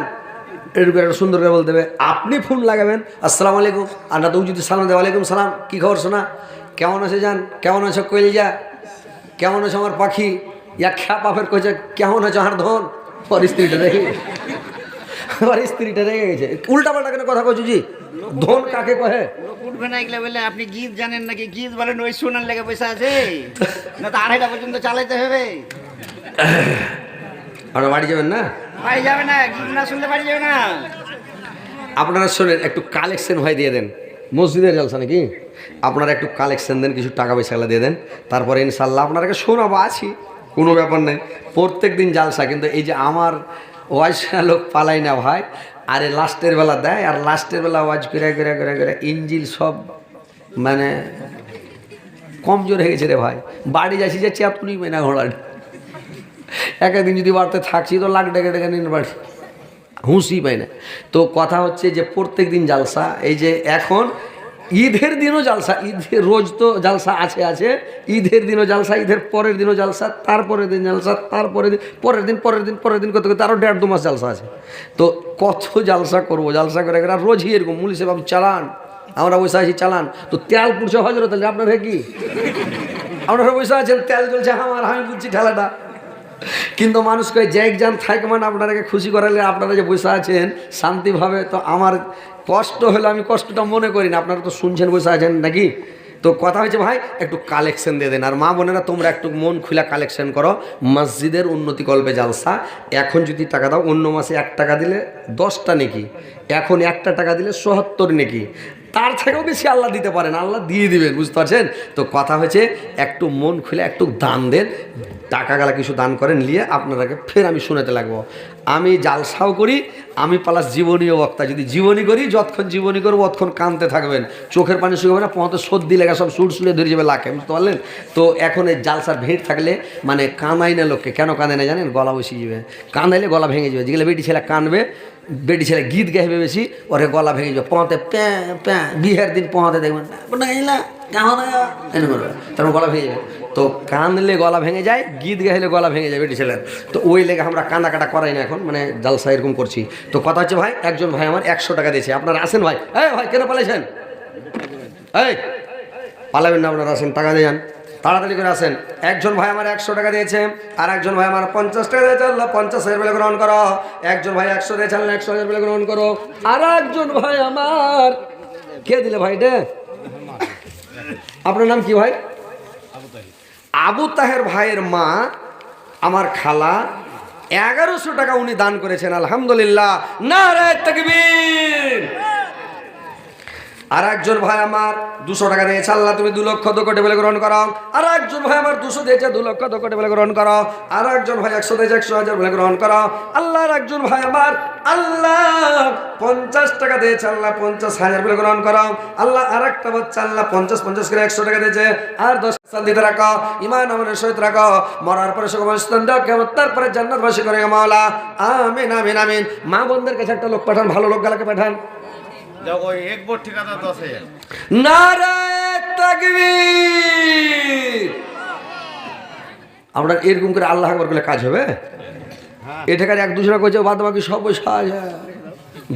এরকম একটা সুন্দর করে বলতে হবে। আপনি ফোন লাগাবেন আসসালামু আলাইকুম, আর না তো যদি সালাম দেয় ওয়ালাইকুম সালাম, কী খবর শোনা, কেমন আছে যান, কেমন আছো কইলজা, কেমন আছো আমার পাখি, ইয়া খ্যাপা ফের কইছে কেমন আছো আমার ধন। ওর স্ত্রীটা রেগে গেছে, ওর স্ত্রীটা রেগে গেছে। উল্টা পাল্টা কেন কথা কইছো জি, ধন কাকে কহে? উঠবে না এগুলো বলে আপনি গীত জানেন নাকি, গীত বলেন ওই শোনার লেগে পয়সা আছে না, তো 2:30টা পর্যন্ত চালাইতে হবে। আপনারা বাড়ি যাবেন না? বাড়ি যাবে না, গীত না শুনলে বাড়ি যাবে না। আপনারা শোনেন, একটু কালেকশন ভাই দিয়ে দেন, মসজিদের জলসা নাকি, আপনারা একটু কালেকশন দেন, কিছু টাকা পয়সাগুলো দিয়ে দেন, তারপরে ইনশাল্লাহ আপনারাকে শোনাবো, আছি, কোনো ব্যাপার নেই। প্রত্যেক দিন জালসা, কিন্তু এই যে আমার ওয়াজ লোক পালাই না ভাই, আরে লাস্টের বেলা দেয়, আর লাস্টের বেলা ওয়াজ করে করে করে করে ইঞ্জিল সব মানে কমজোর হয়ে গেছে রে ভাই। বাড়ি যাচ্ছি যে চেয়াতুনি মেনা ঘোড়া, একদিন যদি বাড়তে থাকছি তো লাখ ডেকে ডেকে নিন বাড়ি, হুঁশি পাই না। তো কথা হচ্ছে যে প্রত্যেক দিন জালসা, এই যে এখন ঈদের দিনও জালসা, ঈদের রোজ তো জালসা আছে আছে, ঈদের দিনও জালসা, ঈদের পরের দিনও জালসা, তারপরের দিন জালসা, তারপরের দিন পরের দিন পরের দিন পরের দিন করতে করতে আরও 1.5-2 মাস জালসা আছে। তো কত জালসা করবো, জালসা করে আর রোজই এরকম মুলিশে বাবু চালান, আমরা বসে আছি চালান, তো তেল পুড়ছে হজরত, তাহলে আপনার কি আপনারা বসে আছেন তেল জ্বলছে আমার, আমি বুঝছি ঠেলাটা। কিন্তু মানুষকে যে একজন থাক মানে আপনারাকে খুশি করালে, আপনারা যে বসে আছেন শান্তিভাবে, তো আমার কষ্ট হলে আমি কষ্টটা মনে করি না, আপনারা তো শুনছেন বসে আছেন নাকি। তো কথা হয়েছে ভাই একটু কালেকশন দিয়ে দেন, আর মা বোনেরা তোমরা একটু মন খুলে কালেকশন করো। মসজিদের উন্নতি কল্পে জালসা, এখন যদি টাকা দাও, অন্য মাসে 1 টাকা দিলে 10টা নেকি, এখন 1টা টাকা দিলে 77 নেকি, তার থেকেও বেশি আল্লাহ দিতে পারেন, আল্লাহ দিয়ে দিবেন, বুঝতে পারছেন। তো কথা হয়েছে একটু মন খুলে একটু দান দেন, টাকাগুলা কিছু দান করেন, নিয়ে আপনারাকে ফের আমি শোনাতে লাগবো। আমি জালসাও করি, আমি প্লাস জীবনীয় বক্তা। যদি জীবনী করি, যতক্ষণ জীবনী করবো অতক্ষণ কাঁদতে থাকবেন, চোখের পানি শুকাবে না, পথে সর্দি লেগে সব সুড়সুড়ে ধরে যাবে লাখে, বুঝতে পারলেন? তো এখন এই জালসার ভিড় থাকলে মানে কাঁদাই না লোককে। কেন কাঁদে না জানেন? গলা বসে যাবে, কাঁদাইলে গলা ভেঙে যাবে। যেগুলো বেটি ছেলে কাঁদবে, বেটি ছেলে গীত গাইবে বেশি, ওরে গলা ভেঙে যাবে। পথে প্যাঁ প্যাঁ, বিয়ের দিন পথে দেখবেন তারপর গলা ভেঙে যাবে। তো কাঁদলে গলা ভেঙে যায়, গীত গাইলে গলা ভেঙে যায় বেটি ছেলের। তো ওই লেগে আমরা কাঁদা কাটা করাই না এখন, মানে জালসা এরকম করছি। তো কথা হচ্ছে ভাই, একজন ভাই আমার 100 টাকা দিয়েছে। আপনারা আসেন ভাই। এই ভাই কেন পালাইছেন? এই পালাবেন না, আপনারা আসেন, টাকা দিয়ে যান, তাড়াতাড়ি করে আসেন। একজন ভাই আমার 100 টাকা দিয়েছে, আর একজন ভাই আমার 50 টাকা দিয়েছে, আল্লাহ 50,000 বলে গ্রহণ করো। একজন ভাই 100 দিয়েছে, আল্লাহ 100,000 বলে গ্রহণ করো। আর একজন ভাই আমার, কে দিলে ভাইটা? আপনার নাম কি ভাই? আবু তাহের ভাইয়ের মা আমার খালা 1100 টাকা উনি দান করেছেন, আলহামদুলিল্লাহ, নারে তাকবীর। আর একজন ভাই আমার 200 টাকা দিয়েছে, আল্লাহ তুমি 2 লক্ষ 2 কোটি বলে গ্রহণ করো। আর একজন ভাই আমার 200 দিয়েছে, 2 লক্ষ 2 কোটি বলে গ্রহণ করো। আর একজন ভাই 100 দিয়েছে, 100,000 বলে গ্রহণ করো। আল্লাহর একজন ভাই আমার আল্লাহ 50 টাকা দিয়েছে, আল্লাহ 50,000 বলে গ্রহণ করো। আল্লাহ আর একটা বাচ্চা আল্লাহ 50 করে 100 টাকা দিয়েছে, আর 10 সাল দিতে রাখো, ইমান আমাদের সহিত রাখো, মরার পরে সকল স্থান দাও, কেমন তারপরে জান্নাতবাসী করে মাওলা, আমিন আমিন আমিন। মা বোনদের কাছে একটা লোক পাঠান, ভালো লোক গালাকে পাঠান। নারায়ে তাকবীর। আমরা এরকম করে আল্লাহ আকবার করলে কাজ হবে? এটাকার 1-2 জনা কইছে, বাদ বাকি সব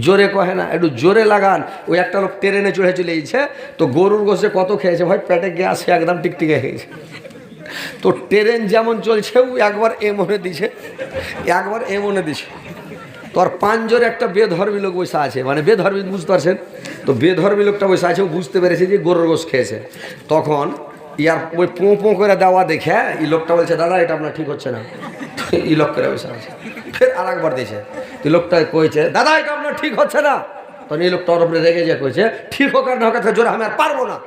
জোরে কহে না, একটু জোরে লাগান। ওই একটা লোক ট্রেনে চড়ে চলে গেছে, তো গরুর গোশে কত খেয়েছে ভাই, পেটে গ্যাস একদম টিকটিকে খেয়েছে। তো ট্রেন যেমন চলছে ও একবার এমনে দিছে, একবার এমনে দিছে। তোর পাঁচজোরে একটা বেধর্মী লোক বসে আছে, মানে বেধর্মী বুঝতে পারছেন তো, বেধর্মী লোকটা বসে আছে, ও বুঝতে পেরেছে যে গরুর গোশ খেয়েছে। তখন ইয়ার ওই পোঁ পোঁ করে দেওয়া দেখে এই লোকটা বলছে, দাদা এটা আপনার ঠিক হচ্ছে না। এই লোক করে বসে আছে, ফের আর একবার দিয়েছে। এই লোকটা কইছে, দাদা এটা আপনার ঠিক হচ্ছে না। তখন এই লোকটা ওর উপরে রেগে যে কইছে, ঠিক হোক আর না হোক, জোরে আমি আর পারবো না।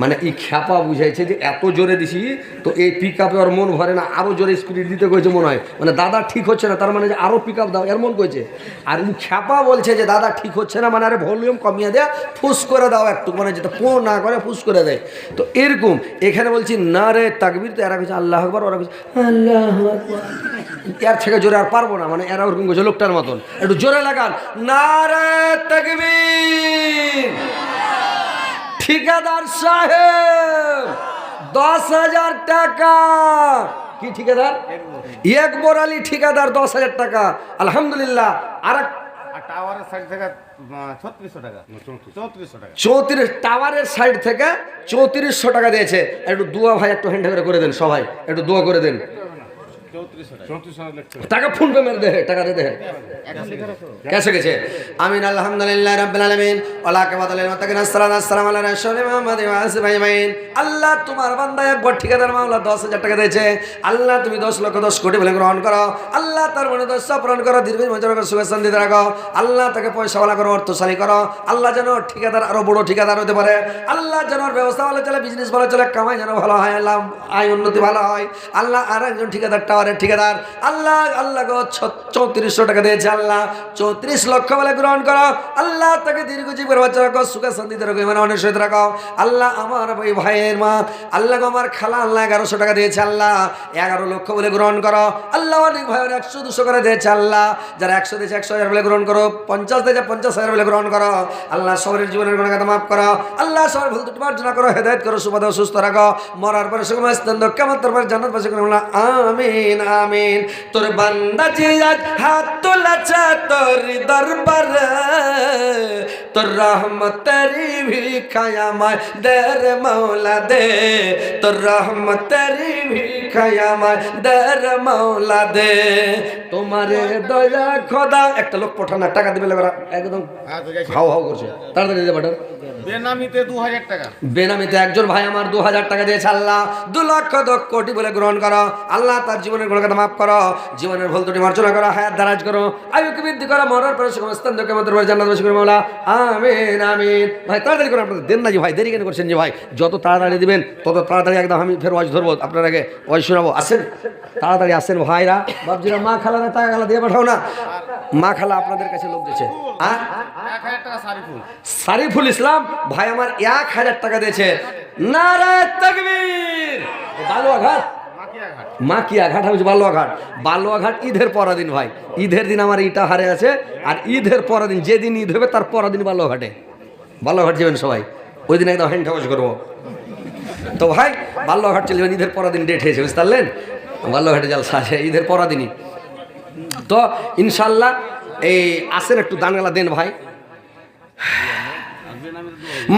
মানে এই খ্যাপা বুঝাইছে যে এত জোরে দিছি তো এই পিক আপে ওর মন ভরে না, আরও জোরে স্পিড দিতে কইছে মনে হয়, মানে দাদা ঠিক হচ্ছে না, তার মানে যে আরও পিক আপ দাও এর মন কইছে। আর এই খ্যাপা বলছে যে দাদা ঠিক হচ্ছে না, মানে আরে ভলিউম কমিয়ে দেয়, ফুস করে দাও একটু, মানে যেটা পো না করে ফুস করে দেয়। তো এরকম এখানে বলছি নারে তাকবীর, তো এরা কইছে আল্লাহ আকবার, ওরা কইছে আল্লাহ আকবার। এর থেকে জোরে আর পারবো না, মানে এরা ওরকম কইছে লোকটার মতন, একটু জোরে লাগান, নারে তাকবীর। ঠিকাদার সাহেব 10,000 টাকা। কি ঠিকাদার? একবর আলী ঠিকাদার 10,000 টাকা, আলহামদুলিল্লাহ। আর টাওয়ারের সাইড থেকে 3600 টাকা, 34 টাওয়ারের সাইড থেকে 3400 টাকা দিয়েছে। একটু দোয়া ভাই, একটু হ্যান্ড করে দেন, সবাই একটু দোয়া করে দেন। টাকা ফোন পে মেরে দে, টাকা দে দে কেসে গেছে। আমিন আলহামদুলিল্লাহ রাব্বিল আলামিন ওয়া লাকাবাতালিল মুত্তাকিন আসসালামু আলা রাসূলি মুহাম্মদ ওয়া আলিহি আজমাইন। আল্লাহ তোমার বান্দা একবার ঠিকাদার মাওলা 10,000 টাকা দিয়েছে, আল্লাহ তুমি 10 লক্ষ 10 কোটি বলে গ্রহণ করো। আল্লাহ তার মনে 10 পূরণ করো, দীর্ঘ মজুর করো, সুখ শান্তি রাখো। আল্লাহ তাকে পয়সাওয়ালা করো, অর্থশালী করো। আল্লাহ যেন ঠিকাদার আরো বড় ঠিকাদার হতে পারে। আল্লাহ যেন ব্যবস্থা ভালো চলে, বিজনেস ভালো চলে, কামাই যেন ভালো হয়, লাভ আয় উন্নতি ভালো হয়। আল্লাহ আর একজন ঠিকাদার টাওয়ারের ঠিকাদার আল্লাহ আল্লাহ গো 3400 টাকা দিয়েছে, আল্লাহ 34 লক্ষ বলে গ্রহণ করো। আল্লাহ তাকে দীর্ঘজীবী বাচ্চা রাখো, সুখে শান্তিতে রাখো, মানে অনেক সহিত রাখো। আল্লাহ আমার ওই ভাইয়ের মা আল্লাহ আমার খালা আল্লাহ 1100 টাকা দিয়েছে, আল্লাহ 11 লক্ষ বলে গ্রহণ করো। আল্লাহ অনেক ভাইয়ের 100-200 করে দিয়েছে, আল্লাহ যারা 100 দিয়েছে 100,000 বলে গ্রহণ করো, 50 দিয়েছে 50,000 বলে গ্রহণ করো। আল্লাহ সবার জীবনের গুনাহ মাফ করো, আল্লাহ সবার ভুল ত্রুটি মার্জনা করো, হেদায়েত করো, সুবাদ সুস্থ রাখো, মরার পরে সুখময় স্থান দাও, কিয়ামত তারপর জান্নাতবাসী করো, আমিন আমিন। তোর বান্দা যে আজ হাত তোলাছে তোর দরবারে, তোর রহমতেরি ভিখায়া মায় দে রে মাওলা দে, তোর রহমতেরি ভিখায়া মায় দে রে মাওলা দে, তোমারে দয়া খোদা। একটা লোক পাঠান, টাকা দিবে একদম হাও হাও করছে, তাড়াতাড়ি দে পাঠান। বেনামিতে 2000 টাকা। বেনামিতে একজন ভাই আমার 2000 টাকা দিয়েছে। আল্লাহ 2 লক্ষ 10 কোটি বলে গ্রহণ করো। আল্লাহ তার জীবনের গুণাগাথা মাফ করো, জীবনের ভুল ত্রুটি মার্জনা করো, হায়াত দারাজ করো, আয়ুকে বৃদ্ধি করো, মরার পরে সকল স্থান থেকে আমাদের জান্নাতবাসী করে মাওলা, আমিন আমিন। ভাই তাড়াতাড়ি করে আপনাদের দেন না যে ভাই, দেরি কেন করছেন যে ভাই? যত তাড়াতাড়ি দিবেন তত তাড়াতাড়ি একদম আমি ফের ওয়াজ ধরবো, আপনার আগে ওয়াজ শোনাবো। আসেন তাড়াতাড়ি আসেন ভাইরা, বাবজিরা, মা খালারা টাকা খালা দিয়ে পাঠাও না, মা খালা আপনাদের কাছে লোক দিয়েছে। 1000 টাকা সারিফুল। সারিফুল ইসলাম ভাই আমার 1000 টাকা দিয়েছে। নারায়ে তাকবীর। বালুয়াঘাট, মাকিয়াঘাট হচ্ছে বালুয়াঘাট। বালুয়াঘাট ঈদের পরের দিন ভাই, ঈদের দিন আমার ইটা হারে আছে, আর ঈদের পরের দিন যেদিন ঈদ হবে তার পরের দিন বালুয়াঘাটে, বালুয়াঘাট যাবেন সবাই, ওই দিন একদম হ্যান্ড হাউস করবো। তো ভাই বাল্যঘাট চলে যাবেন, ঈদের পরের দিন ডেট হয়েছে, বুঝতে পারলেন? বাল্যঘাটে জালসা আছে ঈদের পরের দিনই। তো ইনশাল্লাহ এই আসেন একটু দানগালা দেন ভাই।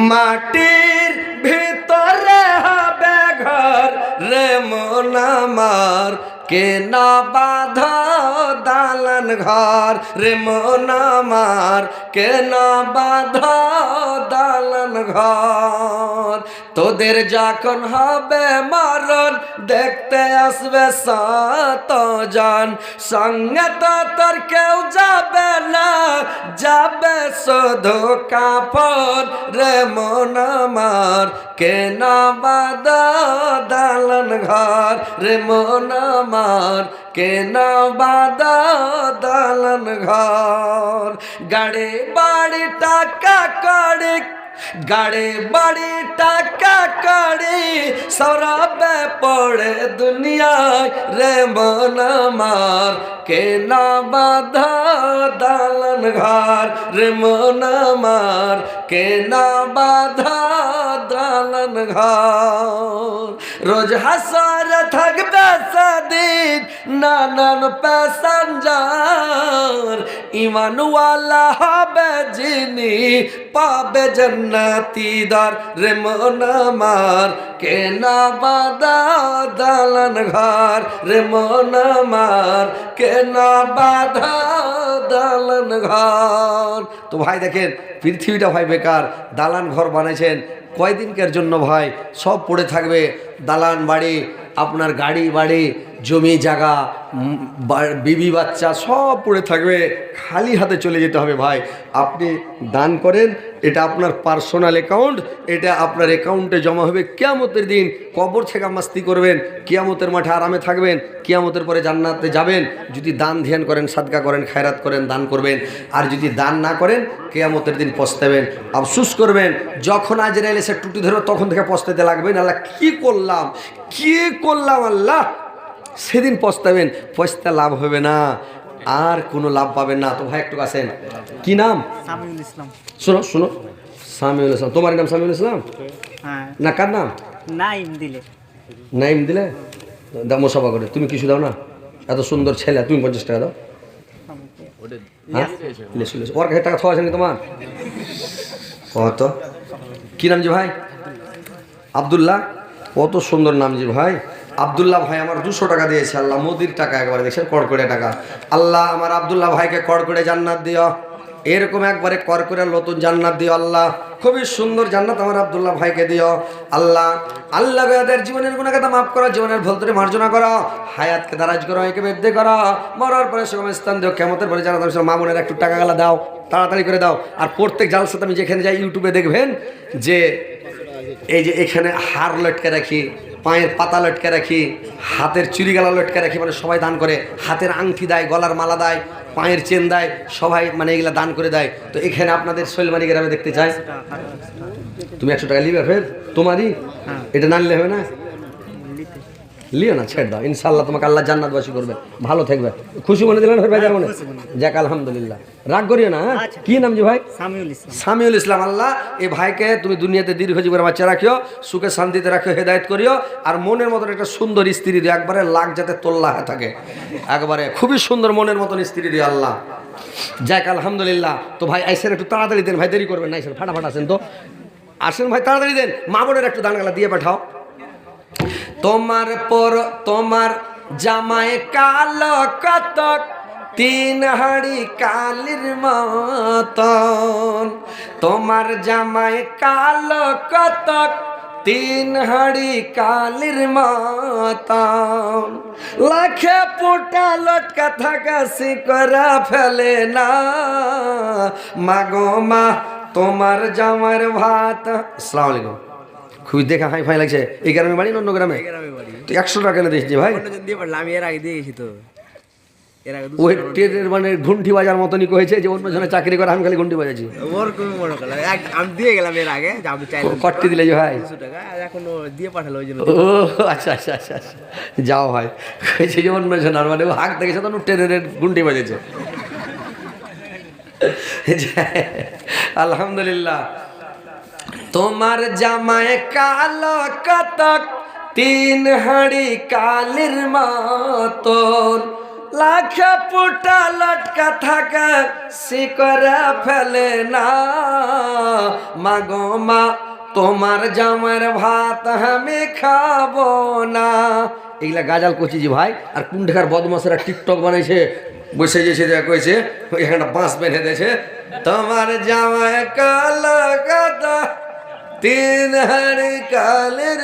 মাটির ভিতরে হবে ঘর রে মন আমার, কে না বাঁধ দালান ঘর রে মন আমার, কে না বাঁধ দালান ঘর। তোদের যখন হবে মরণ দেখতে আসবে 7 জন, সঙ্গে তো তোর কেউ যাবে না, যাবে শুধু কাফন রে মন আমার, কে না বাঁধ দালান ঘর রে মন আমার, কে না বাঁধ দালান ঘর। গাড়ি বাড়ি টাকা কড়ি, গাড়ি বাড়ি টাকা কড়ি সরাবে পড়ে দুনিয়ায় রে মন আমার, কে না বাঁধ দালান ঘর রে মন আমার, কে না বাঁধ দালান ঘর। রোজ হাসার থাকবে সেদিন নানান প্যাসেঞ্জার, ইমানওয়ালা হবে যিনি পাবে জান্নাতি দ্বার রে মন আমার, কে না বাঁধ দালান ঘর রে মন আমার, কে না বাঁধ দালান ঘর। তো ভাই দেখেন পৃথিবীটা ভাই বেকার, দালান ঘর বানাইছেন কয়দিনকার জন্য ভাই, সব পড়ে থাকবে। দালান বাড়ি, আপনার গাড়ি বাড়ি, জমি জায়গা, বিবি বাচ্চা সব পড়ে থাকবে, খালি হাতে চলে যেতে হবে ভাই। আপনি দান করেন, এটা আপনার পার্সোনাল অ্যাকাউন্ট, এটা আপনার অ্যাকাউন্টে জমা হবে কিয়ামতের দিন। কবর থেকে মাস্তি করবেন, কিয়ামতের মাঠে আরামে থাকবেন, কিয়ামতের পরে জান্নাতে যাবেন। যদি দান ধ্যান করেন, সাদকা করেন, খায়রাত করেন, দান করবেন। আর যদি দান না করেন কিয়ামতের দিন পস্তাবেন, আফসুস করবেন। যখন আজরাইল এসে টুটি ধরবে তখন থেকে পস্তাতে লাগবেন, আল্লাহ কি করলাম, কি করলাম আল্লাহ, সেদিন পস্তাবেন। পস্তা লাভ হবে না, আর কোনো লাভ পাবেন না। তো ভাই একটু আসেন, কি নাম? সামিউল ইসলাম। শোনো শোনো, সামিউল ইসলাম। তোমার নাম সামিউল ইসলাম হ্যাঁ, না কার নাম? নাইম দিলে। নাইম দিলে দাও, মোসাফা করে। তুমি কিছু দাও না, এত সুন্দর ছেলে, তুমি 50 টাকা দাও। হ্যাঁ ওর কাছে টাকা খাওয়া আছে নাকি তোমার? কত কি নাম জি ভাই? আব্দুল্লাহ। কত সুন্দর নাম জি ভাই, আব্দুল্লাহ ভাই আমার 200 টাকা দিয়েছে। আল্লাহ মোদির টাকা, একবারে দেখছেন কড়কড়ে টাকা। আল্লাহ আমার আব্দুল্লাহ ভাইকে কড়কড়ে জান্নাত দিও, এরকম একবারে কড়কড়ে নতুন জান্নাত দিও। আল্লাহ খুবই সুন্দর জান্নাত আমার আব্দুল্লাহ ভাইকে দিও। আল্লাহ আল্লাহ এদের জীবনের গুনাহগাতা মাফ করো, জীবনের ভুল ত্রুটি মার্জনা করো, হায়াতকে দারাজ করো, একে বৃদ্ধি করো, মরার পরে সকল স্থান দিও, কিয়ামতের পরে জান্নাত। মামুনের একটু টাকা গালা দাও, তাড়াতাড়ি করে দাও। আর প্রত্যেক জালসাতে আমি যেখানে যাই ইউটিউবে দেখবেন যে এই যে এখানে হার লটকে রাখি, পায়ের পাতা লটকে রাখি, হাতের চুরিগালা লটকে রাখি, মানে সবাই দান করে। হাতের আংটি দেয়, গলার মালা দেয়, পায়ের চেন দেয়, সবাই মানে এগুলা দান করে দেয়। তো এখানে আপনাদের শৈলমারি গ্রামে দেখতে চাই, তুমি 100 টাকা নিবে ফের তোমারই, এটা না নিলে হবে না, লিও না, ছেড়ে দাও। ইনশাল্লাহ তোমাকে আল্লাহ জান্নাতবাসী করবে, ভালো থাকবে। খুশি মনে দিলেন ভাই, বেজার মনে? যাক আলহামদুলিল্লাহ, রাগ করিও না। কি নাম জি ভাই? সামিউল ইসলাম। সামিউল ইসলাম। আল্লাহ এই ভাইকে তুমি দুনিয়াতে দীর্ঘ জীবনের বাচ্চা রাখিও, সুখে শান্তিতে রাখিও, হেদায়েত করিও। আর মনের মতন একটা সুন্দর স্ত্রী দিও, একবারে লাখ যাতে তোল্লা হয়ে থাকে, একবারে খুবই সুন্দর মনের মতন স্ত্রী দিও আল্লাহ। যাক আলহামদুলিল্লাহ। তো ভাই আইসেন, একটু তাড়াতাড়ি দেন ভাই, দেরি করবেন না, আইসেন ফাটাফাট আসেন। তো আসেন ভাই, তাড়াতাড়ি দেন, মা বোনের একটু দানগালা দিয়ে পাঠাও। তোমার পর তোমার জামায় কালো কত তিন হাড়ি কালির মতন, তোমার জামাই কালো কতক তিন হাড়ি কালির মতন, লাখে পোটা লটকা থাকা শিকরা ফেলে না, মাগো মা তোমার জামার ভাত। আসসালামু আলাইকুম। খুবই দেখা হাই ফাই লাগছে। এই গ্রামে বাড়ি না অন্য গ্রামে? তুই 100 টাকা এনে দিয়েছি ভাই। আমি এর আগে দিয়ে গেছি তো, এর আগে ওই ট্রেনের মানে ঘুন্টি বাজার মতনই কয়েছে যে অন্য জনে চাকরি করে, আমি খালি ঘুন্টি বাজাচ্ছি। ওরকম মনে করলাম, আমি দিয়ে গেলাম এর আগে, যে আমি চাইলাম কট্টি দিলে যে ভাই 200 টাকা, আর এখন ও দিয়ে পাঠালো ওই জন্য। ও আচ্ছা আচ্ছা আচ্ছা আচ্ছা, যাও ভাই। কয়েছে যে অন্য জনের মানে ও হাঁক দেখেছে তখন ট্রেনের ঘুন্টি বাজেছে। আলহামদুলিল্লাহ। তোমার জামায় কালো কতক তিন হাড়ি কালির মতন, লাখ পুটা লটকা থাকা শিকরা ফেলে না, মাগো মা তোমার জামার ভাত আমি খাবো না। এগুলা গাজাল করছি ভাই। আর কুণ্ঠেকার বদমাসেরা টিকটক বানাইছে, বসে যেছে কইছে এখানে বাঁশ বেঁধে দিয়েছে, তোমার জামায় কালো কথা তিন হাড়ি কালের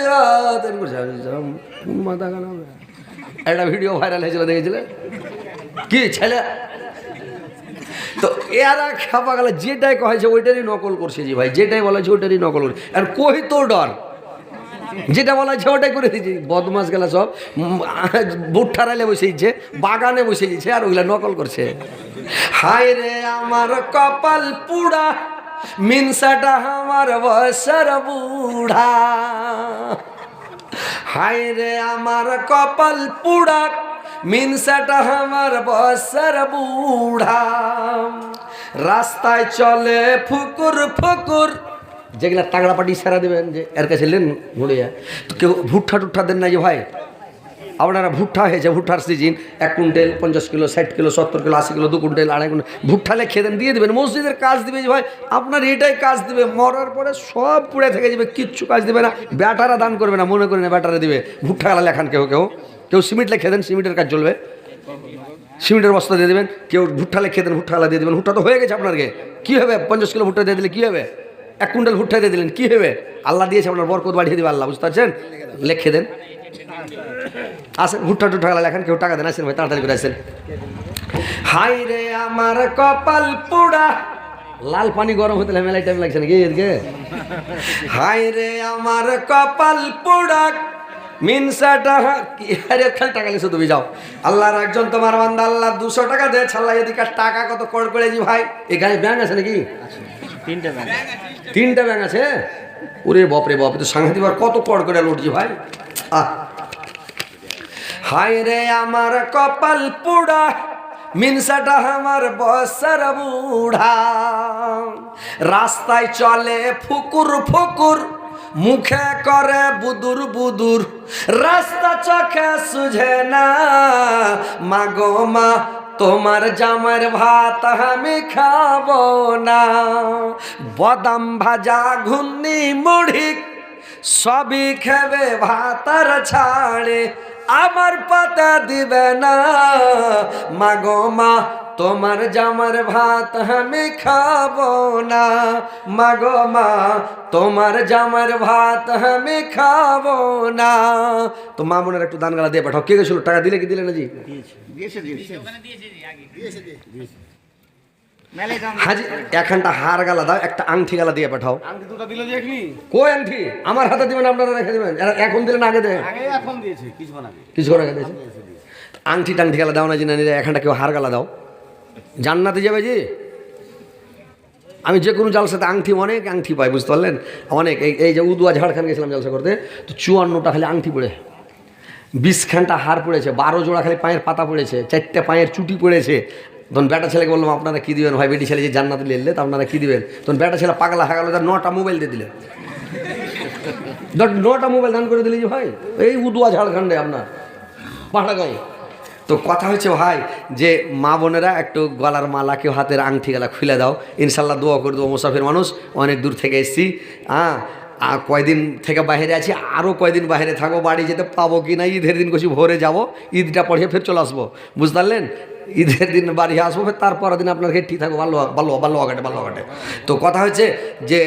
ভাত। একটা ভিডিও ভাইরাল হয়েছিল, দেখেছিলে কি ছেলে? তো এরা খাপা গেল, যেটাই কয়েছে ওইটারই নকল করছে জি ভাই, যেটাই বলা হয়েছে ওইটারই নকল করছে। আর কই তো ডর, যেটা বলা হয়েছে ওটাই করে দিয়েছি। বদমাস গেলা সব বুট্টারালে বসে দিচ্ছে, বাগানে বসে দিচ্ছে, আর ওইগুলা নকল করছে। হায় রে আমার কপাল পুড়া, মিনসাটা আমার বয়সের বুড়া, হায় রে আমার কপাল পুড়া, মিনসাটা আমার বয়সের বুড়া, রাস্তায় চলে ফুকুর ফুকুর। যেগুলা তাগড়া পাটি সেরা দেবেন যে এর কাছে লেন ঘুরিয়া, তো কেউ ভুট্টা টুট্টা দেন না যে ভাই। আপনারা ভুট্টা হয়েছে, ভুট্টার season 1 quintal 50 kilo 60 kilo 70 kilo 80 kilo 2 quintal 2.5 quintal ভুট্টা লেখে দেন, দিয়ে দেবেন। মসজিদের কাজ দিবে যে ভাই, আপনার এটাই কাজ দিবে, মরার পরে সব পুড়ে থেকে যাবে, কিচ্ছু কাজ দিবে না। ব্যাটারা দান করবে না, মনে করে না ব্যাটারা দিবে। ভুট্টা গালা লেখান কেউ কেউ, কেউ সিমেন্ট লেখে দেন, সিমেন্টের কাজ চলবে, সিমেন্টের বস্তা দিয়ে দেবেন। কেউ ভুট্টা লেখে দেন, ভুট্টা গালা দিয়ে দেবেন। ভুট্টা তো হয়ে গেছে আপনাকে, কী হবে? 50 কিলো ভুট্টা দিয়ে দিলে কী হবে? 1 কুইন্টাল ভুট্টা দিয়ে দিলেন, কী হবে? আল্লাহ দিয়েছে, আপনার বরকত বাড়িয়ে দেবে আল্লাহ, বুঝতে পারছেন? লেখে দেন, আসেন ভুট্টা টুট্টা গেলে এখন কেউ টাকা দেন, আসেন ভাই তাড়াতাড়ি করে আসেন। হাই রে আমার কপাল পোড়া, লাল পানি গরম হতে মেলায় টাইম লাগছে নাকি এদিকে? হাই রে আমার কপাল পোড়া, মিনসাটা আরে খালি টাকা লিখছো তুমি, যাও। আল্লাহর একজন তোমার বান্দা, আল্লাহ 200 টাকা দে, ছাল্লা এদিকে টাকা কত কড় করে জি ভাই। এখানে ব্যাংক আছে নাকি? 3টা ব্যাংক আছে। ওরে বাপরে বাপ, তো সাংঘাতিক, কত কড় করে লুটছি ভাই। হায় রে আমার কপাল পোড়া, মিনসাটা আমার বয়সের বুড়া, রাস্তায় চলে ফুকুর ফুকুর, মুখে করে বুদুর বুদুর, রাস্তা চোখে সুঝে না, মাগো মা তোমার জামার ভাত আমি খাবো না, বাদাম ভাজা ঘুন্নি মুড়ি সবই খাবে, ভাতার ছাড়ে আমার পাতা দিবে না, মাগো মা তোমার জামার ভাত আমি খাবো না, মাগো মা তোমার জামার ভাত আমি খাবো না। তো মা বোনের একটু দান গালা দিয়ে পাঠাও। কে গেছিল? টাকা দিলে কি দিলে না জি? হাজি এখানটা হার গালা দাও, একটা আংটি গালা দিয়ে পাঠাও। আংটি দুটো দিলে দেখলি? কই আংটি? আমার হাতে দিবেন, আপনারা রেখে দিবেন। এখন দিলেন আগে দেন? আগে এখন দিয়েছে, কিছুক্ষণ আগে। কিছুক্ষণ আগে দিয়েছে। আংটি টাংটি গালা দাও না জি, না নিলে এখানটা কেউ হার গালা দাও। জান্নাতে যাবে জি। আমি যে কোনো জালসাতে আংটি, অনেক আংটি পাই, বুঝতে পারলেন? অনেক। এই যে উদুয়া ঝাড়খান গেছিলাম জালসা করতে, তো 54টা খালি আংটি পড়ে, 20খানটা হার পড়েছে, 12 জোড়া খালি পায়ের পাতা পড়েছে, 4টে পায়ের চুটি পড়েছে। তখন বেটা ছেলেকে বললাম আপনারা কী দিবেন ভাই? বেটি ছেলে যে জান্নাতে নিলে তো আপনারা কী দিবেন? তখন বেটা ছেলে পাগলা হয়ে গেল, 9টা মোবাইল দিয়ে দিলেন। 9টা মোবাইল দান করে দিলি যে ভাই, এই উদুয়া ঝাড়খণ্ডে আপনার পাহাড়াগাঁয়ে। তো কথা হচ্ছে ভাই যে মা বোনেরা একটু গলার মালা, কেউ হাতের আংটি গালা খুলে দাও, ইনশাল্লাহ দোয়া করে দেবো। মুসাফির মানুষ, অনেক দূর থেকে এসেছি, কয়দিন থেকে বাইরে আছি, আরও কয়দিন বাইরে থাকবো, বাড়ি যেতে পাবো কি না, ঈদের দিন কছি ভোরে যাব, ঈদটা পড়ে ফের চলে আসবো, বুঝতে পারলেন? ঈদের দিন বাড়ি আসবো, ফের তারপরের দিন আপনার ঠিক থাকবো বাল্যঘাটে। তো কথা হচ্ছে যে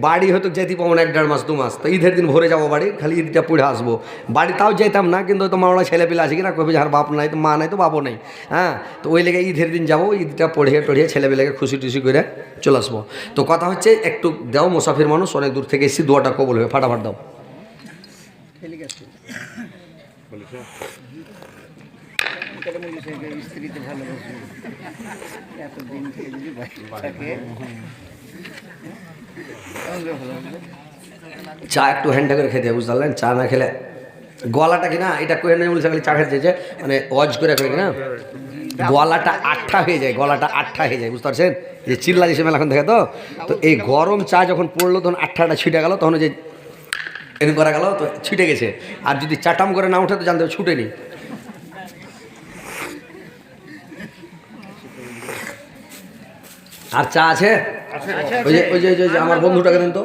বাড়ি হয়তো যেতে পাবো না 1-1.5 মাস 2 মাস, তো ঈদের দিন ভরে যাবো বাড়ি, খালি ঈদটা পড়ে আসবো। বাড়ি তাও যেতাম না, কিন্তু হয়তো মাওড়া ছেলে পেলে আছে কিনা কবে যার বাপ নাই, তো মা নাই তো বাপও নেই, হ্যাঁ, তো ওই লেগে ঈদের দিন যাবো, ঈদটা পড়িয়ে টড়িয়ে ছেলেবেলেকে খুশি টুসি করে চলে আসবো। তো কথা হচ্ছে একটু দাও, মুসাফির মানুষ অনেক দূর থেকে এসেছি, দোয়াটা কবুল হবে, ফাটাফাট দাও। স্ত্রীতে ভালোবাসি এতদিন থেকে যদি থাকে চা একটু হ্যান্ডা করে খেতে হবে, বুঝতে পারলেন? চা না খেলে গলাটা কিনা এটা করে নেই বলছে, খালি চা খেতে চাইছে, মানে অজ করে কিনা গলাটা আঠা হয়ে যায়, গলাটা আঠা হয়ে যায়, বুঝতে পারছেন? যে চিল্লা দিয়েছে মেলাখন থেকে, তো এই গরম চা যখন পড়লো তখন আঠাটা ছিটে গেল, তখন যে এরকম করা গেল তো ছিটে গেছে। আর যদি চাটাম করে না উঠে তো জানতে হবে ছুটেনি। আর চা আছে? ওই যে আমার বন্ধুটাকে দেন তো।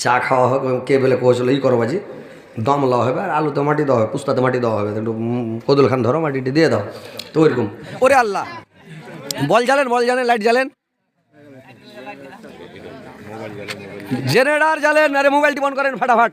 চা খাওয়া হবে, কে বলে কৌশল ই করো বাজি, দম লওয়া হবে, আর আলুতে মাটি দেওয়া হবে, পুস্তাতে মাটি দেওয়া হবে, একটু কদুল খান ধরো, মাটিটি দিয়ে দাও, তো ওইরকম। ওরে আল্লাহ, বল জ্বালেন, লাইট জ্বালেন, জেনারেটর জ্বালেন, আরে মোবাইলটি বন্ধ করেন ফাটাফাট।